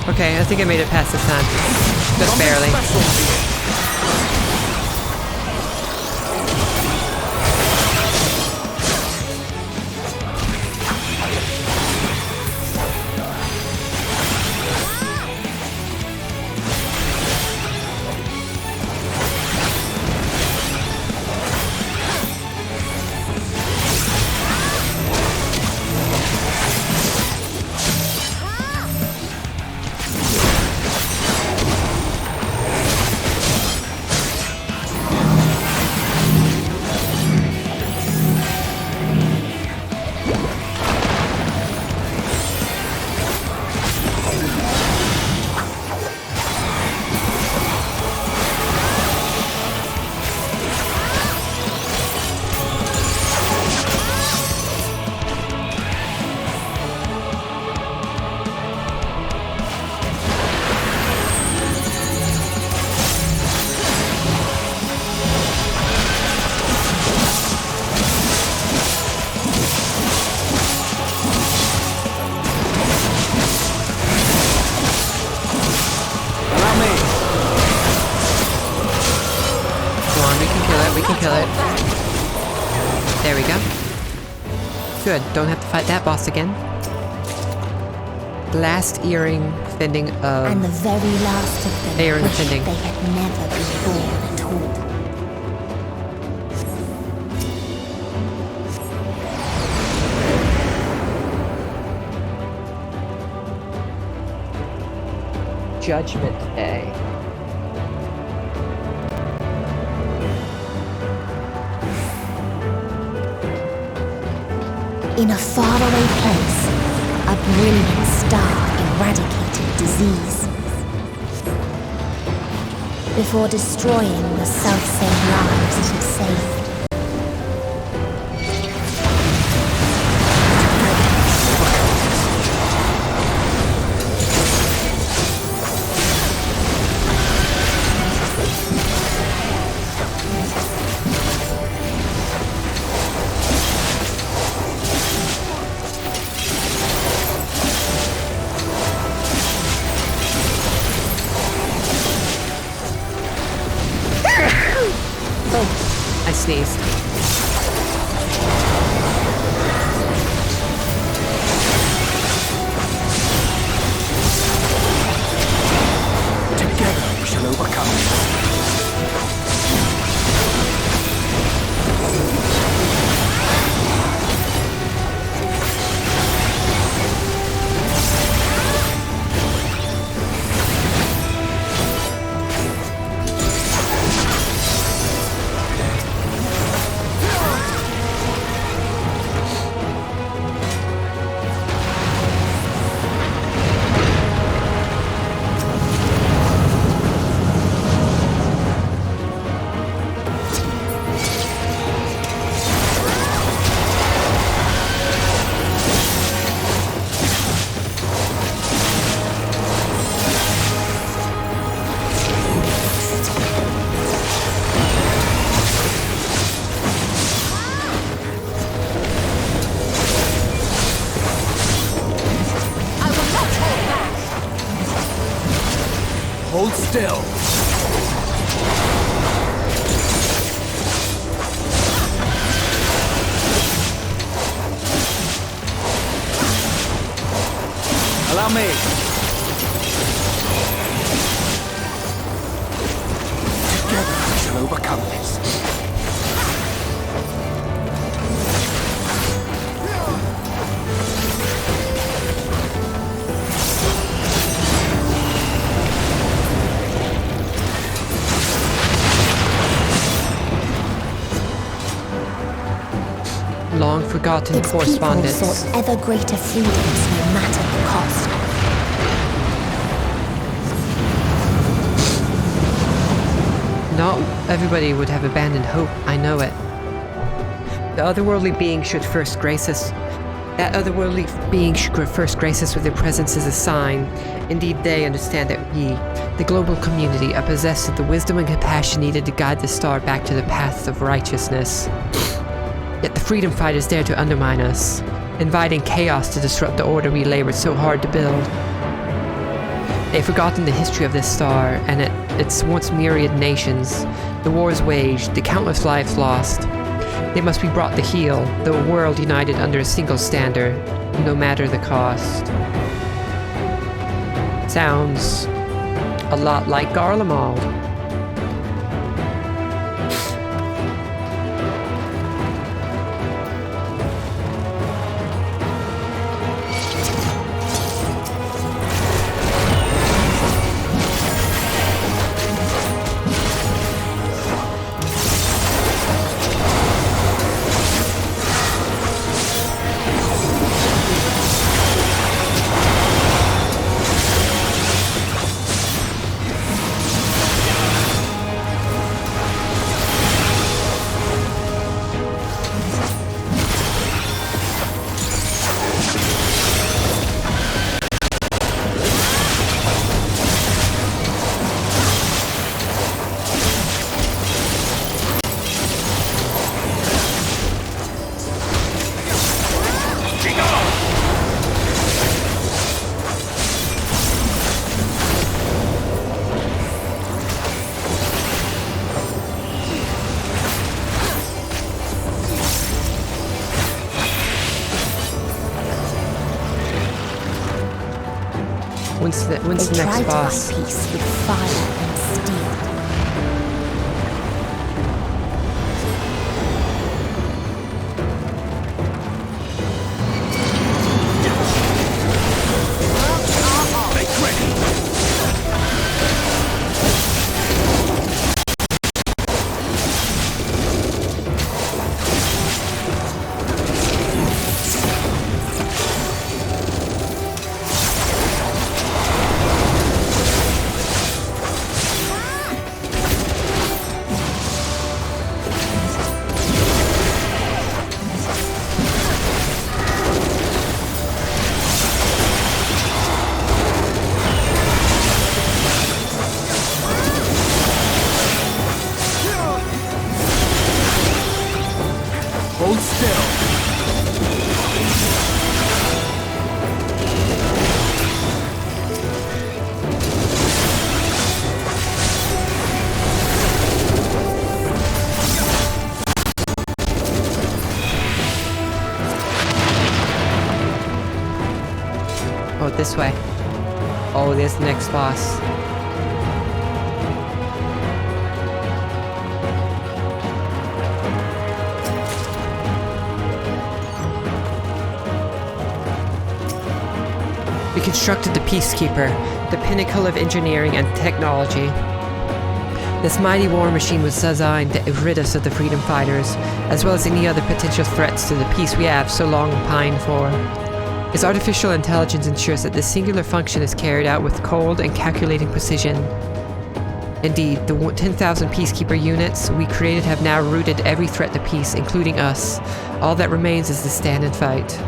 Okay, I think I made it past this time. Just barely. kill it. There we go. Good, don't have to fight that boss again. The last earring fending of... And the very last of them Earring wished fending. they had never been born at all. Judgment Day. In a faraway place, a brilliant star eradicated disease. Before destroying the self-same lives it had saved. I sneezed. Together we shall overcome. Hold still. Allow me. Together we shall overcome this. Long forgotten Its correspondence. people sought ever greater freedoms no matter the cost. Not everybody would have abandoned hope, I know it. The otherworldly being should first grace us. That otherworldly being should first grace us with their presence as a sign. Indeed, they understand that we, the global community, are possessed of the wisdom and compassion needed to guide the star back to the paths of righteousness. Yet the freedom fighters dare to undermine us, inviting chaos to disrupt the order we labored so hard to build. They've forgotten the history of this star and its once myriad nations, the wars waged, the countless lives lost. They must be brought to heel, the world united under a single standard, no matter the cost. Sounds a lot like Garlemald. When's the They next tried boss? to buy peace with fire and steel. Hold still. Oh, this way. Oh, there's the next boss. We constructed the Peacekeeper, the pinnacle of engineering and technology. This mighty war machine was designed to rid us of the freedom fighters, as well as any other potential threats to the peace we have so long pined for. Its artificial intelligence ensures that this singular function is carried out with cold and calculating precision. Indeed, the 10,000 Peacekeeper units we created have now routed every threat to peace, including us. All that remains is to stand and fight.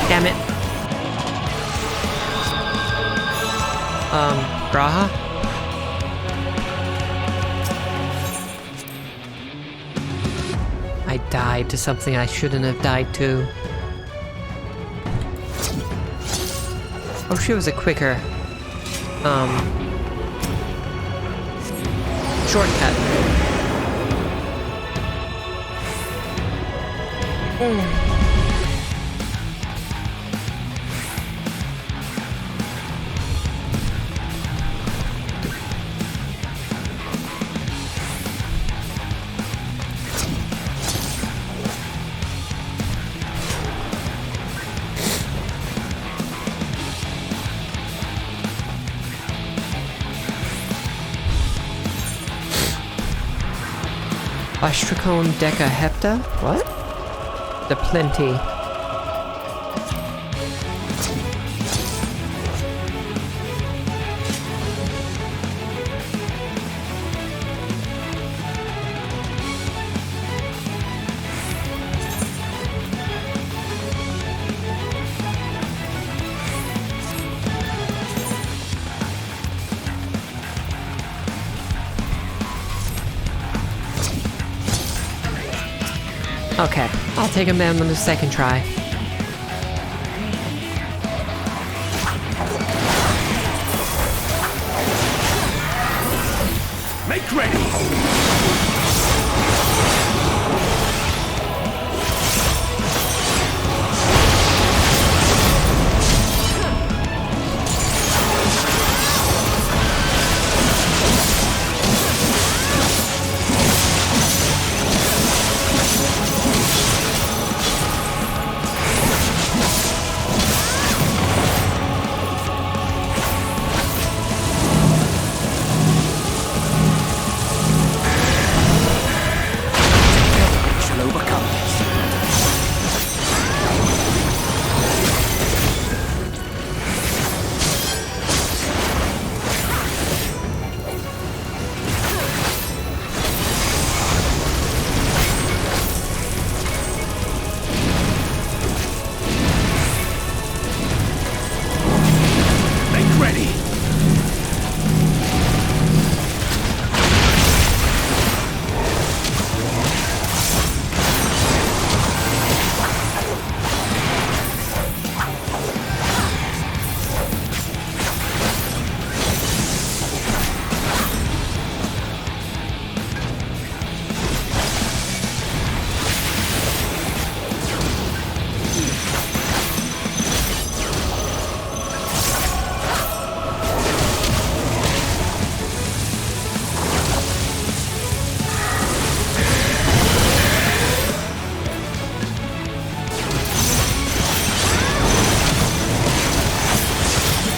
Damn it. Braha? I died to something I shouldn't have died to. Oh, she was a quicker, shortcut. Ostracone Deca Hepta? What? The Plenty. Okay, I'll take him down on the second try. Make ready!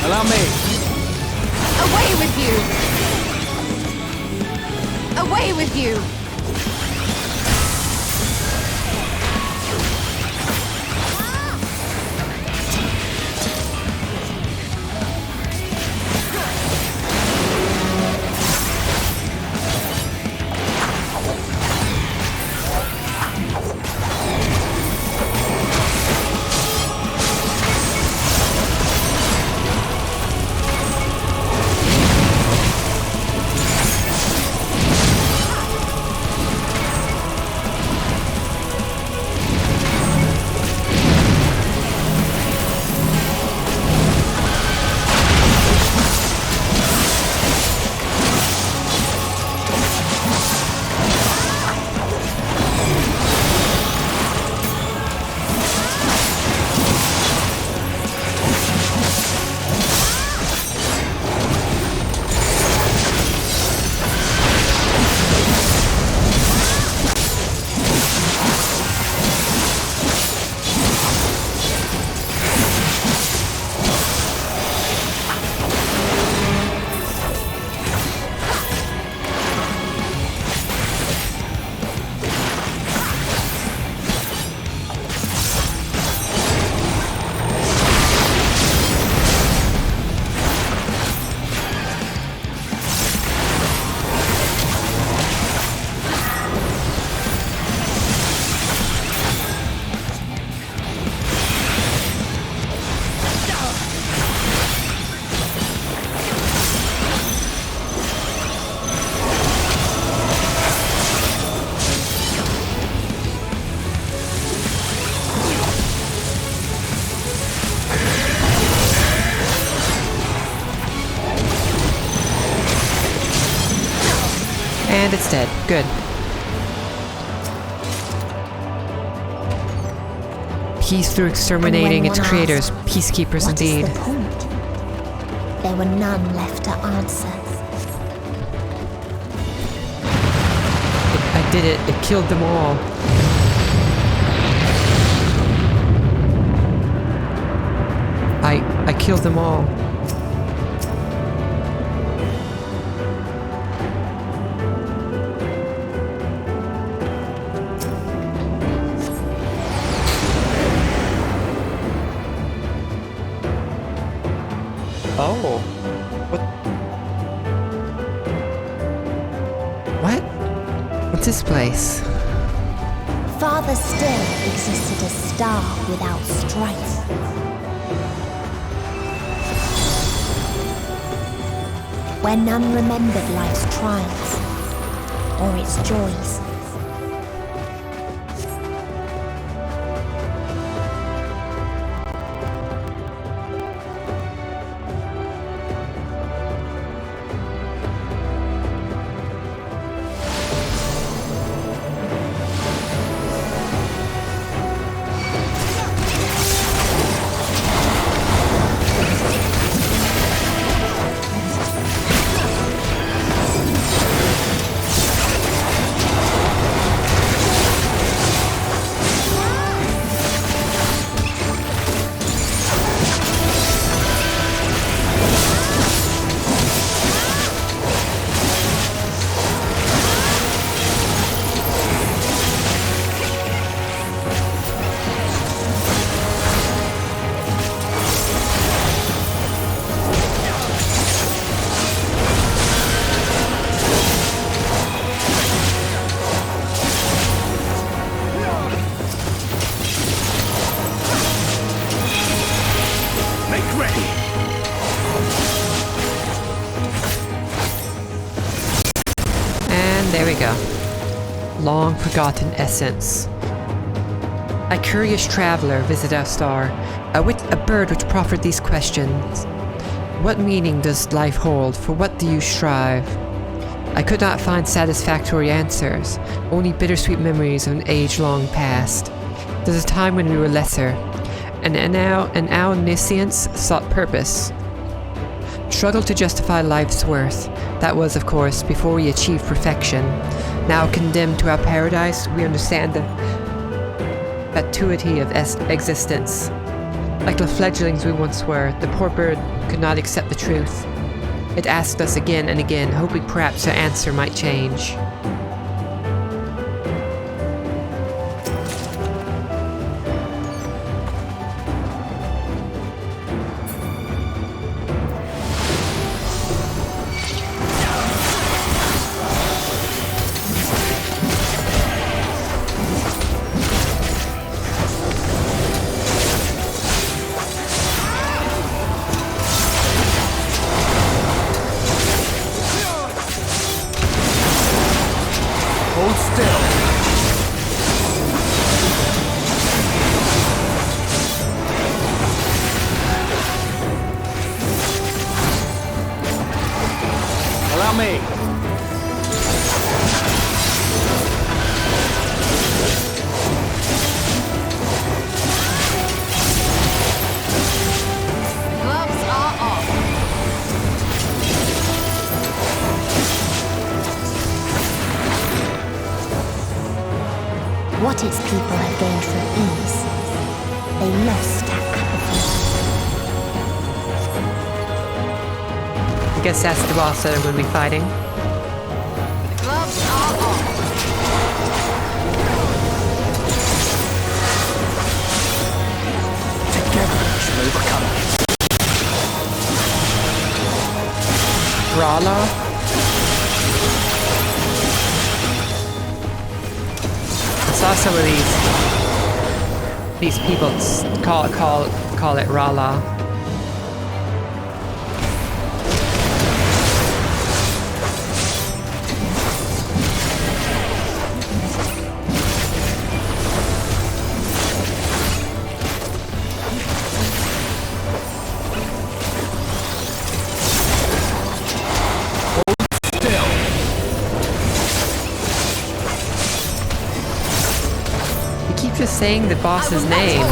Allow me. Away with you! Away with you! And it's dead. Good. Peace through exterminating its creators. Peacekeepers indeed. What is the point? There were none left to answer. I did it. It killed them all. I killed them all. Oh. What? What's this place? Father still existed a star without strife. Where none remembered life's trials or its joys. There we go. Long forgotten essence. A curious traveler visited our star, a bird which proffered these questions. What meaning does life hold? For what do you strive? I could not find satisfactory answers, only bittersweet memories of an age long past. There's a time when we were lesser, and now an omniscience sought purpose. Struggled to justify life's worth. That was, of course, before we achieved perfection. Now condemned to our paradise, we understand the fatuity of existence. Like the fledglings we once were, the poor bird could not accept the truth. It asked us again and again, hoping perhaps our answer might change. What its people had gained from ease, they lost at apathy. I guess that's the boss that I'm going to be fighting. Gloves are off. Together we shall overcome. Rala? I saw some of these people call it Rala. Just saying the boss's name.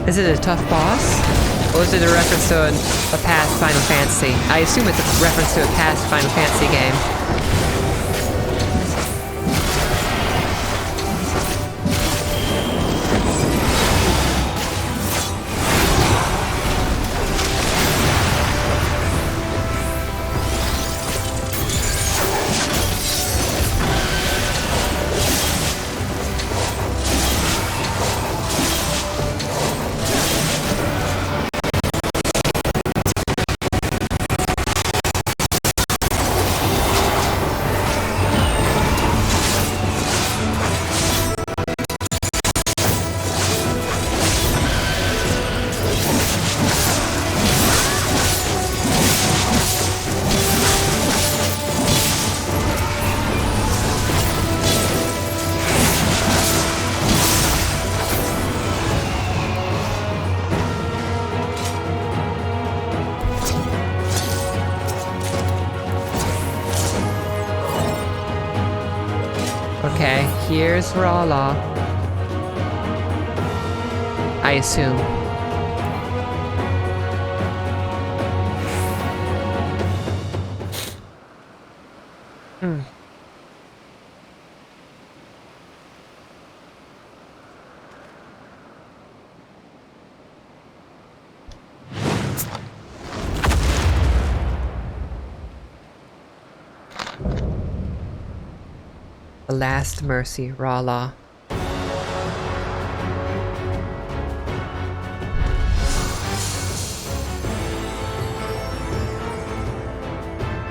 Is it a tough boss? Or is it a reference to a past Final Fantasy? I assume it's a reference to a past Final Fantasy game. Okay, here's Rala. I assume. The Last Mercy, Rala.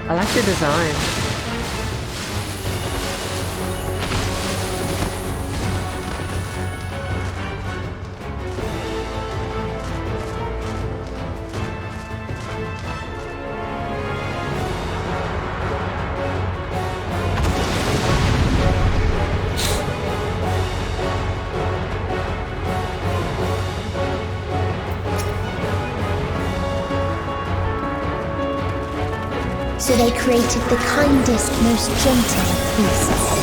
I like the design. So they created the kindest, most gentle of priests.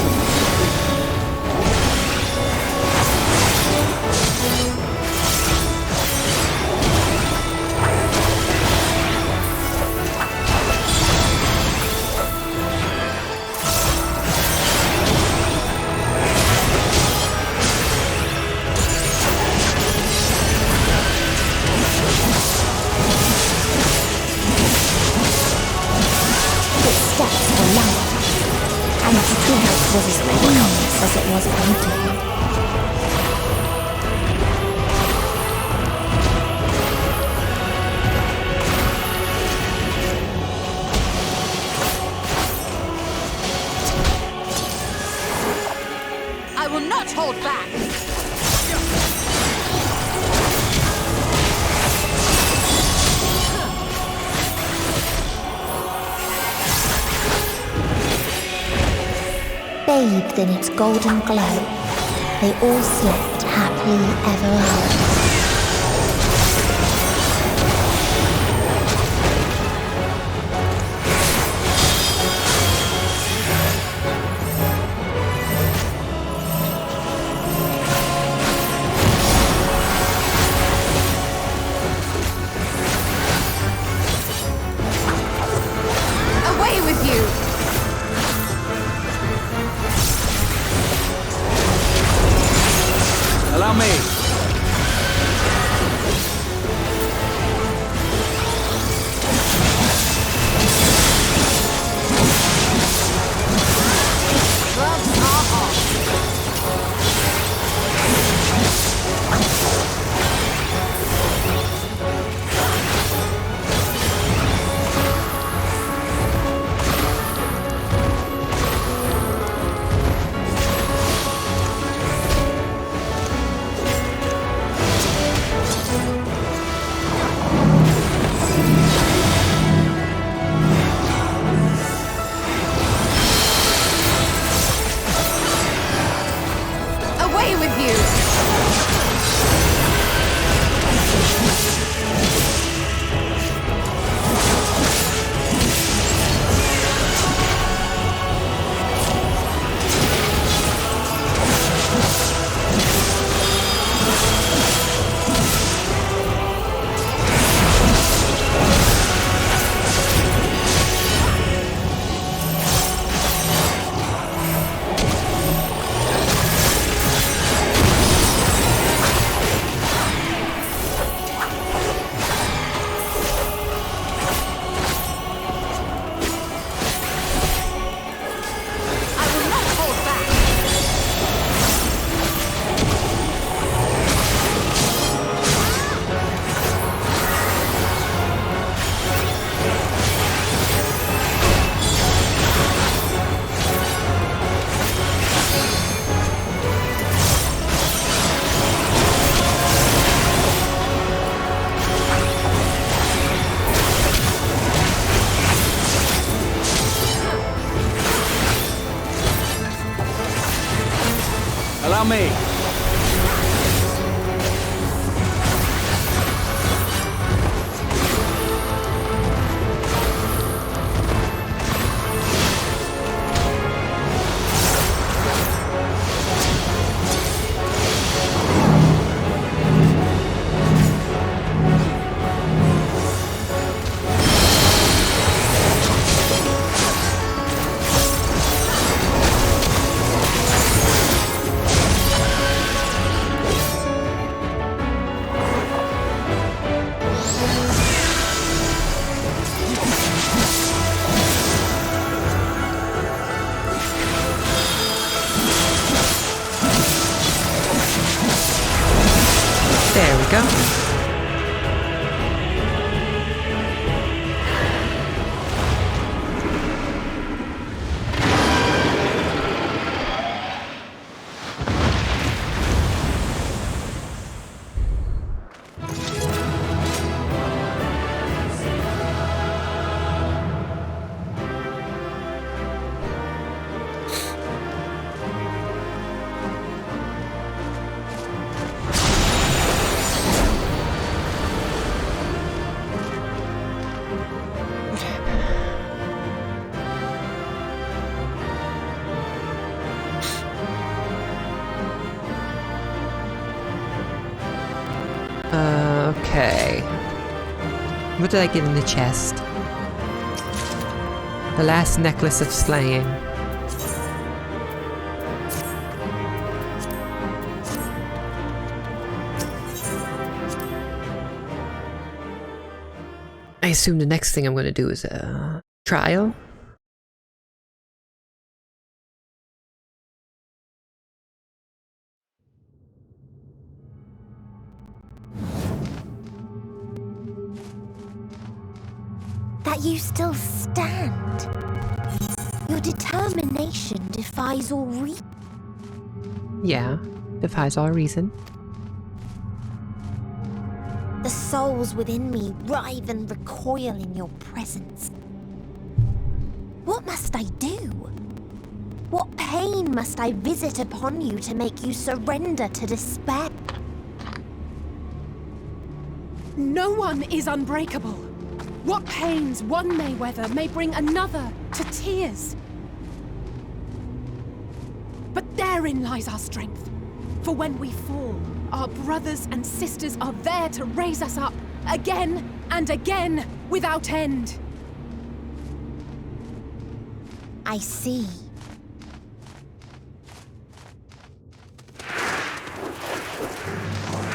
Was as painless as it was beautiful. I will not hold back! Bathed in its golden glow, they all slept happily ever after. Away with you! Allow me. Gloves are off. Away with you! Allow me. There we go. What did I get in the chest? The last necklace of slaying. I assume the next thing I'm going to do is a trial. That you still stand. Your determination defies all reason. Yeah, defies all reason. The souls within me writhe and recoil in your presence. What must I do? What pain must I visit upon you to make you surrender to despair? No one is unbreakable. What pains one may weather may bring another to tears. But therein lies our strength. For when we fall, our brothers and sisters are there to raise us up, again and again, without end. I see.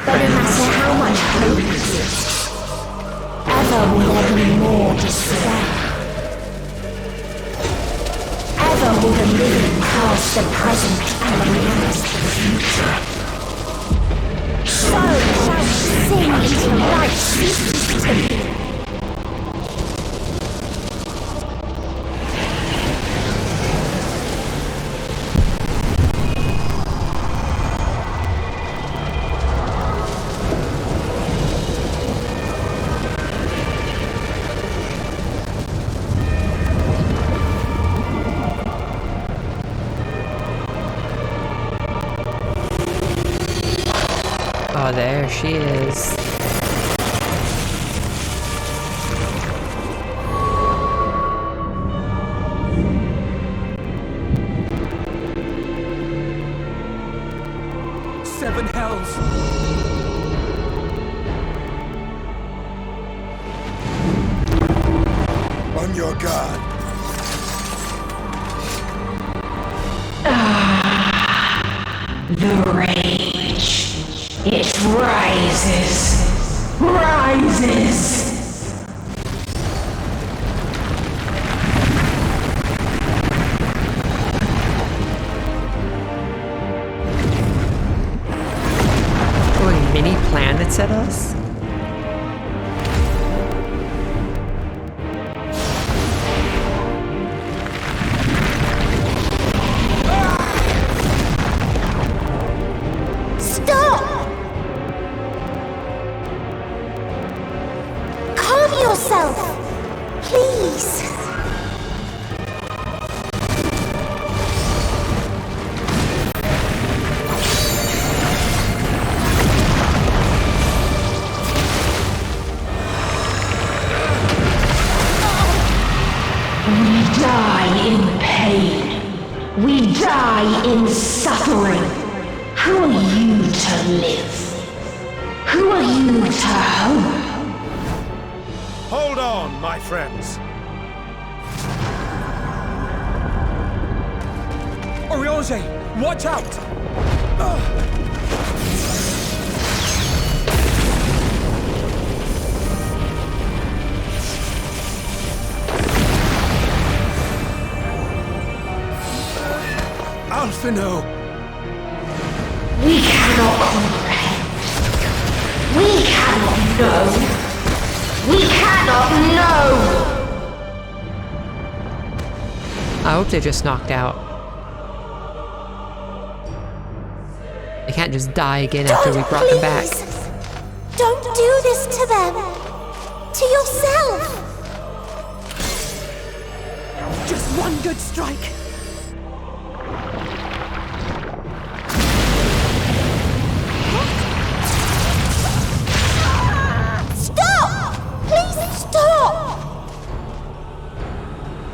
But no matter how much hope exists, ever will there be more despair. Ever will the living cast the present and the memories of the future. So shall we sing until life ceases to be. Oh, there she is. Seven hells! On your guard. The rage. It rises. Rises. Throwing mini planets at us? Yourself, please. We die in pain. We die in suffering. Who are you to live? Who are you to hope? Hold on, my friends. Oriange, watch out! Alphino! We cannot comprehend. We cannot know. We cannot know! I hope they're just knocked out. They can't just die again after we brought them back. Don't do this to them. To yourself. Just one good strike.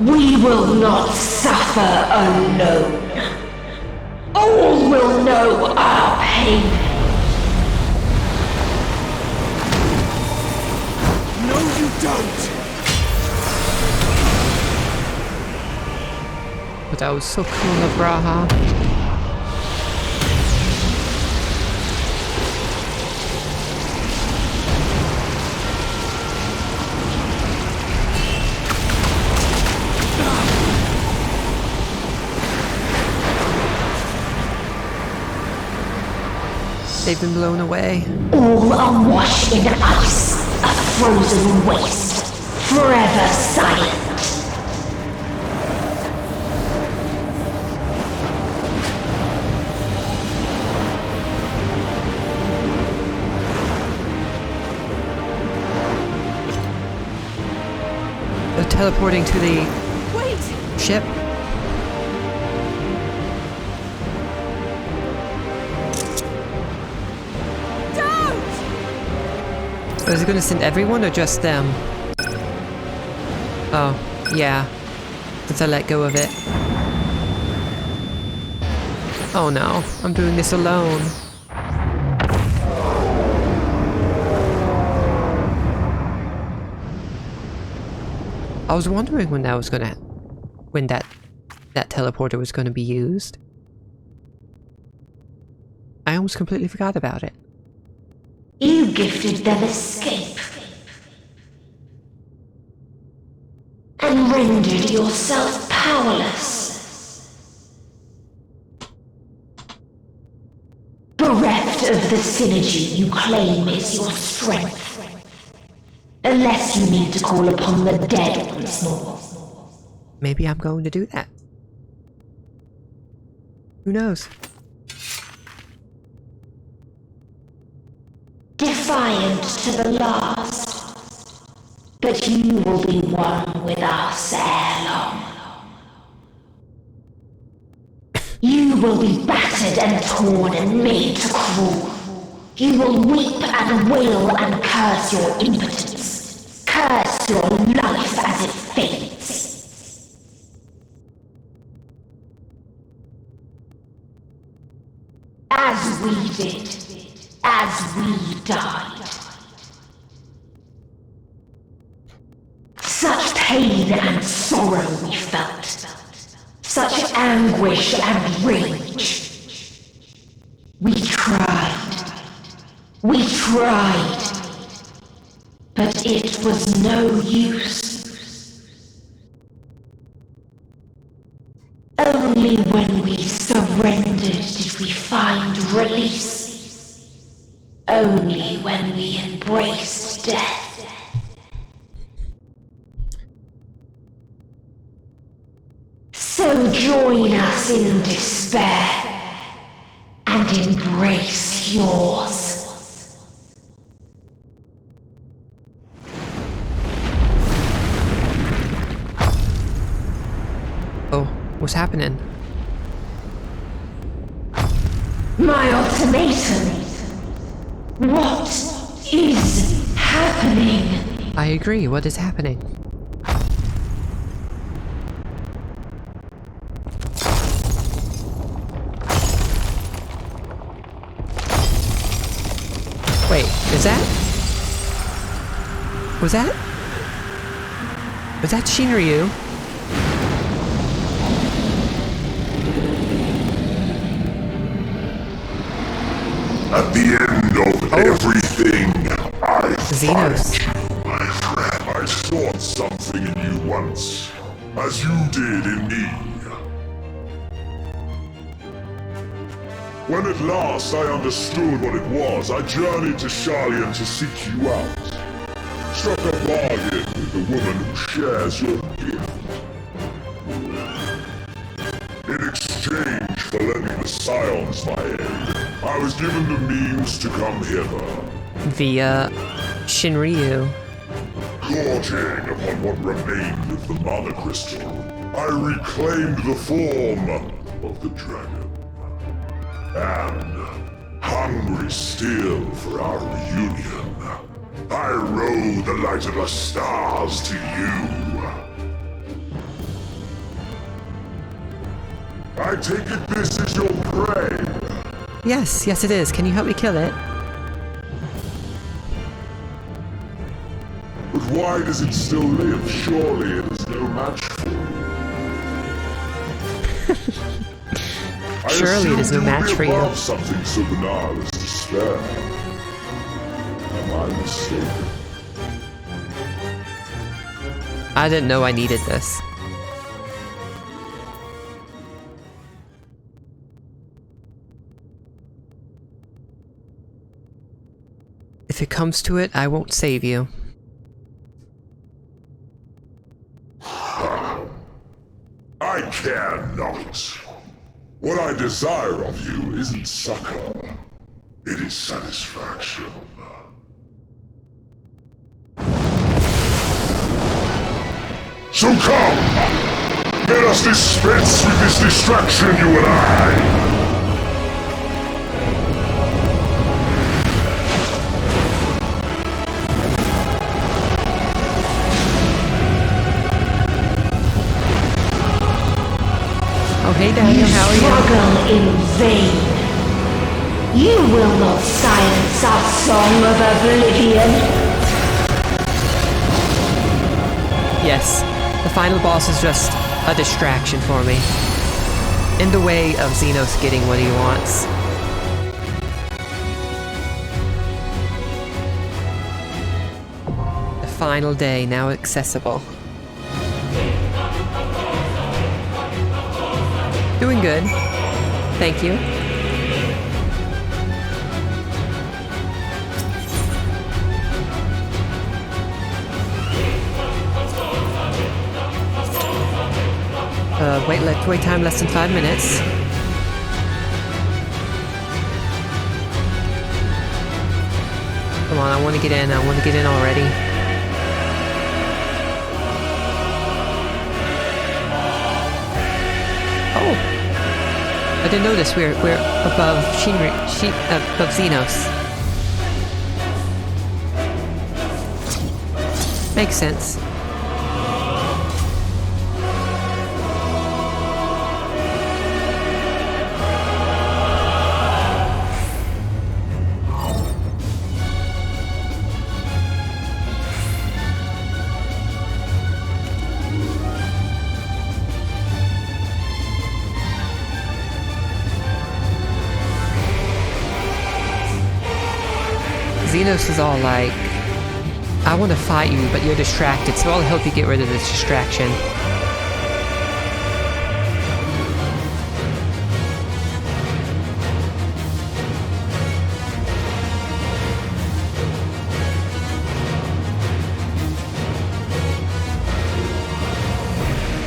We will not suffer alone. All will know our pain. No, you don't! But that was so cool of Braha. They've been blown away. All awash in ice, a frozen waste, forever silent. They're teleporting to the ship. Is it going to send everyone or just them? Oh, yeah. Since I let go of it. Oh no, I'm doing this alone. I was wondering when that was gonna... when that teleporter was gonna be used. I almost completely forgot about it. You gifted them escape. And rendered yourself powerless. Bereft of the synergy you claim is your strength. Unless you need to call upon the dead once more. Maybe I'm going to do that. Who knows? Defiant to the last, but you will be one with us ere long. You will be battered and torn and made to crawl. You will weep and wail and curse your impotence, curse your life as it fades. As we did. As we died. Such pain and sorrow we felt. Such anguish and rage. We tried. We tried. But it was no use. Only when we surrendered did we find release. Only when we embraced death. So join us in despair and embrace yours. Oh, what's happening? My ultimatum. What is happening? I agree, what is happening? Wait, is that? Was that Shinryu? At the end of everything, I Xenos. find you, my friend. I sought something in you once, as you did in me. When at last I understood what it was, I journeyed to Sharlayan to seek you out. Struck a bargain with the woman who shares your gift. In exchange for lending the Scions my aid, I was given the means to come hither. Via Shinryu. Gorging upon what remained of the Mana Crystal, I reclaimed the form of the dragon. And, hungry still for our reunion, I rode the light of the stars to you. I take it this is your prey. Yes, yes it is. Can you help me kill it? But why does it still live? Surely it is no match for you. Surely it is no match for you. Above something so banal as despair. Am I mistaken? I didn't know I needed this. If it comes to it, I won't save you. I care not. What I desire of you isn't succor. It is satisfaction. So come! Let us dispense with this distraction, you and I! Oh, hey Daniel, how are you? Struggle in vain. You will not silence our song of oblivion. Yes, the final boss is just a distraction for me. In the way of Xenos getting what he wants. The final day, now accessible. Doing good. Thank you. Wait time less than 5 minutes. Come on, I want to get in. I want to get in already. Oh! I didn't notice we're above above Xenos. Makes sense. Xenos is all like, I want to fight you, but you're distracted, so I'll help you get rid of this distraction.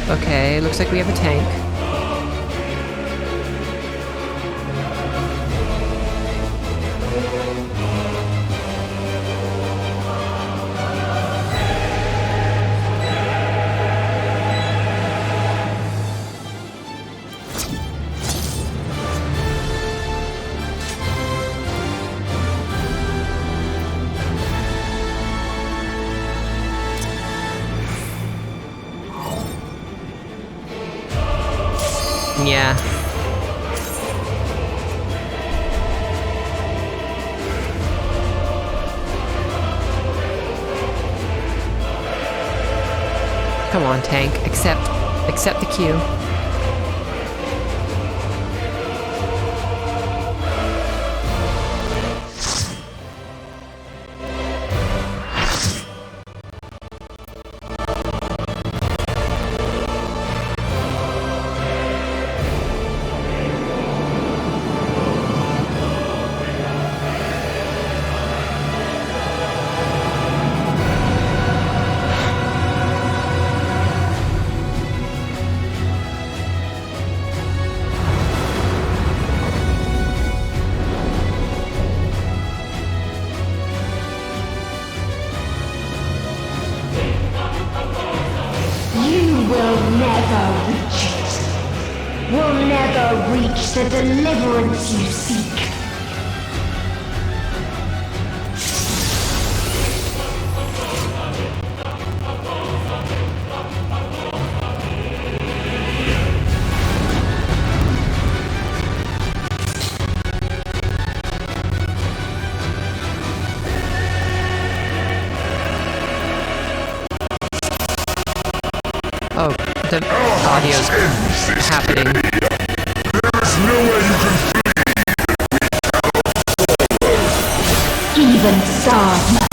Okay, looks like we have a tank. Yeah. Come on, tank. Accept the cue. Will never reach the deliverance you seek. the audio's happening. There's no way you can Even stars must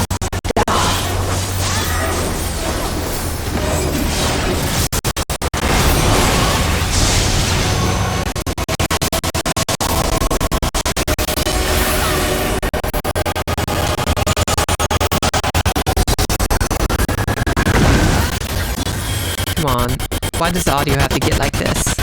die. Come on. Why does the audio have to get like this?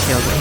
children.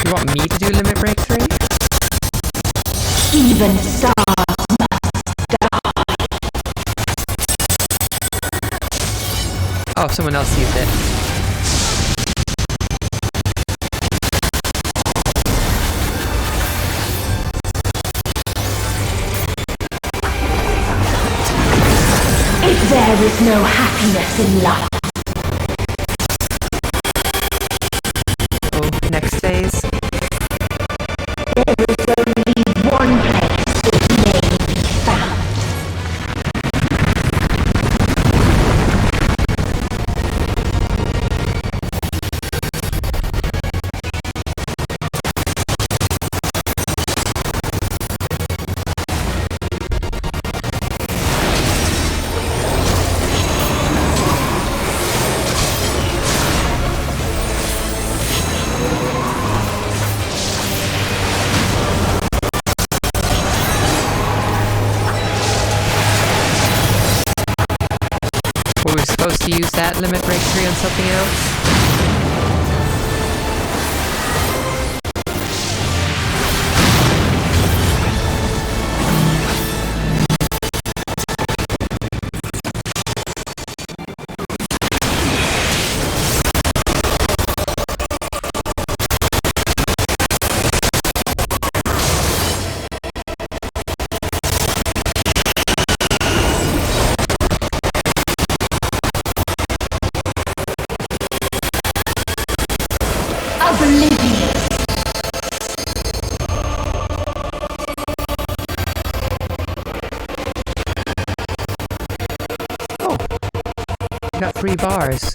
You want me to do Limit Break 3? Even stars must die. Oh, someone else used it. If there is no happiness in life, next phase. There is only one place it may be found. Were we supposed to use that Limit Break 3 on something else? Got 3 bars.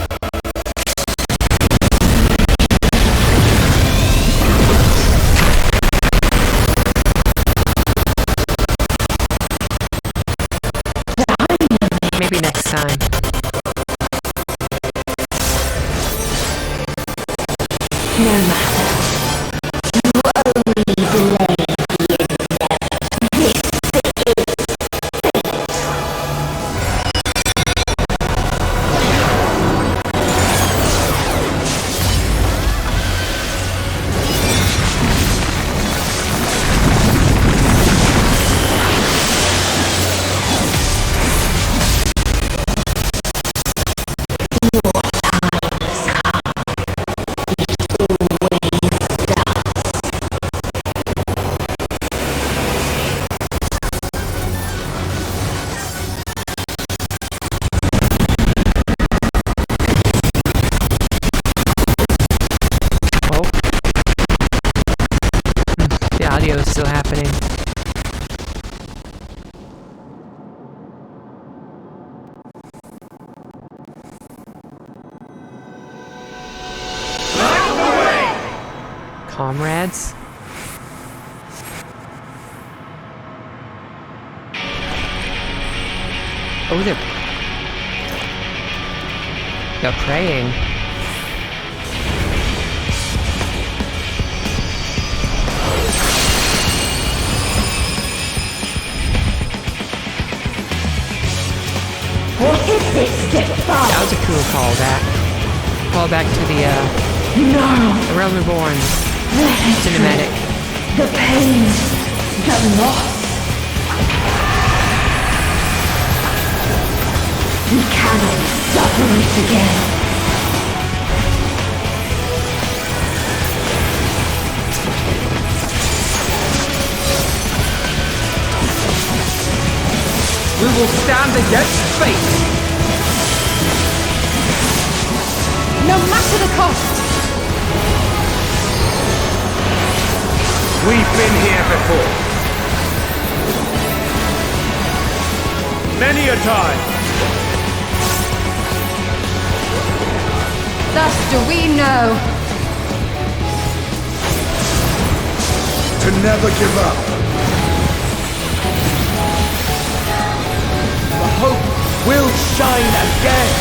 Maybe next time. No matter. You only delay the inevitable. This is fate. The audio is still happening. Comrades? Oh, they're praying. What is this defiance? That was a cool callback. Callback to the Realm Reborn cinematic. The pain, the loss. We cannot suffer it again. will stand against fate! No matter the cost! We've been here before. Many a time. Thus do we know. To never give up. The hope will shine again!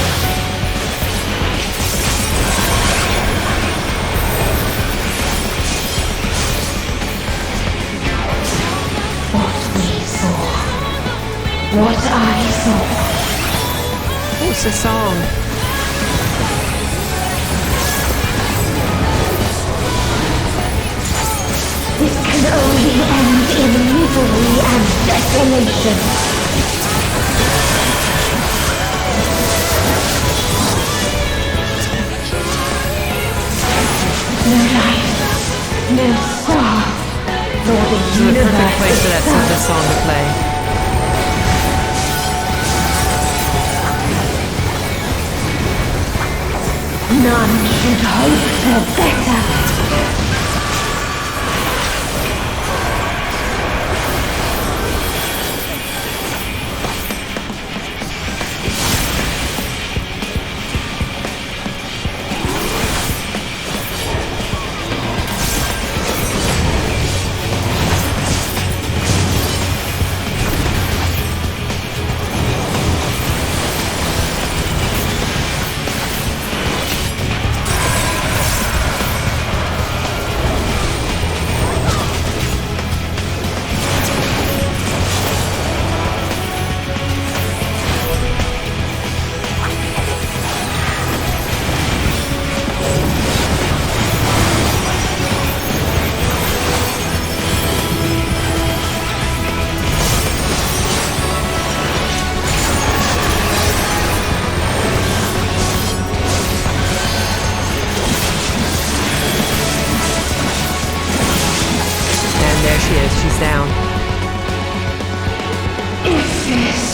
What we saw. What I saw. What's the song? This can only end in misery and desolation. No life, no star, nor the This is the perfect place for that song to play. None should hope for better. She's down. If this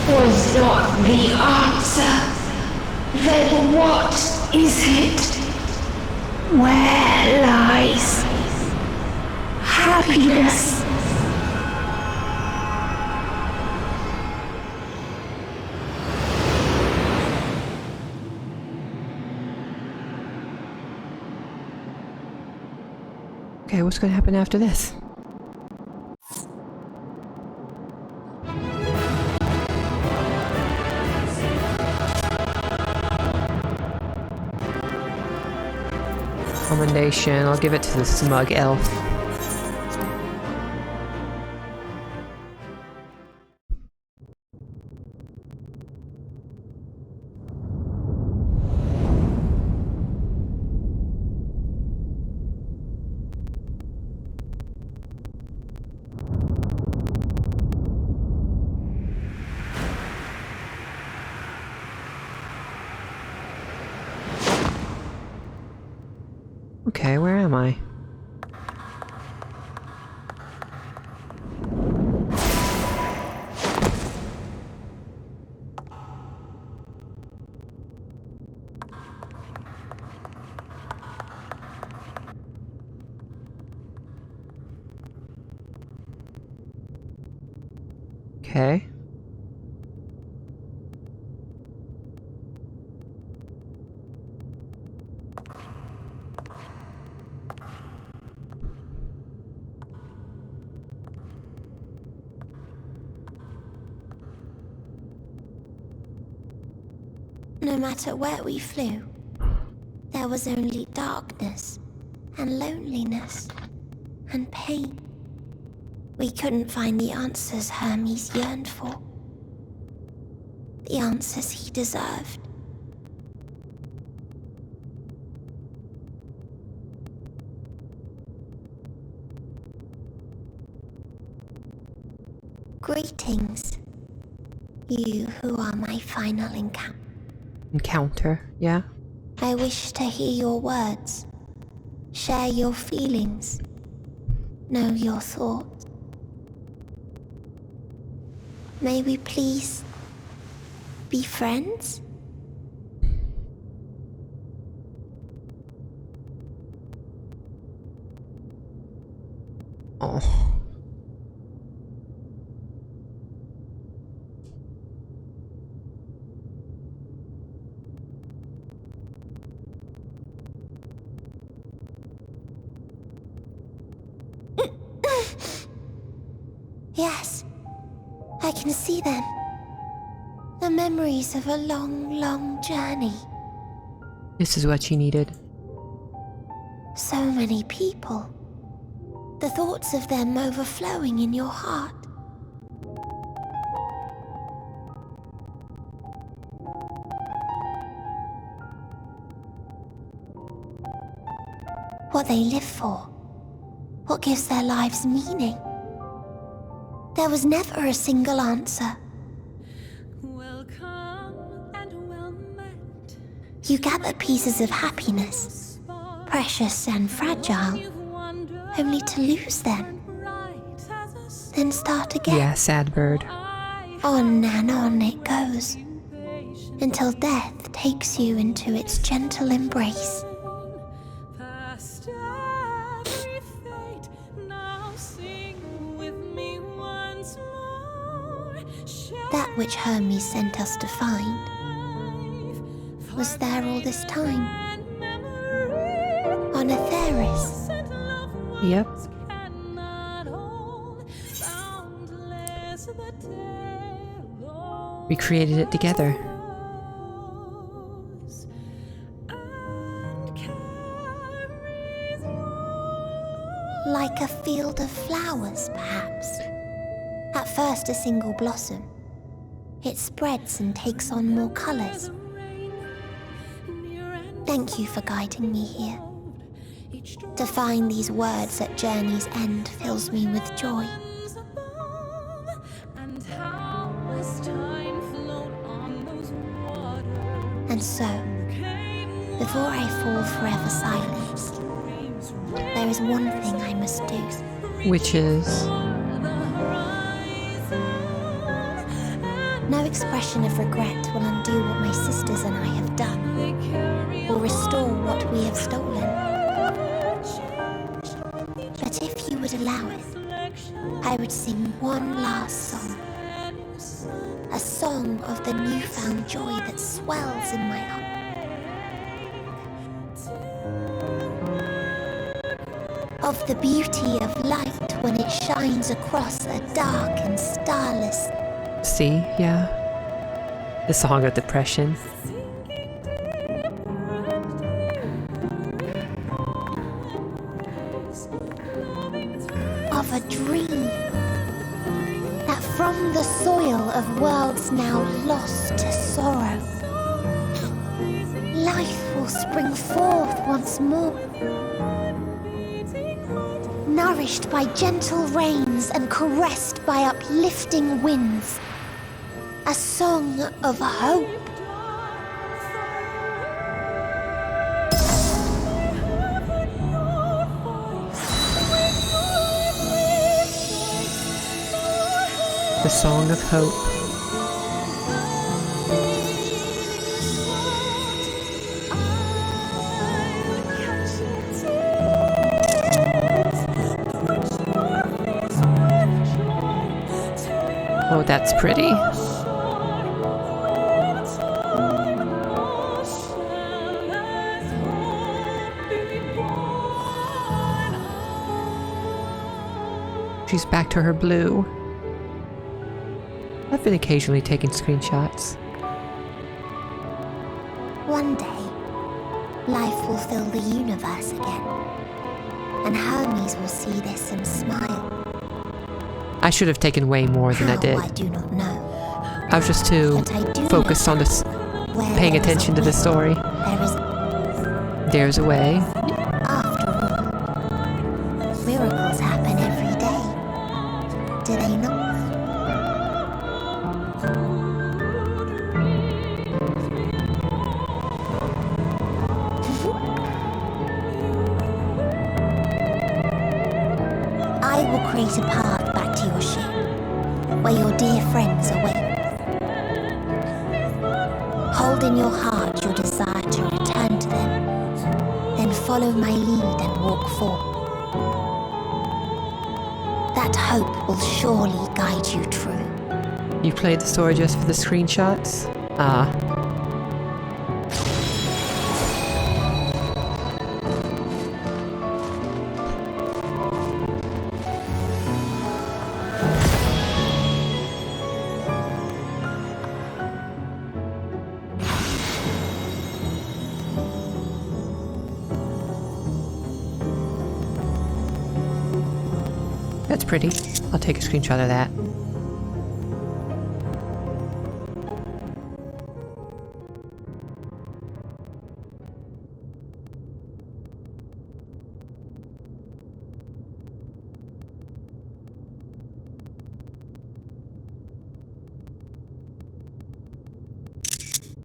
was not the answer, then what is it? Where lies happiness? Okay, what's going to happen after this? Commendation. I'll give it to the smug elf. Okay, where am I? Okay. No matter where we flew, there was only darkness and loneliness and pain. We couldn't find the answers Hermes yearned for. The answers he deserved. Greetings, you who are my final Encounter, yeah? I wish to hear your words, share your feelings, know your thoughts. May we please be friends? Oh. Yes, I can see them. The memories of a long, long journey. This is what she needed. So many people. The thoughts of them overflowing in your heart. What they live for. What gives their lives meaning. There was never a single answer. You gather pieces of happiness, precious and fragile, only to lose them. Then start again. Yeah, sad bird. On and on it goes, until death takes you into its gentle embrace. That which Hermes sent us to find was there all this time. On Atheris. Yep. We created it together. Like a field of flowers, perhaps. At first a single blossom. It spreads and takes on more colors. Thank you for guiding me here. To find these words at journey's end fills me with joy. And so, before I fall forever silenced, there is one thing I must do. Which is? No expression of regret will undo what my sisters and I have done, or restore what we have stolen. But if you would allow it, I would sing one last song. A song of the newfound joy that swells in my heart. Of the beauty of light when it shines across a dark and starless. See, yeah. The song of depression. Of a dream that from the soil of worlds now lost to sorrow, life will spring forth once more. Nourished by gentle rains and caressed by uplifting winds. A song of hope. The song of hope. Oh, that's pretty. She's back to her blue. I've been occasionally taking screenshots. One day, life will fill the universe again. And Hermes will see this and smile. I should have taken way more than I did. I do not know. I was just too focused on this, paying attention to the story. There's a way. After all, miracles happen every day. Do they not? I will create a path back to your ship. where your dear friends await. Hold in your heart your desire to return to them, then follow my lead and walk forward. That hope will surely guide you true. You played the story just for the screenshots? Ah. That's pretty. I'll take a screenshot of that.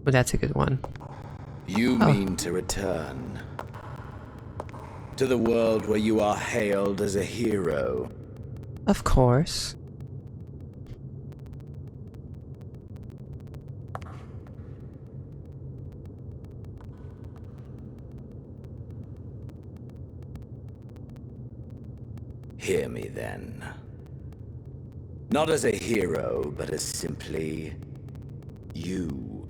Well, that's a good one. You mean to return to the world where you are hailed as a hero? Of course. Hear me then. Not as a hero, but as simply you.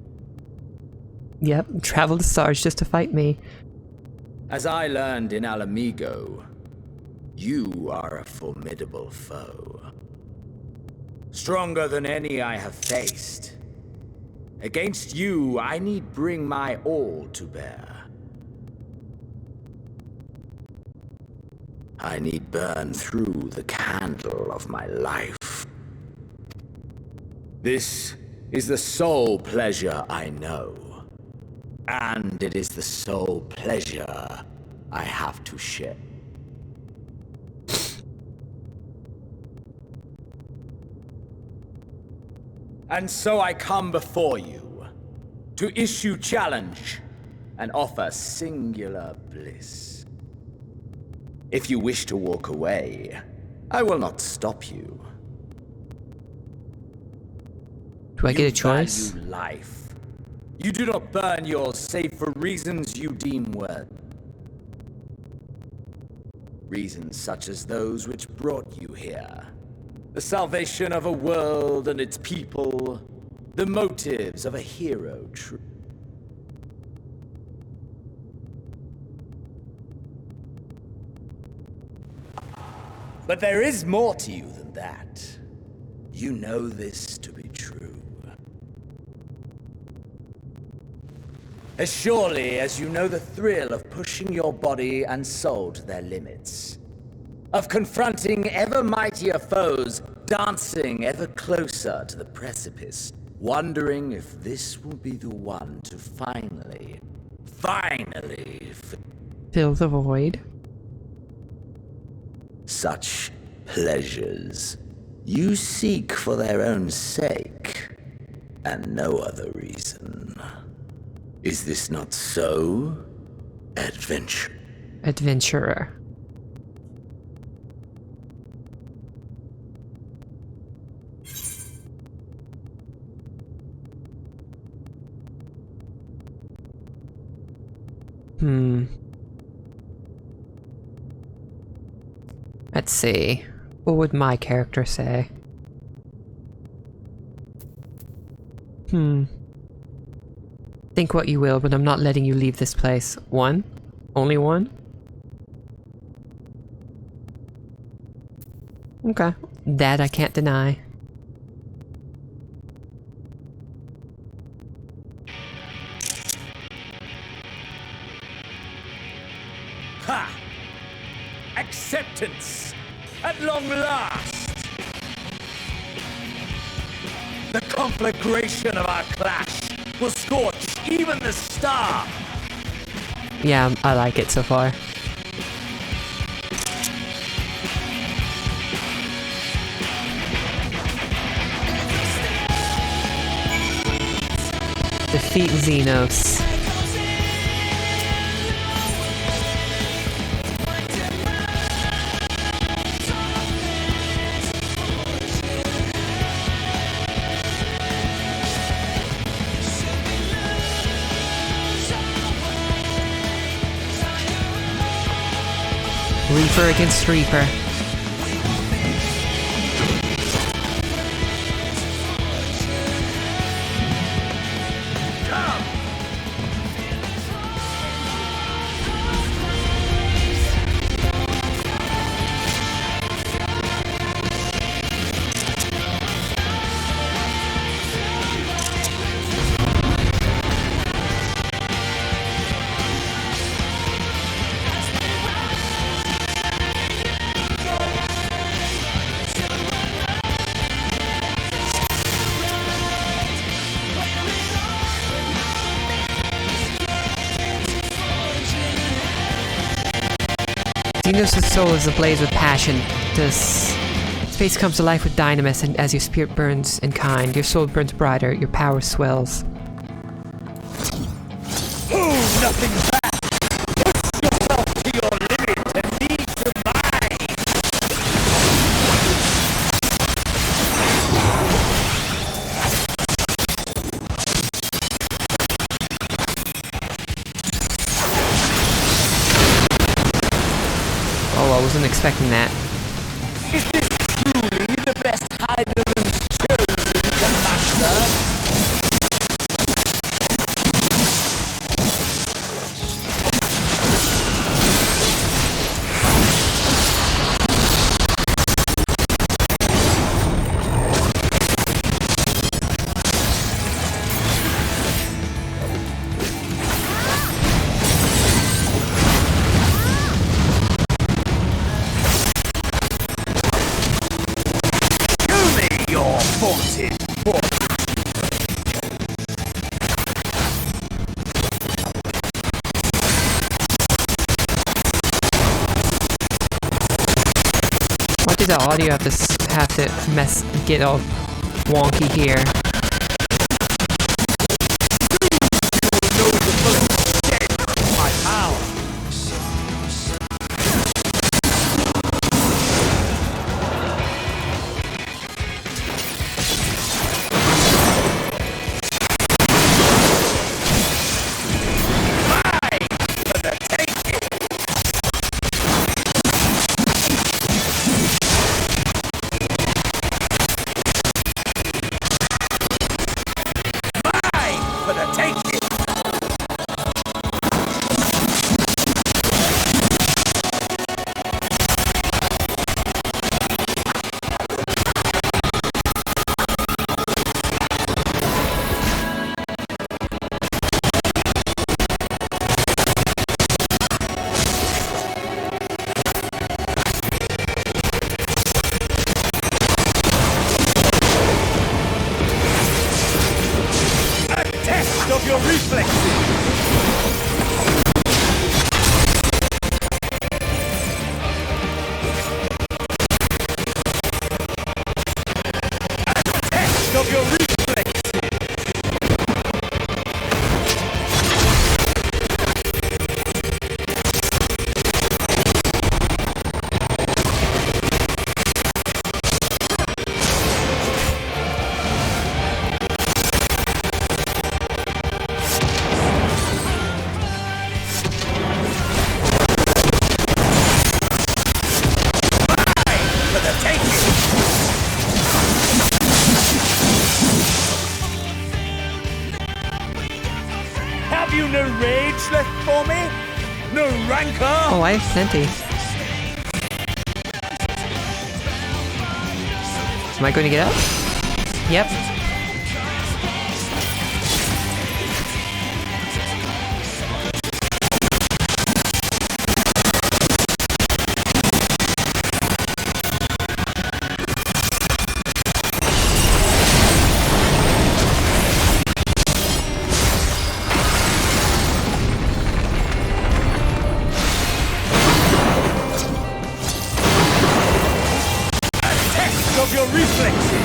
Yep, travel the stars just to fight me. As I learned in Alamigo, you are a formidable foe. Stronger than any I have faced. Against you, I need bring my all to bear. I need burn through the candle of my life. This is the sole pleasure I know. And it is the sole pleasure I have to share. And so I come before you to issue challenge and offer singular bliss. If you wish to walk away, I will not stop you. Do I get a choice? You value life. You do not burn yours save for reasons you deem worthy. Reasons such as those which brought you here. The salvation of a world and its people. The motives of a hero true. But there is more to you than that. You know this to be true. As surely as you know the thrill of pushing your body and soul to their limits. Of confronting ever mightier foes, dancing ever closer to the precipice, wondering if this will be the one to finally fill the void. Such pleasures you seek for their own sake, and no other reason. Is this not so, adventurer? Let's see. What would my character say? Think what you will, but I'm not letting you leave this place. One? Only one? Okay. That I can't deny. Ha! Acceptance! At long last! The conflagration of our clash will scorch even the star! Yeah, I like it so far. Defeat Xenos. Reaper against Reaper. Demoness' soul is ablaze with passion. This space comes to life with Demoness, and as your spirit burns in kind, your soul burns brighter, your power swells. Hold nothing back! Push yourself to your limit and need to mine! Oh, I wasn't expecting that. Is this truly the best Hyderman's chosen, Commander? Why did the audio have to get all wonky here? My power. Of your reflexes! Test of your reflexes! Have you no rage left for me? No rancor? Oh, I have plenty. Am I going to get up? Yep. Of your reflexes!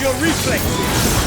your reflexes!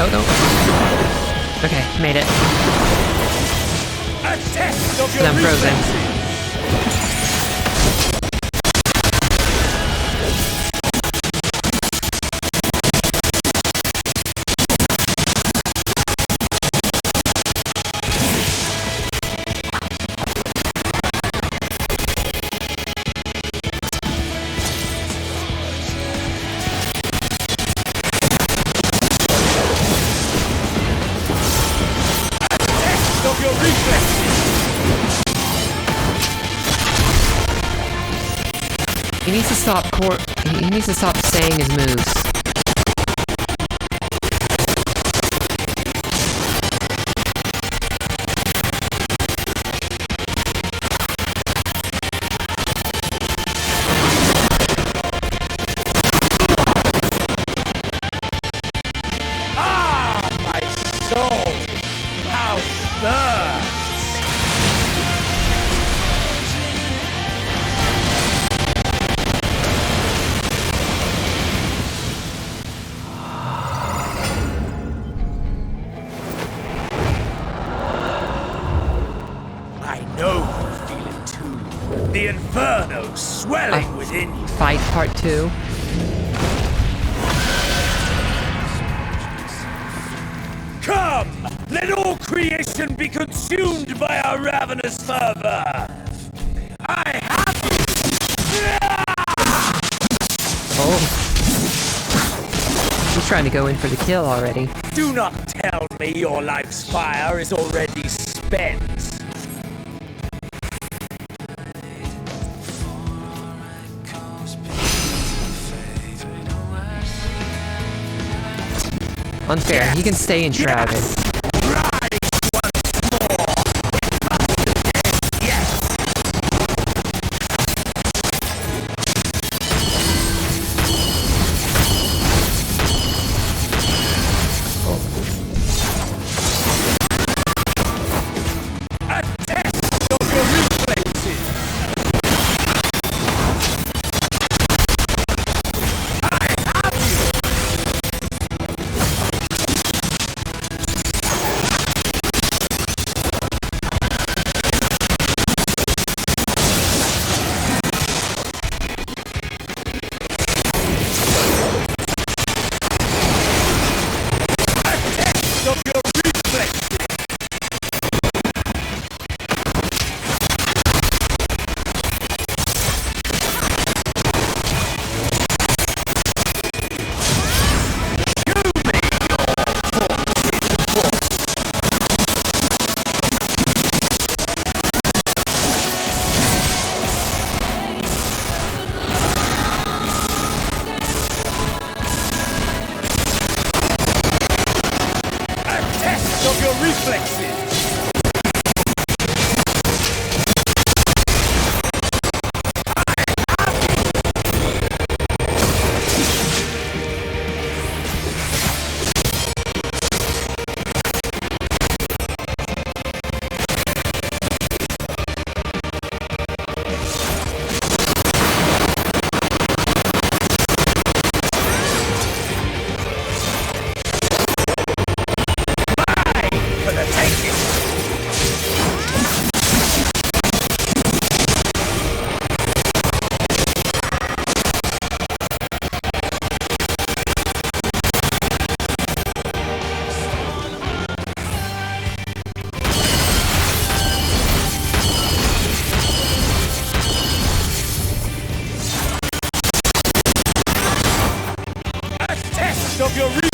Oh no. Okay, made it. I'm frozen. He needs to stop he needs to stop saying his moves. Ah, my soul! How burns! I know you feel it too. The inferno swelling within you. Fight part 2. Come! Let all creation be consumed by our ravenous fervor! I have you! Oh. He's trying to go in for the kill already. Do not tell me your life's fire is already spent. Unfair. He can stay enshrouded. Yes. Of your reflexes! test of your reflexes!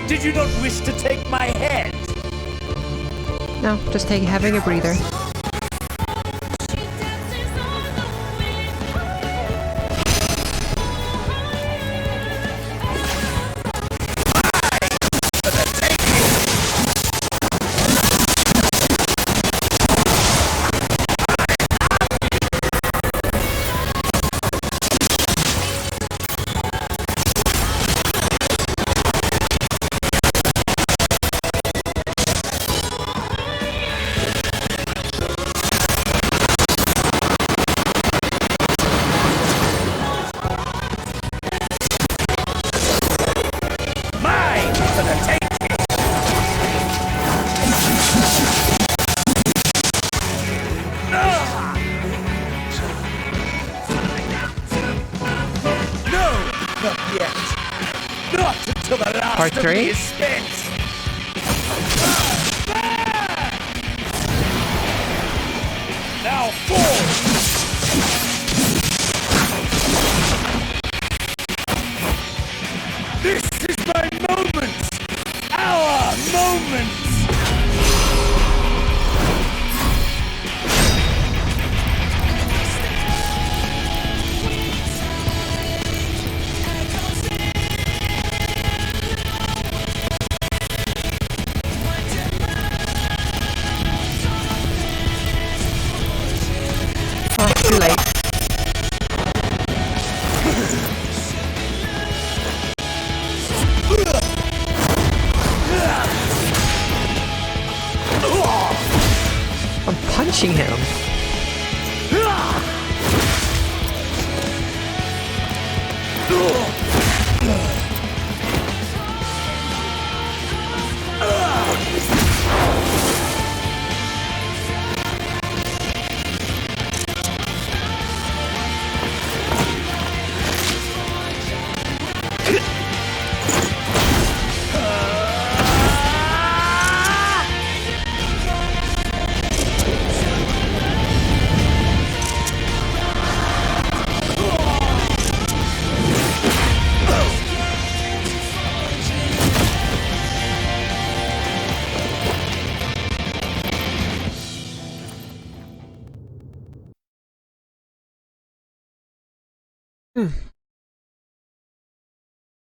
Did you not wish to take my head? No, just having a breather. Part 3? Now fall! This is my moment! Our moment! Too late. I'm punching him.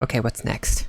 Okay, what's next?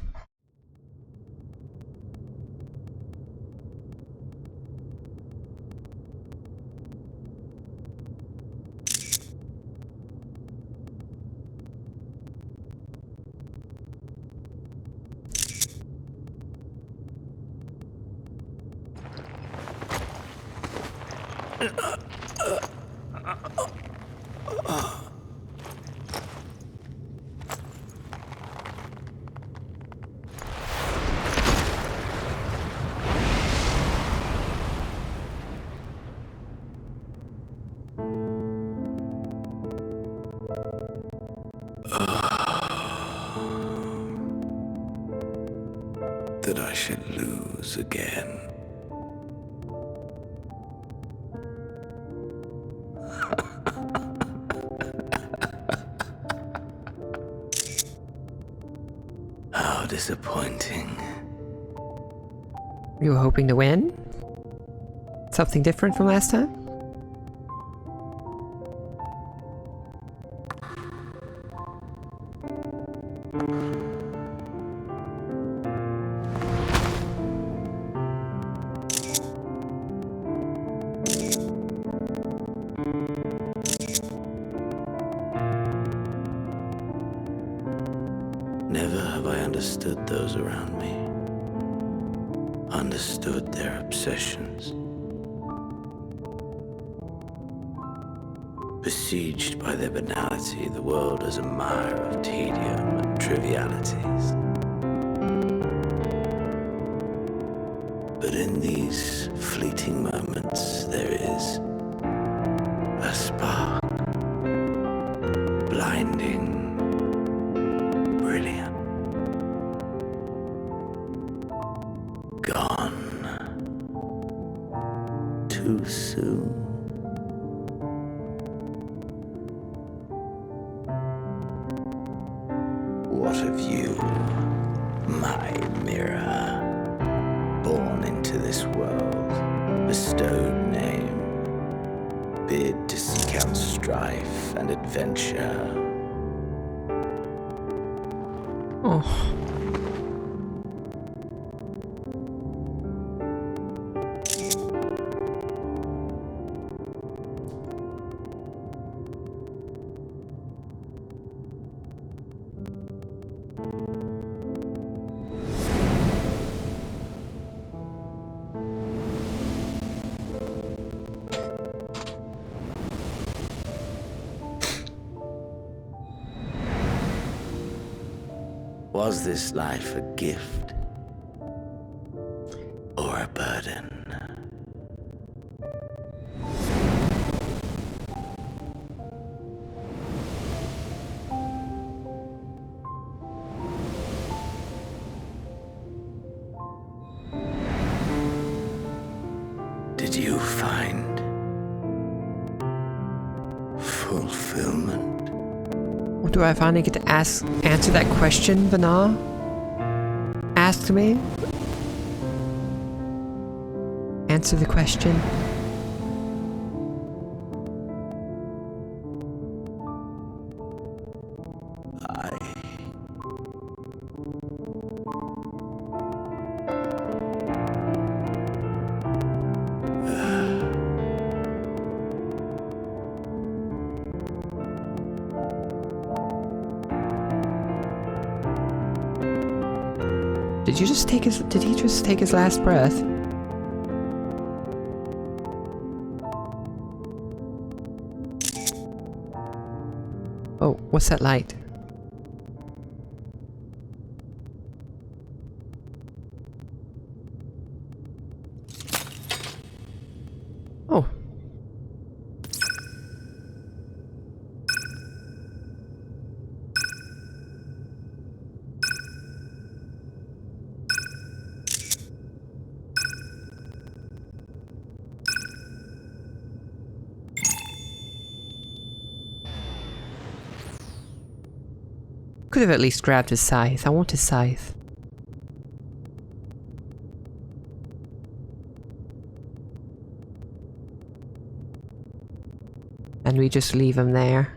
That I should lose again. How disappointing. You were hoping to win? Something different from last time? have I understood those around me. Understood their obsessions. Besieged by their banality, the world is a mire of tedium and trivialities. But in these fleeting moments, there is a spark, blinding, brilliant. Gone too soon. What of you, my mirror? Born into this world, bestowed name, bid to seek out strife and adventure. Oh. Was this life a gift or a burden? Did you find fulfillment? What do I finally get to answer that question, Vana? Ask me? Answer the question. Did he just take his last breath? Oh, what's that light? Oh. Could have at least grabbed his scythe. I want his scythe. And we just leave him there.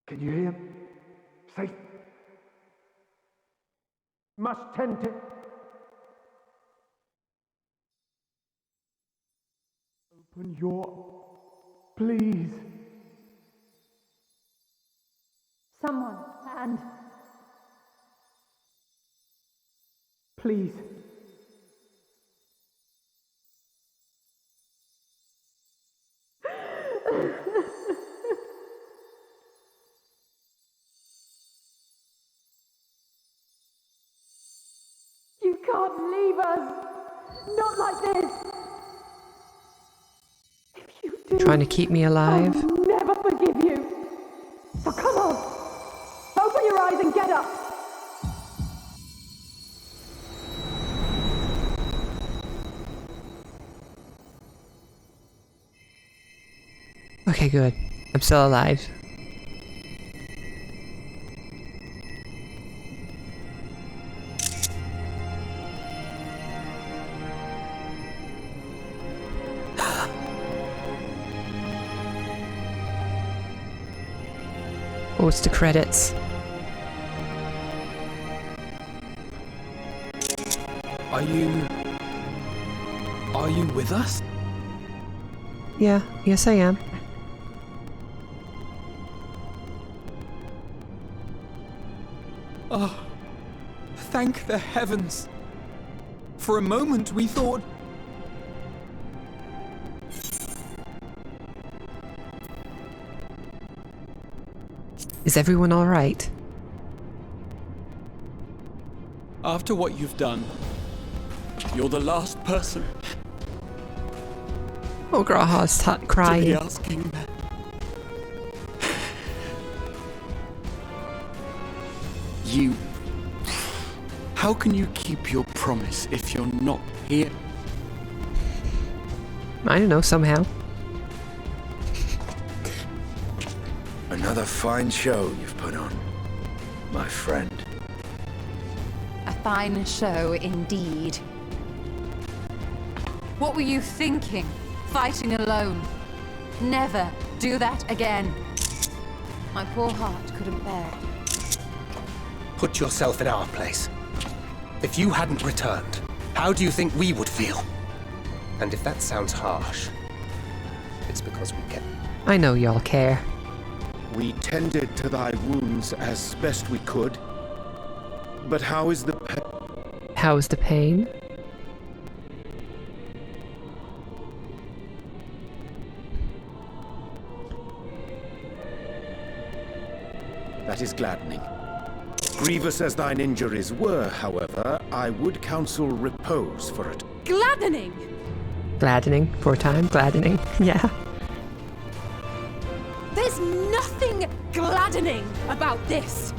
Can you hear? Say. Must tend to. Open your. Please. Someone, and. Please. You can't leave us! Not like this! If you do, Trying to keep me alive? I'll never forgive you! So come on! Open your eyes and get up! Okay, good. I'm still alive. Oh, it's the credits. Are you with us? Yeah, yes I am. Oh, thank the heavens. For a moment we thought... Is everyone alright? After what you've done, you're the last person Oh, Graha's to be crying. asking that. You... How can you keep your promise if you're not here? I don't know, somehow. Another fine show you've put on, my friend. A fine show indeed. What were you thinking? Fighting alone? Never do that again. My poor heart couldn't bear it. Put yourself in our place. If you hadn't returned, how do you think we would feel? And if that sounds harsh, it's because we care. I know y'all care. We tended to thy wounds as best we could. But how is the How's the pain? That is gladdening. Grievous as thine injuries were, however, I would counsel repose for it. Gladdening! Gladdening. For a time, gladdening. Yeah. There's nothing gladdening about this.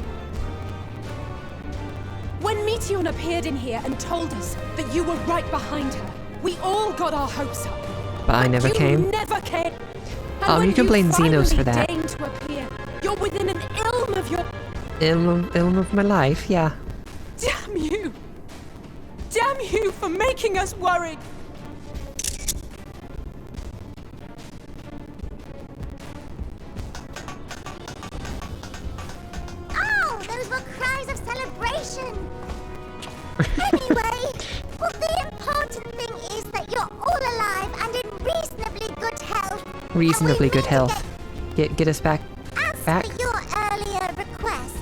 When Meteon appeared in here and told us that you were right behind her, we all got our hopes up. But I never came. You never came. And Oh, when you can blame Xenos for finally that. deigned to appear, you're within an ilm of your... Ilm of my life, yeah. Damn you! Damn you for making us worried! Oh, those were cries of celebration! Anyway, well, the important thing is that you're all alive and in reasonably good health. Reasonably good health. Get us back. As for your earlier request,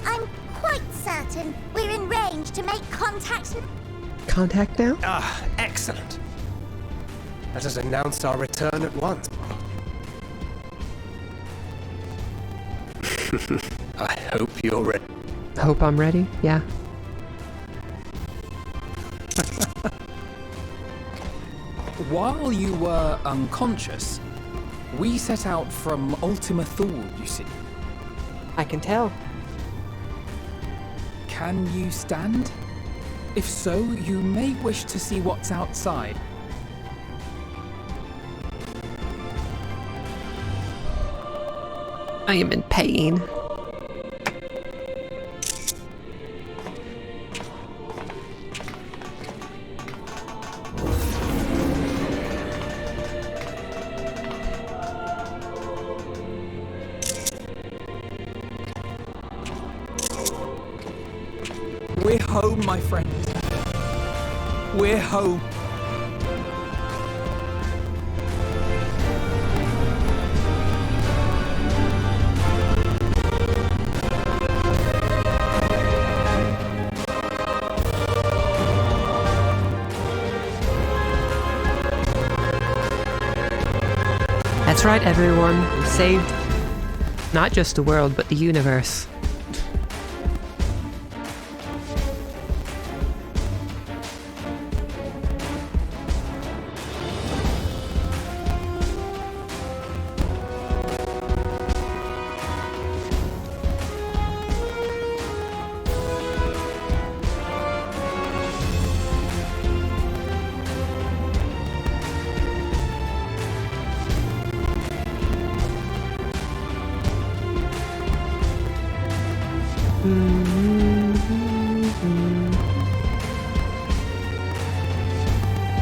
I'm quite certain we're in range to make contact. Contact now? Ah, excellent. Let us announce our return at once. I hope you're ready. Hope I'm ready? Yeah. While you were unconscious, we set out from Ultima Thule, you see. I can tell. Can you stand? If so, you may wish to see what's outside. I am in pain. We're home, my friend. We're home. That's right, everyone. We saved not just the world, but the universe.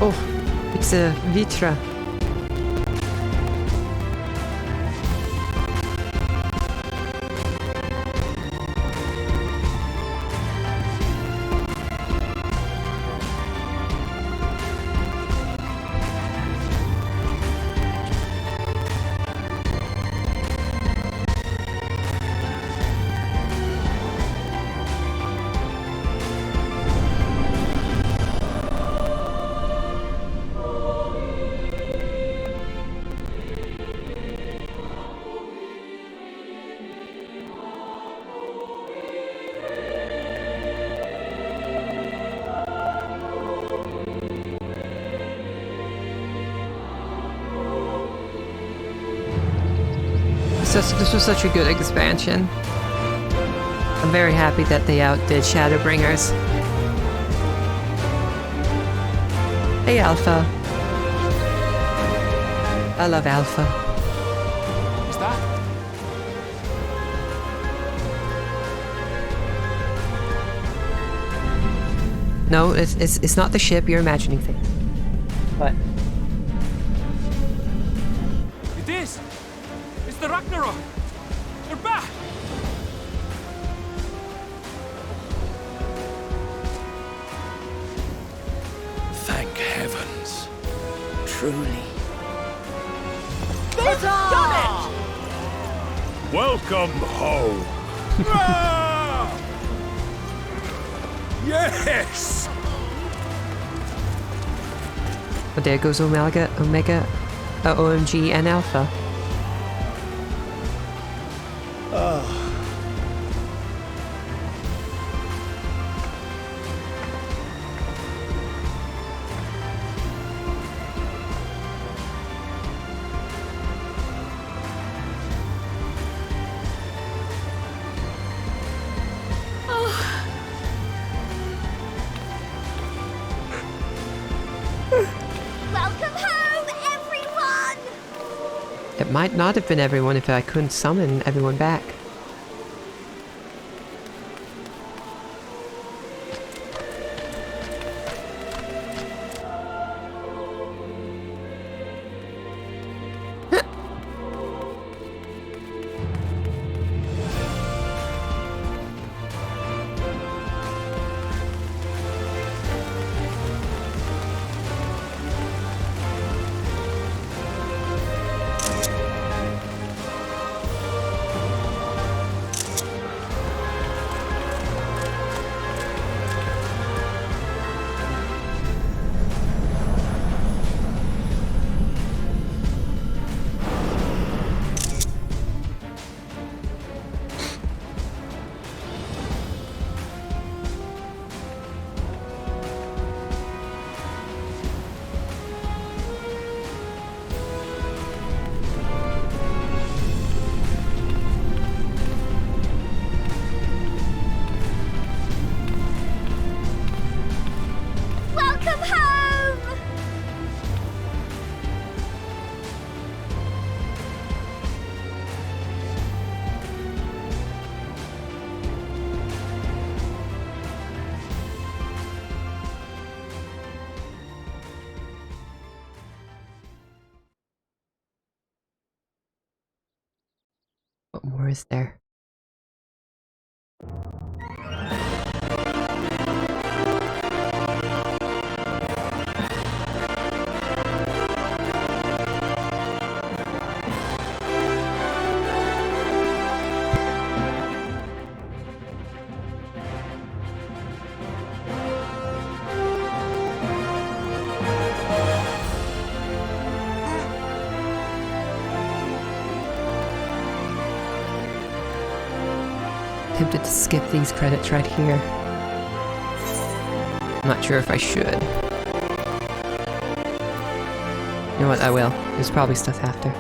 Oh, it's a Vitra. This was such a good expansion. I'm very happy that they outdid Shadowbringers. Hey, Alpha. I love Alpha. Is that? No, it's not the ship. You're imagining things. What? It is! It's the Ragnarok! They're back! Thank heavens. Truly. They've done it! Welcome home. Yes! Oh, there goes Omega, OMG, and Alpha. Welcome home, everyone! It might not have been everyone if I couldn't summon everyone back. Welcome home! What more is there? Tempted to skip these credits right here. I'm not sure if I should. You know what, I will. There's probably stuff after.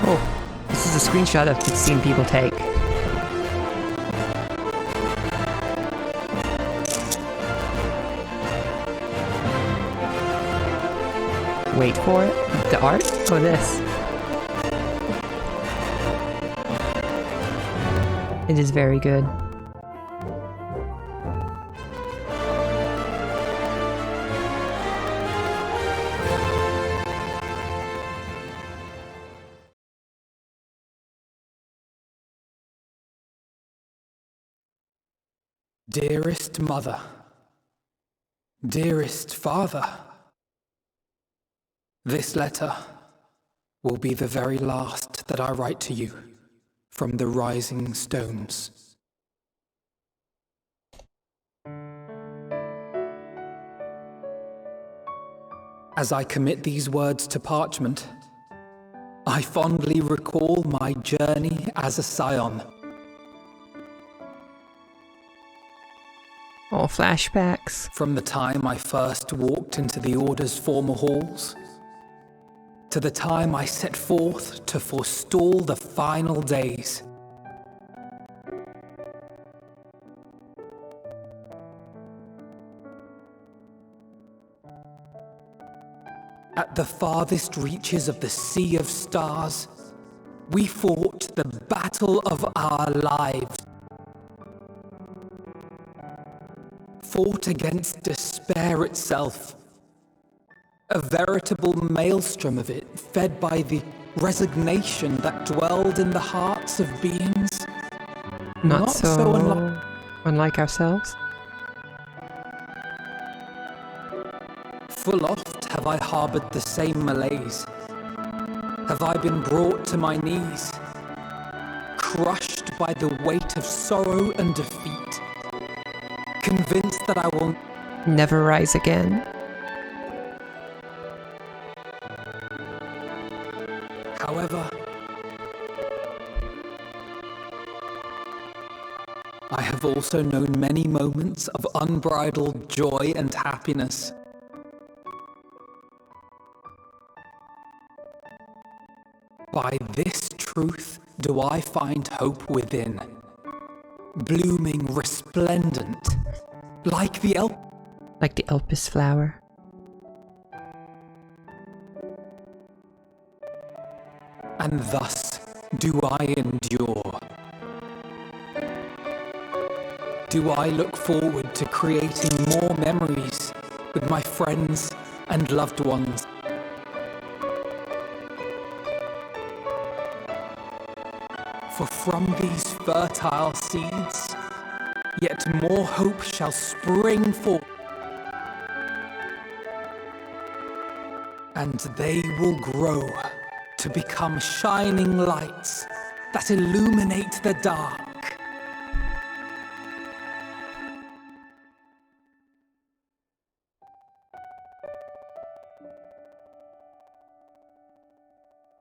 Oh, this is a screenshot I've seen people take. Wait for it. The art? Oh, this. It is very good. Dearest mother, dearest father, this letter will be the very last that I write to you from the Rising Stones. As I commit these words to parchment, I fondly recall my journey as a scion. All flashbacks. From the time I first walked into the Order's former halls, to the time I set forth to forestall the final days. At the farthest reaches of the Sea of Stars, we fought the battle of our lives. Fought against despair itself. A veritable maelstrom of it, fed by the resignation that dwelled in the hearts of beings Not so unlike ourselves. Full oft have I harbored the same malaise. Have I been brought to my knees, crushed by the weight of sorrow and defeat, convinced that I will never rise again. However, I have also known many moments of unbridled joy and happiness. By this truth do I find hope within, blooming resplendent, like the Elpis flower. And thus do I endure. Do I look forward to creating more memories with my friends and loved ones. For from these fertile seeds, yet more hope shall spring forth. And they will grow to become shining lights that illuminate the dark.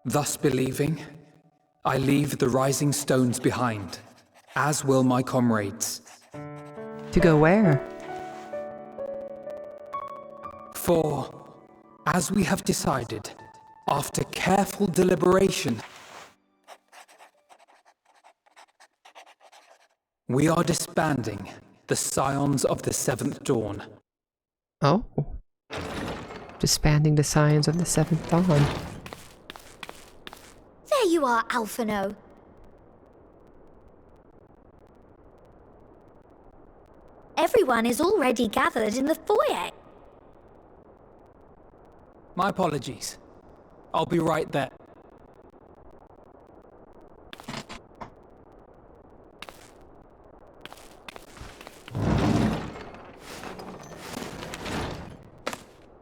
Thus believing, I leave the rising stones behind, as will my comrades. To go where? For, as we have decided, after careful deliberation, we are disbanding the Scions of the Seventh Dawn. Oh. Disbanding the Scions of the Seventh Dawn. There you are, Alphino. Everyone is already gathered in the foyer. My apologies. I'll be right there.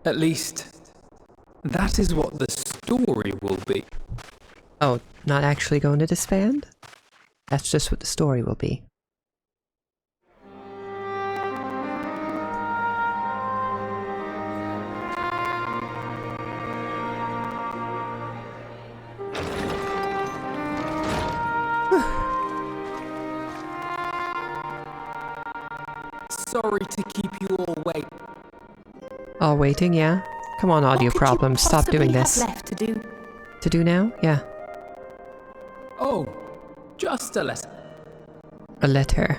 At least, that is what the story will be. Oh, not actually going to disband? That's just what the story will be. Sorry to keep you all waiting. All waiting, yeah? Come on, audio problems, stop doing this. Left to do? To do now? Yeah. Oh, just a letter. A letter.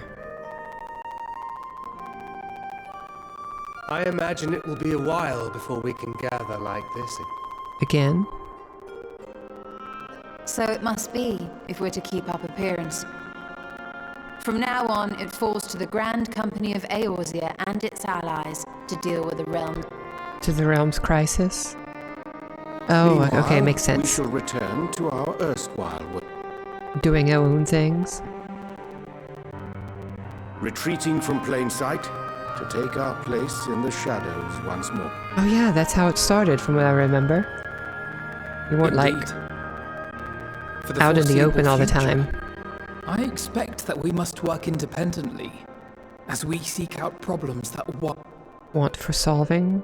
I imagine it will be a while before we can gather like this. Again? So it must be, if we're to keep up appearance. From now on, it falls to the Grand Company of Eorzea and its allies to deal with the realm. To the realm's crisis? Oh, Meanwhile, okay, makes sense. We shall return to our erstwhile work. Doing our own things. Retreating from plain sight to take our place in the shadows once more. Oh yeah, that's how it started from what I remember. You weren't Indeed. like out in the open all the future, time. I expect that we must work independently as we seek out problems that Want for solving?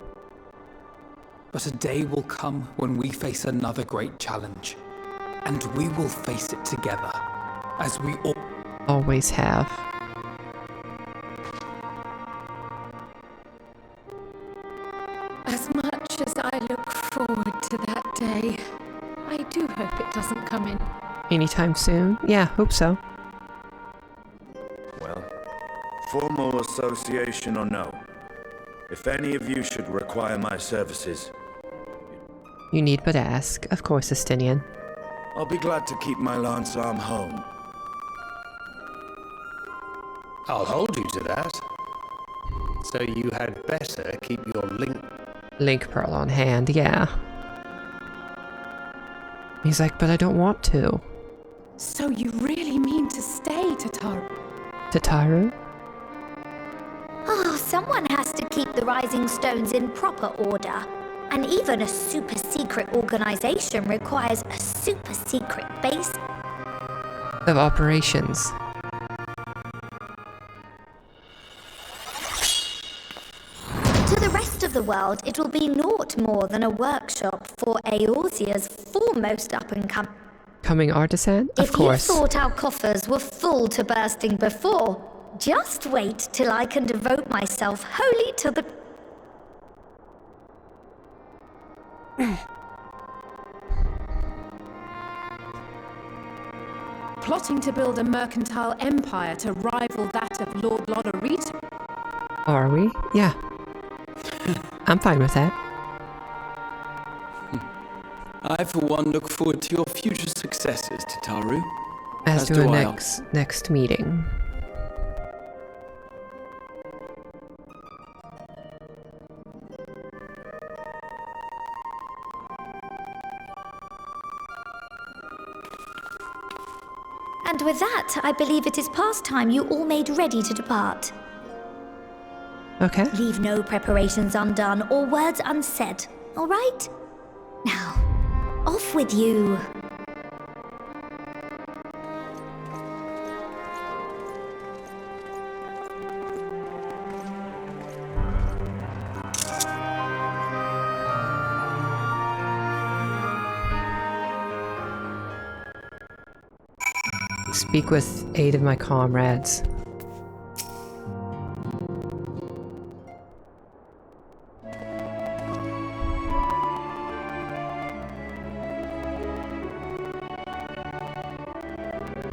But a day will come when we face another great challenge, and we will face it together, as we always have. As much as I look forward to that day, I do hope it doesn't come in. Anytime soon? Yeah, hope so. Well, formal association or no, if any of you should require my services, You need but ask. Of course, Estinian. I'll be glad to keep my lance arm home. I'll hold you to that. So you had better keep your Link pearl on hand, yeah. He's like, but I don't want to. So you really mean to stay, Tataru? Tataru? Oh, someone has to keep the Rising Stones in proper order. And even a super secret organization requires a super secret base Of operations. To the rest of the world, it will be naught more than a workshop for Eorzea's foremost up-and-coming. Coming artisan? Of course. If you thought our coffers were full to bursting before, just wait till I can devote myself wholly to the... Plotting to build a mercantile empire to rival that of Lord Lodorito. Are we? Yeah. I'm fine with that. I, for one, look forward to your future successes, Tataru. As to do a I. next meeting. And with that, I believe it is past time you all made ready to depart. Okay. Leave no preparations undone or words unsaid, all right? Now, off with you. Speak with 8 of my comrades.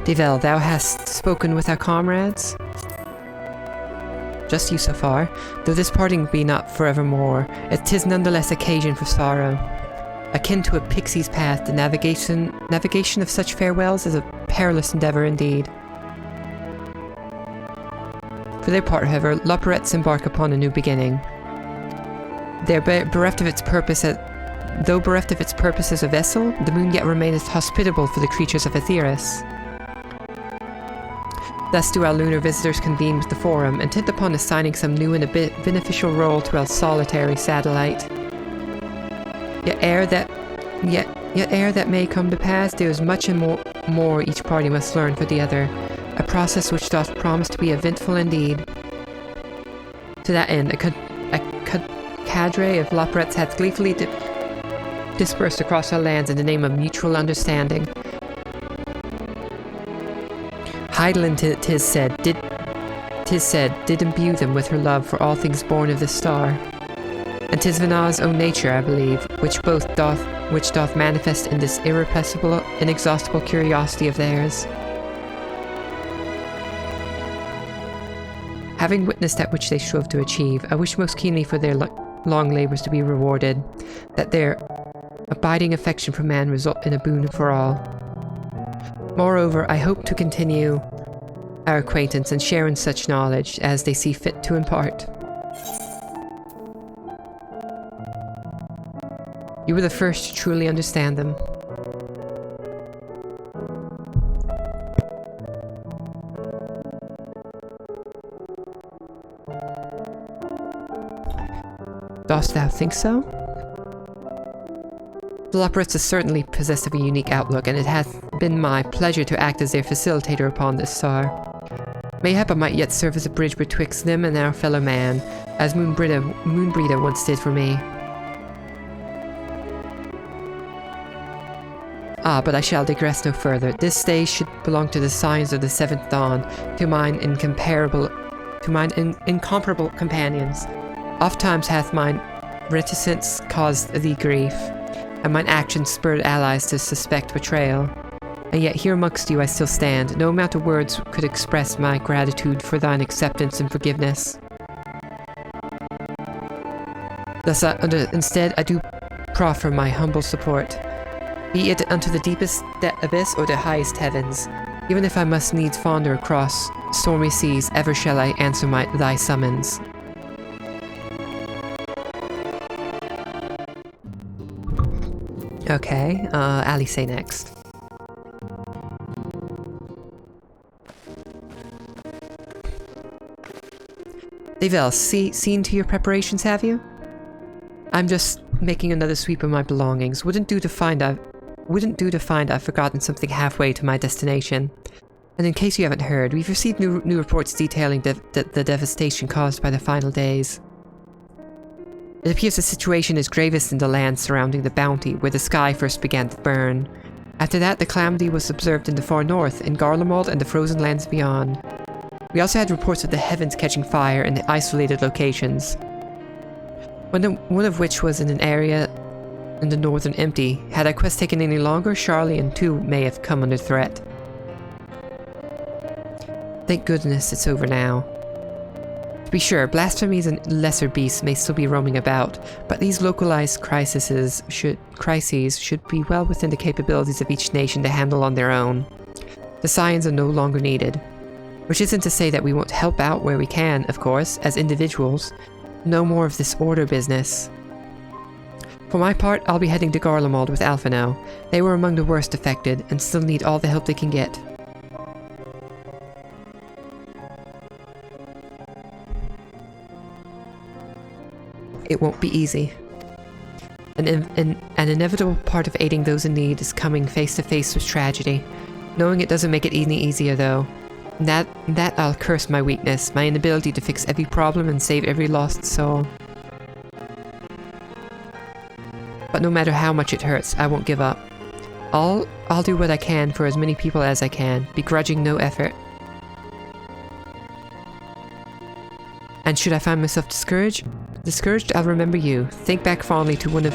Devel, thou hast spoken with our comrades? Just you so far. Though this parting be not forevermore, it is nonetheless occasion for sorrow. Akin to a pixie's path, the navigation of such farewells is a perilous endeavor indeed. For their part, however, Loperettes embark upon a new beginning. They are bereft of its purpose though bereft of its purpose as a vessel, the moon yet remaineth hospitable for the creatures of Aetheris. Thus do our lunar visitors convene with the Forum, intent upon assigning some new and a bit beneficial role to our solitary satellite. Yet ere that may come to pass, there is much and more each party must learn for the other, a process which doth promise to be eventful indeed. To that end, a cadre of Loperettes hath gleefully dispersed across our lands in the name of mutual understanding. Heidelin, tis said, did imbue them with her love for all things born of the star. And 'tis Vanna's own nature, I believe, which doth manifest in this irrepressible, inexhaustible curiosity of theirs. Having witnessed that which they strove to achieve, I wish most keenly for their long labors to be rewarded, that their abiding affection for man result in a boon for all. Moreover, I hope to continue our acquaintance and share in such knowledge as they see fit to impart. You were the first to truly understand them. Dost thou think so? The Loporrits certainly possess of a unique outlook, and it hath been my pleasure to act as their facilitator upon this star. Mayhap I might yet serve as a bridge betwixt them and our fellow man, as Moonbreeder once did for me. Ah, but I shall digress no further. This stage should belong to the signs of the seventh dawn, to mine incomparable companions. Ofttimes hath mine reticence caused thee grief, and mine actions spurred allies to suspect betrayal. And yet here amongst you I still stand. No amount of words could express my gratitude for thine acceptance and forgiveness. Thus instead I do proffer my humble support, be it unto the deepest abyss or the highest heavens. Even if I must needs wander across stormy seas, ever shall I answer thy summons. Okay, Alice next. Devel, seen to your preparations, have you? I'm just making another sweep of my belongings. Wouldn't do to find I've forgotten something halfway to my destination. And in case you haven't heard, we've received new reports detailing the devastation caused by the final days. It appears the situation is gravest in the land surrounding the Bounty, where the sky first began to burn. After that, the calamity was observed in the far north, in Garlemald and the frozen lands beyond. We also had reports of the heavens catching fire in isolated locations. One of which was in an area in the northern Empty. Had our quest taken any longer, Charlian too may have come under threat. Thank goodness it's over now. To be sure, blasphemies and lesser beasts may still be roaming about, but these localized crises should be well within the capabilities of each nation to handle on their own. The Scions are no longer needed. Which isn't to say that we won't help out where we can, of course, as individuals. No more of this order business. For my part, I'll be heading to Garlemald with Alphino. They were among the worst affected, and still need all the help they can get. It won't be easy. An inevitable part of aiding those in need is coming face to face with tragedy. Knowing it doesn't make it any easier, though. That I'll curse my weakness, my inability to fix every problem and save every lost soul. But no matter how much it hurts, I won't give up. I'll do what I can for as many people as I can, begrudging no effort. And should I find myself discouraged, I'll remember you. Think back fondly to one of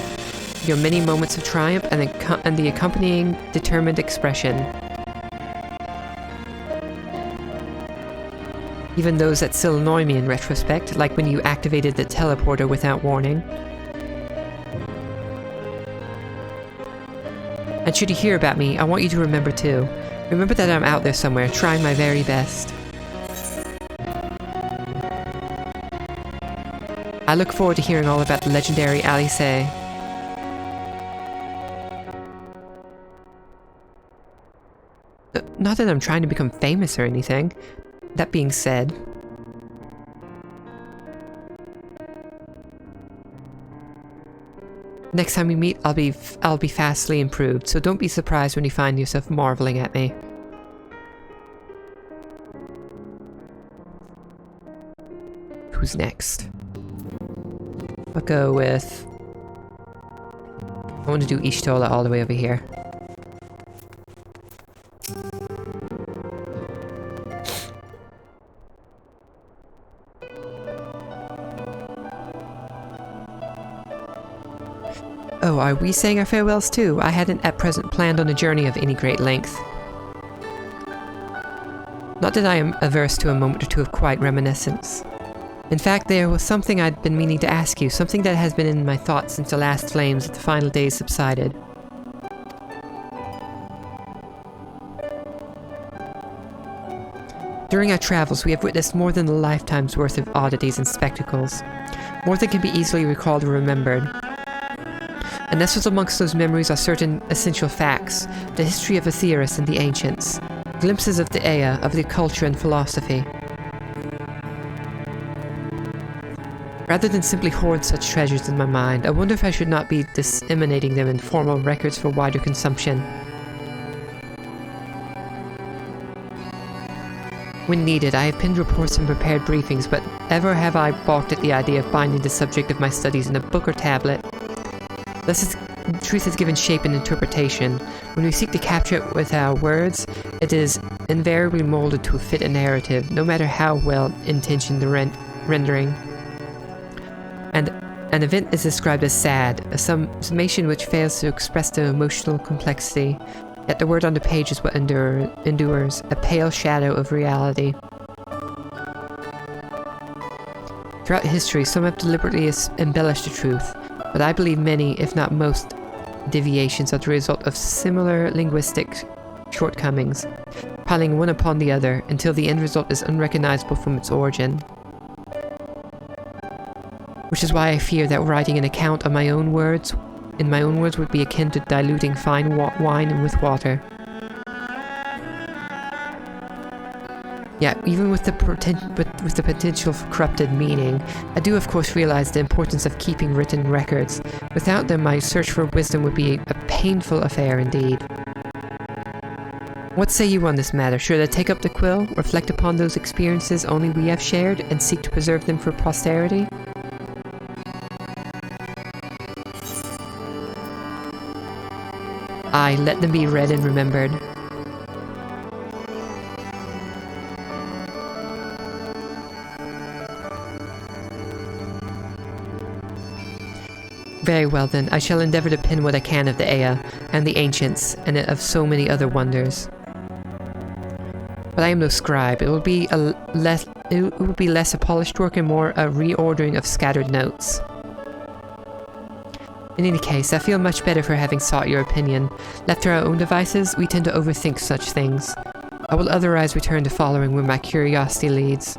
your many moments of triumph and the accompanying determined expression. Even those that still annoy me in retrospect, like when you activated the teleporter without warning. And should you hear about me, I want you to remember too. Remember that I'm out there somewhere, trying my very best. I look forward to hearing all about the legendary Alice. Not that I'm trying to become famous or anything. That being said, next time we meet, I'll be vastly improved, so don't be surprised when you find yourself marveling at me. Who's next? I'll go with... I want to do Ishtola all the way over here. Oh, are we saying our farewells too? I hadn't at present planned on a journey of any great length. Not that I am averse to a moment or two of quiet reminiscence. In fact, there was something I'd been meaning to ask you, something that has been in my thoughts since the last flames of the final days subsided. During our travels, we have witnessed more than a lifetime's worth of oddities and spectacles, more than can be easily recalled or remembered. And nestled amongst those memories are certain essential facts, the history of Aetheris and the ancients, glimpses of the Ea, of the culture and philosophy. Rather than simply hoard such treasures in my mind, I wonder if I should not be disseminating them in formal records for wider consumption. When needed, I have penned reports and prepared briefings, but ever have I balked at the idea of binding the subject of my studies in a book or tablet. Thus, truth is given shape and interpretation. When we seek to capture it with our words, it is invariably molded to fit a narrative, no matter how well intentioned the rendering. And an event is described as sad, a summation which fails to express the emotional complexity. Yet the word on the page is what endures, a pale shadow of reality. Throughout history, some have deliberately embellished the truth, but I believe many, if not most, deviations are the result of similar linguistic shortcomings, piling one upon the other until the end result is unrecognizable from its origin. Which is why I fear that writing an account of my own words would be akin to diluting fine wine with water. Yeah, even with the potential for corrupted meaning, I do of course realize the importance of keeping written records. Without them, my search for wisdom would be a painful affair indeed. What say you on this matter? Should I take up the quill, reflect upon those experiences only we have shared, and seek to preserve them for posterity? Aye, let them be read and remembered. Very well then, I shall endeavor to pen what I can of the Ea, and the ancients, and of so many other wonders. But I am no scribe. It will be less a polished work and more a reordering of scattered notes. In any case, I feel much better for having sought your opinion. Left to our own devices, we tend to overthink such things. I will otherwise return to following where my curiosity leads.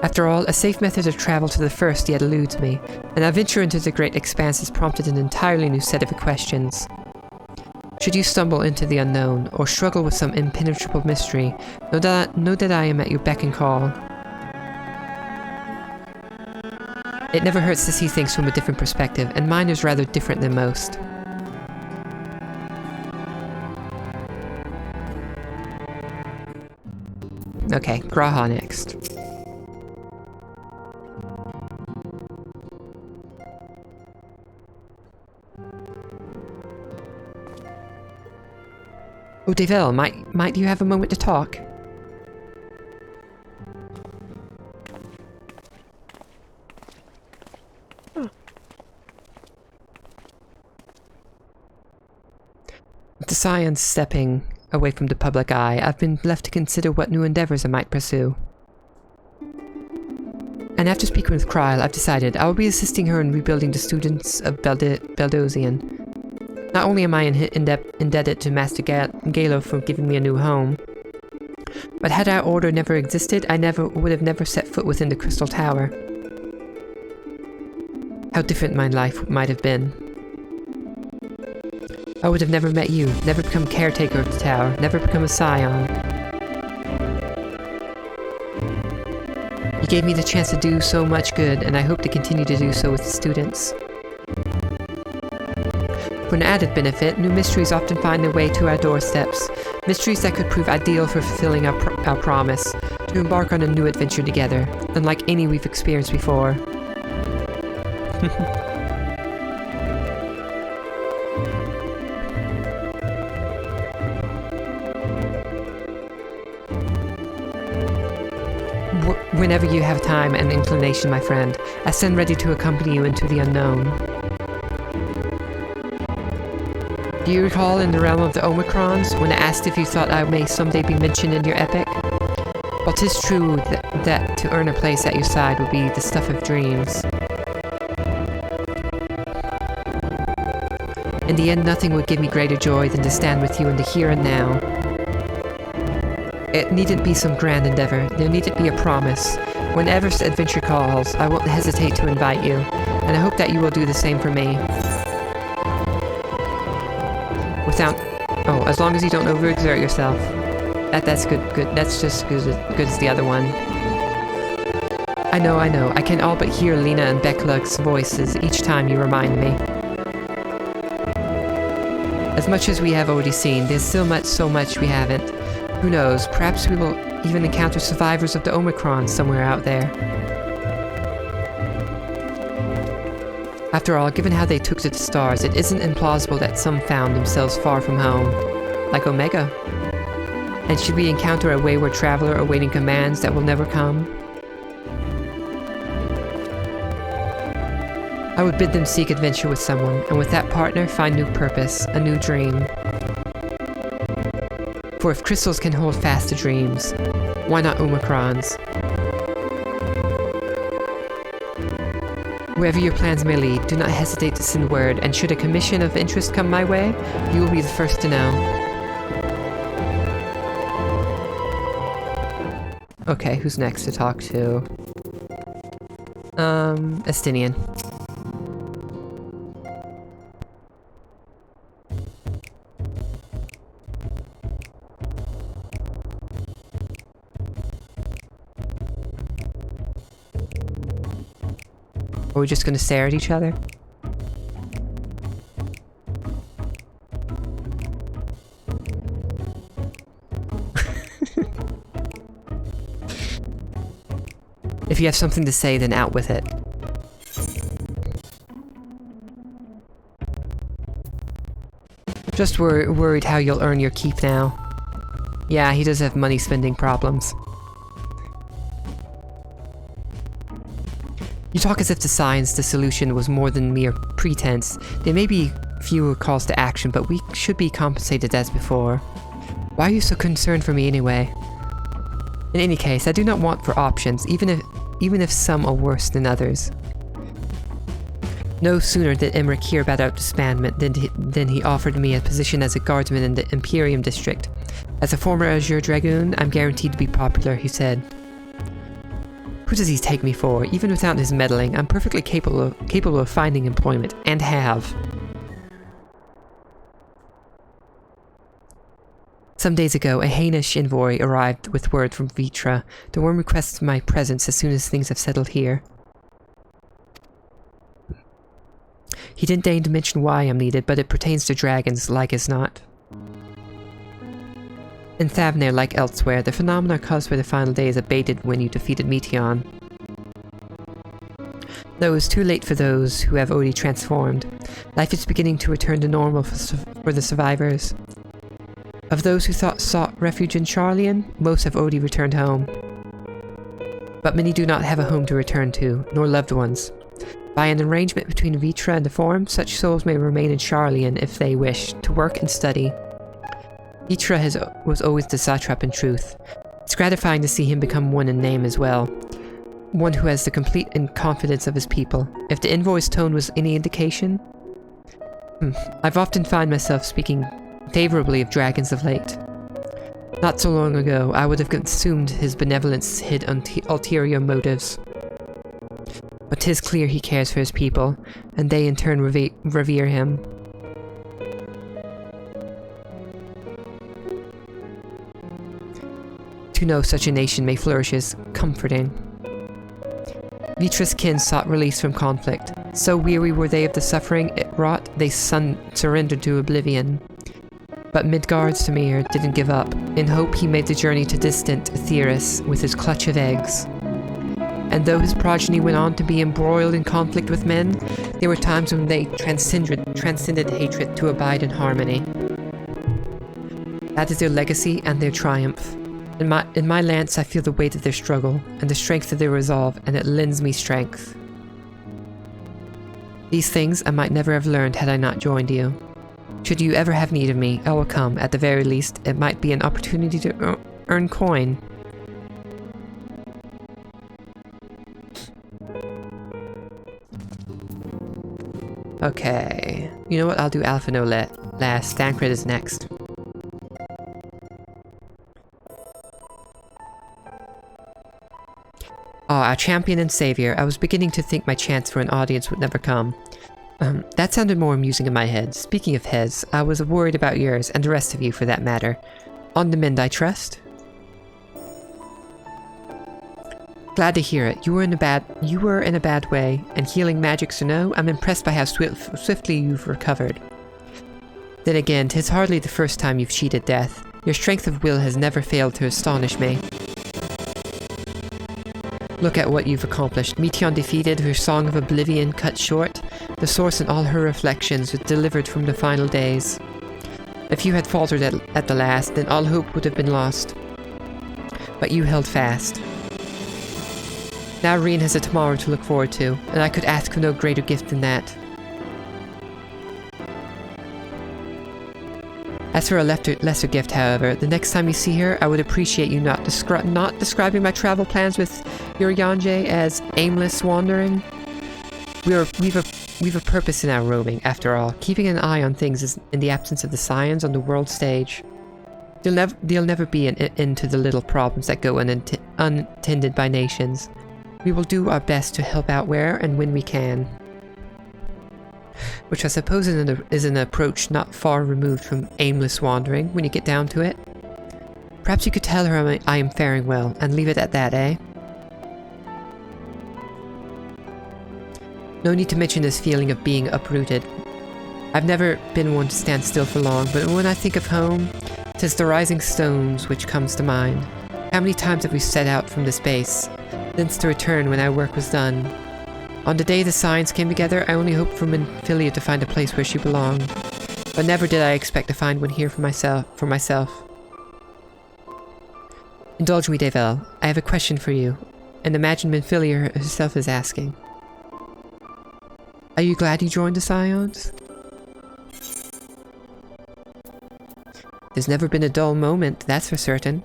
After all, a safe method of travel to the first yet eludes me, and our venture into the great expanse has prompted an entirely new set of questions. Should you stumble into the unknown, or struggle with some impenetrable mystery, know that I am at your beck and call. It never hurts to see things from a different perspective, and mine is rather different than most. Okay, Graha next. Oh, Devel, might you have a moment to talk? With the scions stepping away from the public eye, I've been left to consider what new endeavors I might pursue. And after speaking with Kryl, I've decided I will be assisting her in rebuilding the students of Beldosian. Not only am I indebted to Master Galo for giving me a new home, but had our order never existed, I would have never set foot within the Crystal Tower. How different my life might have been. I would have never met you, never become caretaker of the tower, never become a scion. You gave me the chance to do so much good, and I hope to continue to do so with the students. For an added benefit, new mysteries often find their way to our doorsteps. Mysteries that could prove ideal for fulfilling our promise, to embark on a new adventure together, unlike any we've experienced before. Whenever you have time and inclination, my friend, I stand ready to accompany you into the unknown. Do you recall in the realm of the Omicrons, when I asked if you thought I may someday be mentioned in your epic? Well, 'tis true that to earn a place at your side would be the stuff of dreams. In the end, nothing would give me greater joy than to stand with you in the here and now. It needn't be some grand endeavor. There needn't be a promise. Whenever adventure calls, I won't hesitate to invite you, and I hope that you will do the same for me. Without... Oh, as long as you don't overexert yourself. That's good. That's just good as the other one. I know. I can all but hear Lena and Becklug's voices each time you remind me. As much as we have already seen, there's still so much we haven't. Who knows, perhaps we will even encounter survivors of the Omicron somewhere out there. After all, given how they took to the stars, it isn't implausible that some found themselves far from home. Like Omega. And should we encounter a wayward traveler awaiting commands that will never come? I would bid them seek adventure with someone, and with that partner, find new purpose, a new dream. For if crystals can hold fast to dreams, why not Omicrons? Wherever your plans may lead, do not hesitate to send word, and should a commission of interest come my way, you will be the first to know. Okay, who's next to talk to? Estinian. Are we just gonna stare at each other? If you have something to say, then out with it. Just worried how you'll earn your keep now. Yeah, he does have money spending problems. You talk as if to science the solution was more than mere pretense. There may be fewer calls to action, but we should be compensated as before. Why are you so concerned for me anyway? In any case, I do not want for options, even if some are worse than others. No sooner did Emmerich hear about our disbandment than he offered me a position as a guardsman in the Imperium district. As a former Azure Dragoon, I'm guaranteed to be popular, he said. Who does he take me for? Even without his meddling, I'm perfectly capable of finding employment, and have. Some days ago, a Hainish envoy arrived with word from Vitra. The worm requests my presence as soon as things have settled here. He didn't deign to mention why I'm needed, but it pertains to dragons, like as not. In Thavnair, like elsewhere, the phenomena caused by the final days abated when you defeated Meteon. Though it was too late for those who have already transformed, life is beginning to return to normal for the survivors. Of those who sought refuge in Charlian, most have already returned home. But many do not have a home to return to, nor loved ones. By an arrangement between Vitra and the Forum, such souls may remain in Charlian if they wish, to work and study. Vitra was always the satrap in truth. It's gratifying to see him become one in name as well. One who has the complete confidence of his people. If the envoy's tone was any indication... I've often found myself speaking favorably of dragons of late. Not so long ago, I would have assumed his benevolence hid ulterior motives. But 'tis clear he cares for his people, and they in turn revere him. To know such a nation may flourish is comforting. Vitra's kin sought release from conflict. So weary were they of the suffering it wrought, they surrendered to oblivion. But Midgard's Tamir didn't give up. In hope he made the journey to distant Etheirys with his clutch of eggs. And though his progeny went on to be embroiled in conflict with men, there were times when they transcended hatred to abide in harmony. That is their legacy and their triumph. In my lance I feel the weight of their struggle, and the strength of their resolve, and it lends me strength. These things I might never have learned had I not joined you. Should you ever have need of me, I will come. At the very least, it might be an opportunity to earn coin. Okay. You know what? I'll do Alpha No last. Thancred is next. our champion and savior, I was beginning to think my chance for an audience would never come. That sounded more amusing in my head. Speaking of heads, I was worried about yours, and the rest of you for that matter. On the mend, I trust? Glad to hear it. You were in a bad way, and healing magics or no, I'm impressed by how swiftly you've recovered. Then again, 'tis hardly the first time you've cheated death. Your strength of will has never failed to astonish me. Look at what you've accomplished. Meteion defeated, her song of oblivion cut short, the source and all her reflections were delivered from the final days. If you had faltered at the last, then all hope would have been lost. But you held fast. Now Reen has a tomorrow to look forward to, and I could ask for no greater gift than that. As for a lesser gift, however, the next time you see her, I would appreciate you not describing my travel plans with your Yonje as aimless wandering. We've a purpose in our roaming, after all. Keeping an eye on things is in the absence of the scions on the world stage. There'll never be an end to the little problems that go untended by nations. We will do our best to help out where and when we can. Which I suppose is an approach not far removed from aimless wandering, when you get down to it. Perhaps you could tell her I am faring well, and leave it at that, eh? No need to mention this feeling of being uprooted. I've never been one to stand still for long, but when I think of home, 'tis the rising stones which comes to mind. How many times have we set out from this base, thence to return when our work was done? On the day the signs came together, I only hoped for Minfilia to find a place where she belonged, but never did I expect to find one here for myself. Indulge me, Devel. I have a question for you, and imagine Minfilia herself is asking. Are you glad you joined the Scions? There's never been a dull moment, that's for certain.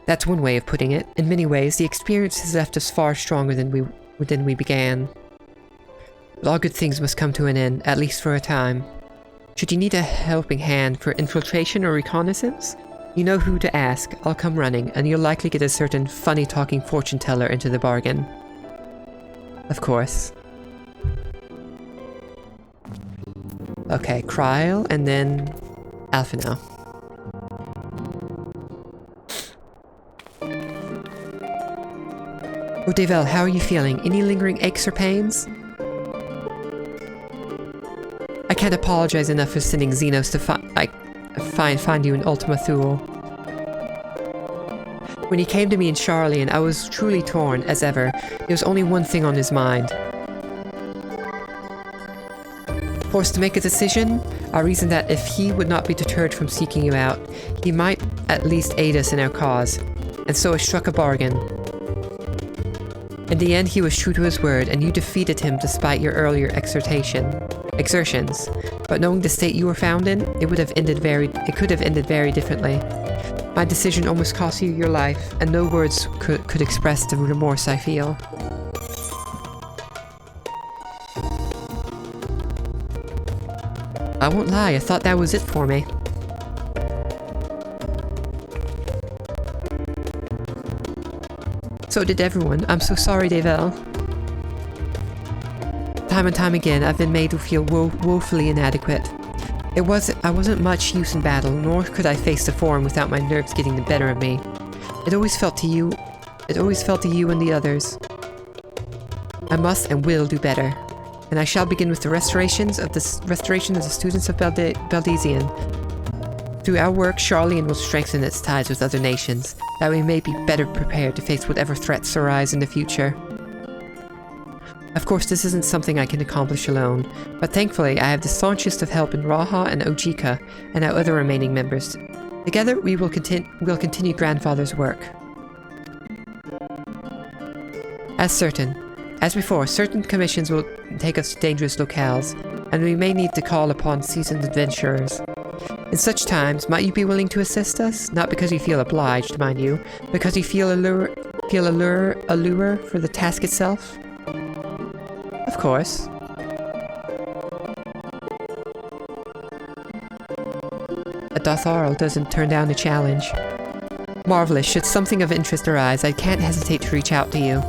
That's one way of putting it. In many ways, the experience has left us far stronger than we began. But all good things must come to an end, at least for a time. Should you need a helping hand for infiltration or reconnaissance, you know who to ask. I'll come running, and you'll likely get a certain funny-talking fortune-teller into the bargain. Of course. Okay, Kryl, and then Alphinaud. Oh, Devel, how are you feeling? Any lingering aches or pains? I can't apologize enough for sending Xenos to find you in Ultima Thule. When he came to me in Sharlayan, I was truly torn, as ever. There was only one thing on his mind. Forced to make a decision, I reasoned that if he would not be deterred from seeking you out, he might at least aid us in our cause, and so I struck a bargain. In the end, he was true to his word, and you defeated him despite your earlier exertions. But knowing the state you were found in, it could have ended very differently. My decision almost cost you your life, and no words could express the remorse I feel. I won't lie, I thought that was it for me. So did everyone. I'm so sorry, Devel. Time and time again, I've been made to feel woefully inadequate. I wasn't much use in battle, nor could I face the Forum without my nerves getting the better of me. It always felt to you and the others. I must and will do better, and I shall begin with the restoration of the students of Baldesion. Through our work, Sharlayan will strengthen its ties with other nations, that we may be better prepared to face whatever threats arise in the future. Of course, this isn't something I can accomplish alone, but thankfully I have the staunchest of help in Raha and Ojika and our other remaining members. Together, we'll continue Grandfather's work. As before, certain commissions will take us to dangerous locales, and we may need to call upon seasoned adventurers. In such times, might you be willing to assist us? Not because you feel obliged, mind you, because you feel allure for the task itself? Of course. A that Dotharl doesn't turn down a challenge. Marvelous, should something of interest arise, I can't hesitate to reach out to you.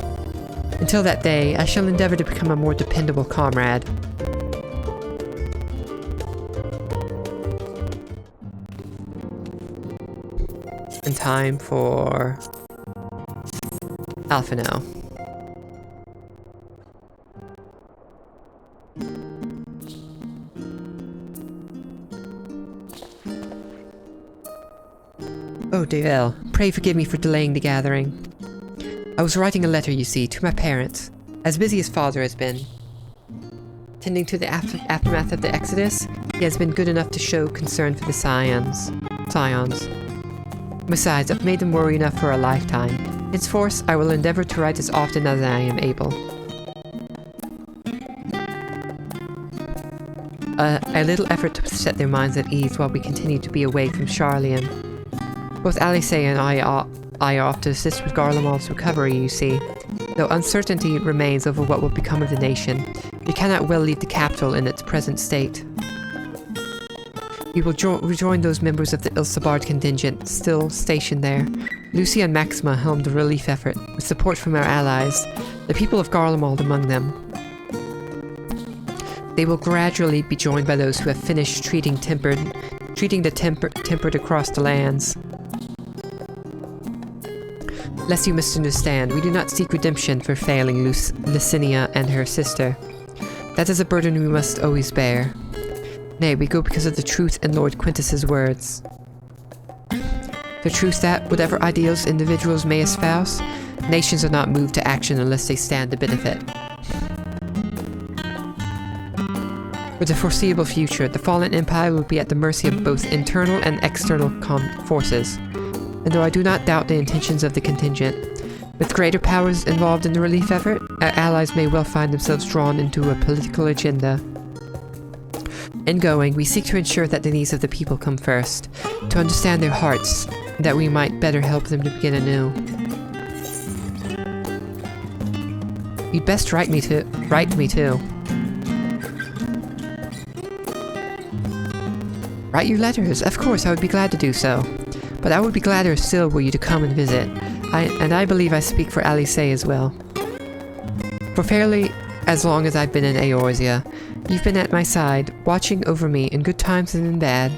Until that day, I shall endeavor to become a more dependable comrade. In time for Alphino. Oh, Devel, pray forgive me for delaying the gathering. I was writing a letter, you see, to my parents. As busy as father has been, tending to the aftermath of the Exodus, he has been good enough to show concern for the Scions. Besides, I've made them worry enough for a lifetime. Henceforth, I will endeavor to write as often as I am able. A little effort to set their minds at ease while we continue to be away from Sharlayan. Both Alice and I are off to assist with Garlemald's recovery, you see. Though uncertainty remains over what will become of the nation, we cannot well leave the capital in its present state. We will rejoin those members of the Ilsabard contingent still stationed there. Lucy and Maxima helmed the relief effort, with support from our allies, the people of Garlemald among them. They will gradually be joined by those who have finished treating the tempered across the lands. Lest you misunderstand, we do not seek redemption for failing Licinia and her sister. That is a burden we must always bear. Nay, we go because of the truth in Lord Quintus's words. The truth that, whatever ideals individuals may espouse, nations are not moved to action unless they stand to benefit. For the foreseeable future, the fallen empire will be at the mercy of both internal and external forces. And though I do not doubt the intentions of the contingent, with greater powers involved in the relief effort, our allies may well find themselves drawn into a political agenda. In going, we seek to ensure that the needs of the people come first, to understand their hearts, that we might better help them to begin anew. You'd best write me too. Write you letters. Of course, I would be glad to do so. But I would be gladder still were you to come and visit. I believe I speak for Alice as well. For fairly as long as I've been in Eorzea, you've been at my side, watching over me in good times and in bad.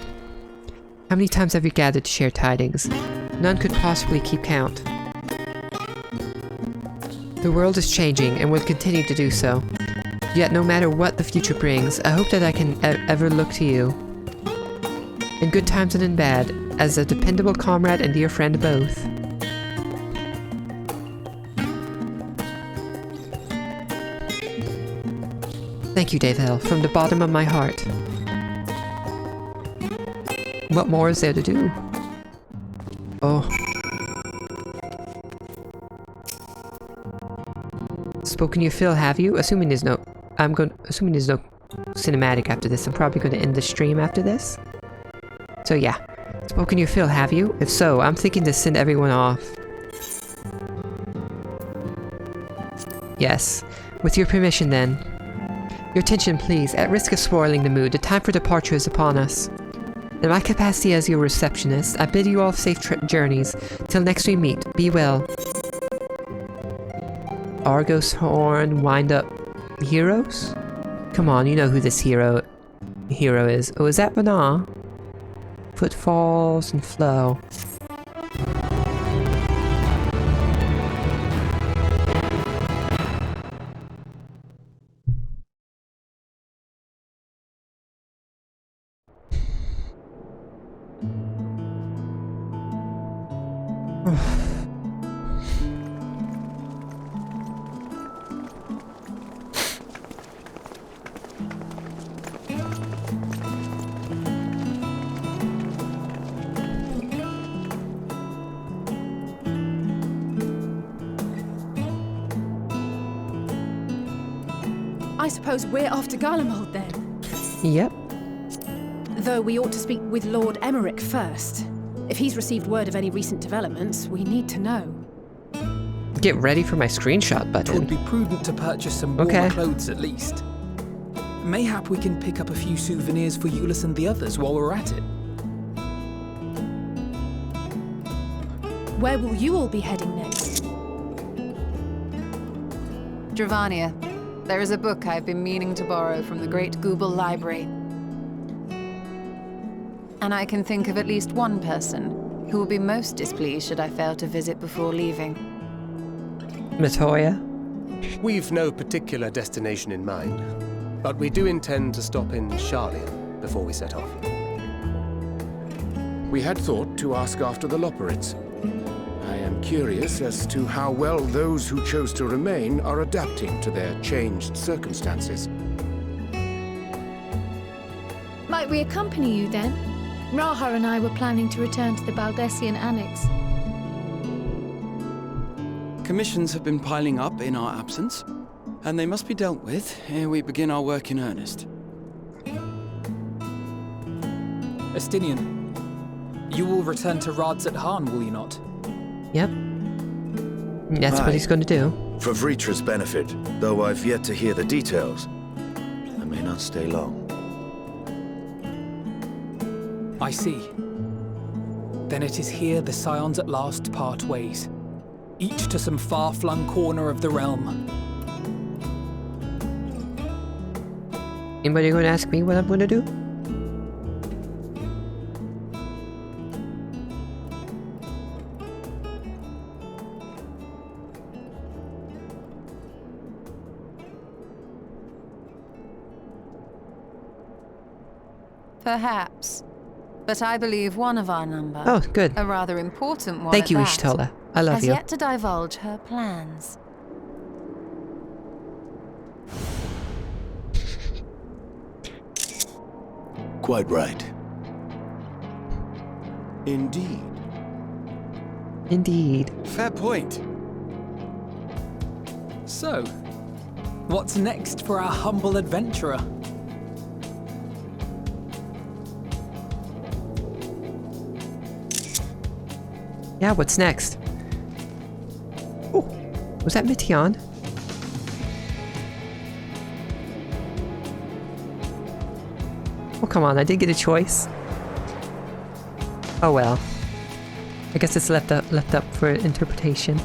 How many times have you gathered to share tidings? None could possibly keep count. The world is changing and will continue to do so. Yet no matter what the future brings, I hope that I can ever look to you, in good times and in bad, as a dependable comrade and dear friend both. Thank you, Devel, from the bottom of my heart. What more is there to do? Oh. Spoken your fill, have you? Assuming there's no cinematic after this, I'm probably going to end the stream after this. So yeah. Spoken your fill, have you? If so, I'm thinking to send everyone off. Yes. With your permission, then. Your attention, please. At risk of spoiling the mood, the time for departure is upon us. In my capacity as your receptionist, I bid you all safe journeys. Till next we meet, be well. Argos Horn, wind up heroes? Come on, you know who this hero is. Oh, is that Vana? Footfalls and flow. I suppose we're off to Garlemald then? Yep. Though we ought to speak with Lord Emmerich first. If he's received word of any recent developments, we need to know. Get ready for my screenshot button. It would be prudent to purchase some warmer clothes at least. Mayhap we can pick up a few souvenirs for Euless and the others while we're at it. Where will you all be heading next? Dravania, there is a book I've been meaning to borrow from the Great Google Library. And I can think of at least one person who will be most displeased should I fail to visit before leaving. Matoya? We've no particular destination in mind, but we do intend to stop in Charlian before we set off. We had thought to ask after the Loperids. I am curious as to how well those who chose to remain are adapting to their changed circumstances. Might we accompany you then? Raha and I were planning to return to the Baldessian Annex. Commissions have been piling up in our absence, and they must be dealt with ere we begin our work in earnest. Estinian, you will return to Rads at Han, will you not? Yep. That's what he's going to do. For Vritra's benefit, though I've yet to hear the details, I may not stay long. I see. Then it is here the Scions at last part ways, each to some far-flung corner of the realm. Anybody going to ask me what I'm going to do? Perhaps. But I believe one of our number, Oh, good. a rather important one Thank you, at that, Ishtola. I love has you. yet to divulge her plans. Quite right. Indeed. Indeed. Fair point. So, what's next for our humble adventurer? Yeah, what's next? Oh, was that Mityon? Oh, come on, I did get a choice. Oh well. I guess it's left up for interpretation.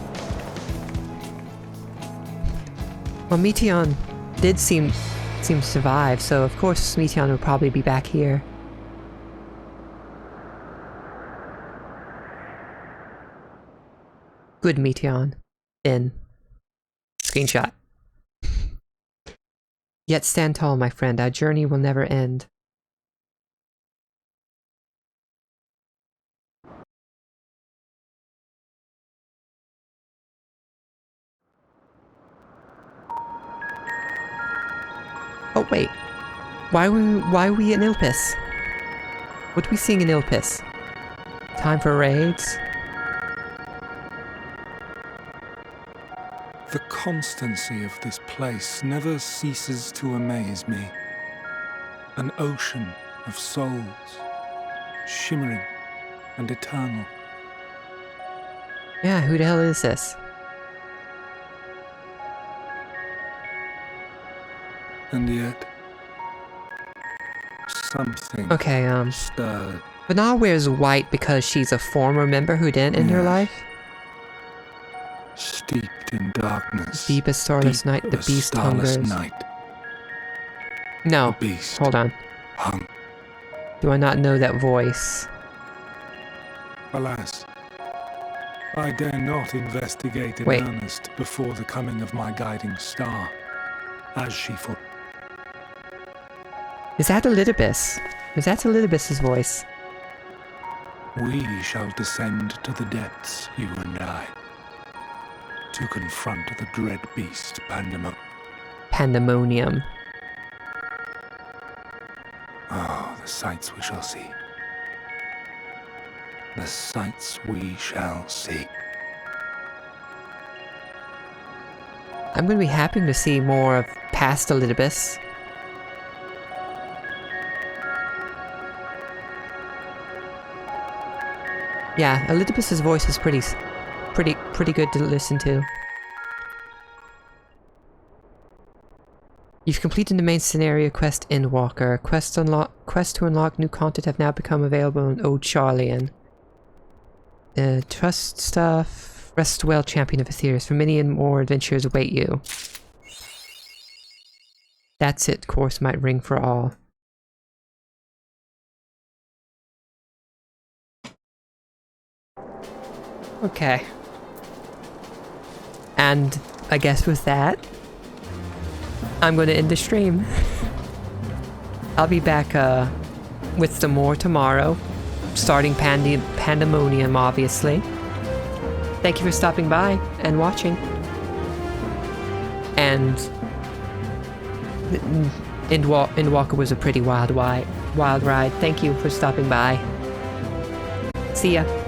Well, Mityon did seem to survive, so of course Mityon will probably be back here. Good Mityon. In. Screenshot. Yet stand tall, my friend. Our journey will never end. Oh wait. Why are we in Ilpis? What are we seeing in Ilpis? Time for raids? The constancy of this place never ceases to amaze me. An ocean of souls, shimmering and eternal. Yeah, who the hell is this? And yet, something Okay, stirred. Banar wears white because she's a former member who didn't end her life? Steeped in darkness. Deepest starless night, the beast starless hungers. night. No, The beast hold on. hung. Do I not know that voice? Alas, I dare not investigate in Wait. earnest before the coming of my guiding star, as she for. Is that Elidibus? Is that Elidibus's voice? We shall descend to the depths, you and I, to confront the dread beast Pandemonium. Oh, the sights we shall see. The sights we shall see. I'm going to be happy to see more of past Elidibus. Yeah, Elidibus's voice is pretty good to listen to. You've completed the main scenario quest Endwalker. Quests to unlock new content have now become available in Old Charlian. Trust stuff. Rest well, champion of Aetherius. For many and more adventures await you. That's it. Course might ring for all. Okay. And I guess with that, I'm going to end the stream. I'll be back with some more tomorrow, starting Pandemonium, obviously. Thank you for stopping by and watching. And Endwalker was a pretty wild ride. Thank you for stopping by. See ya.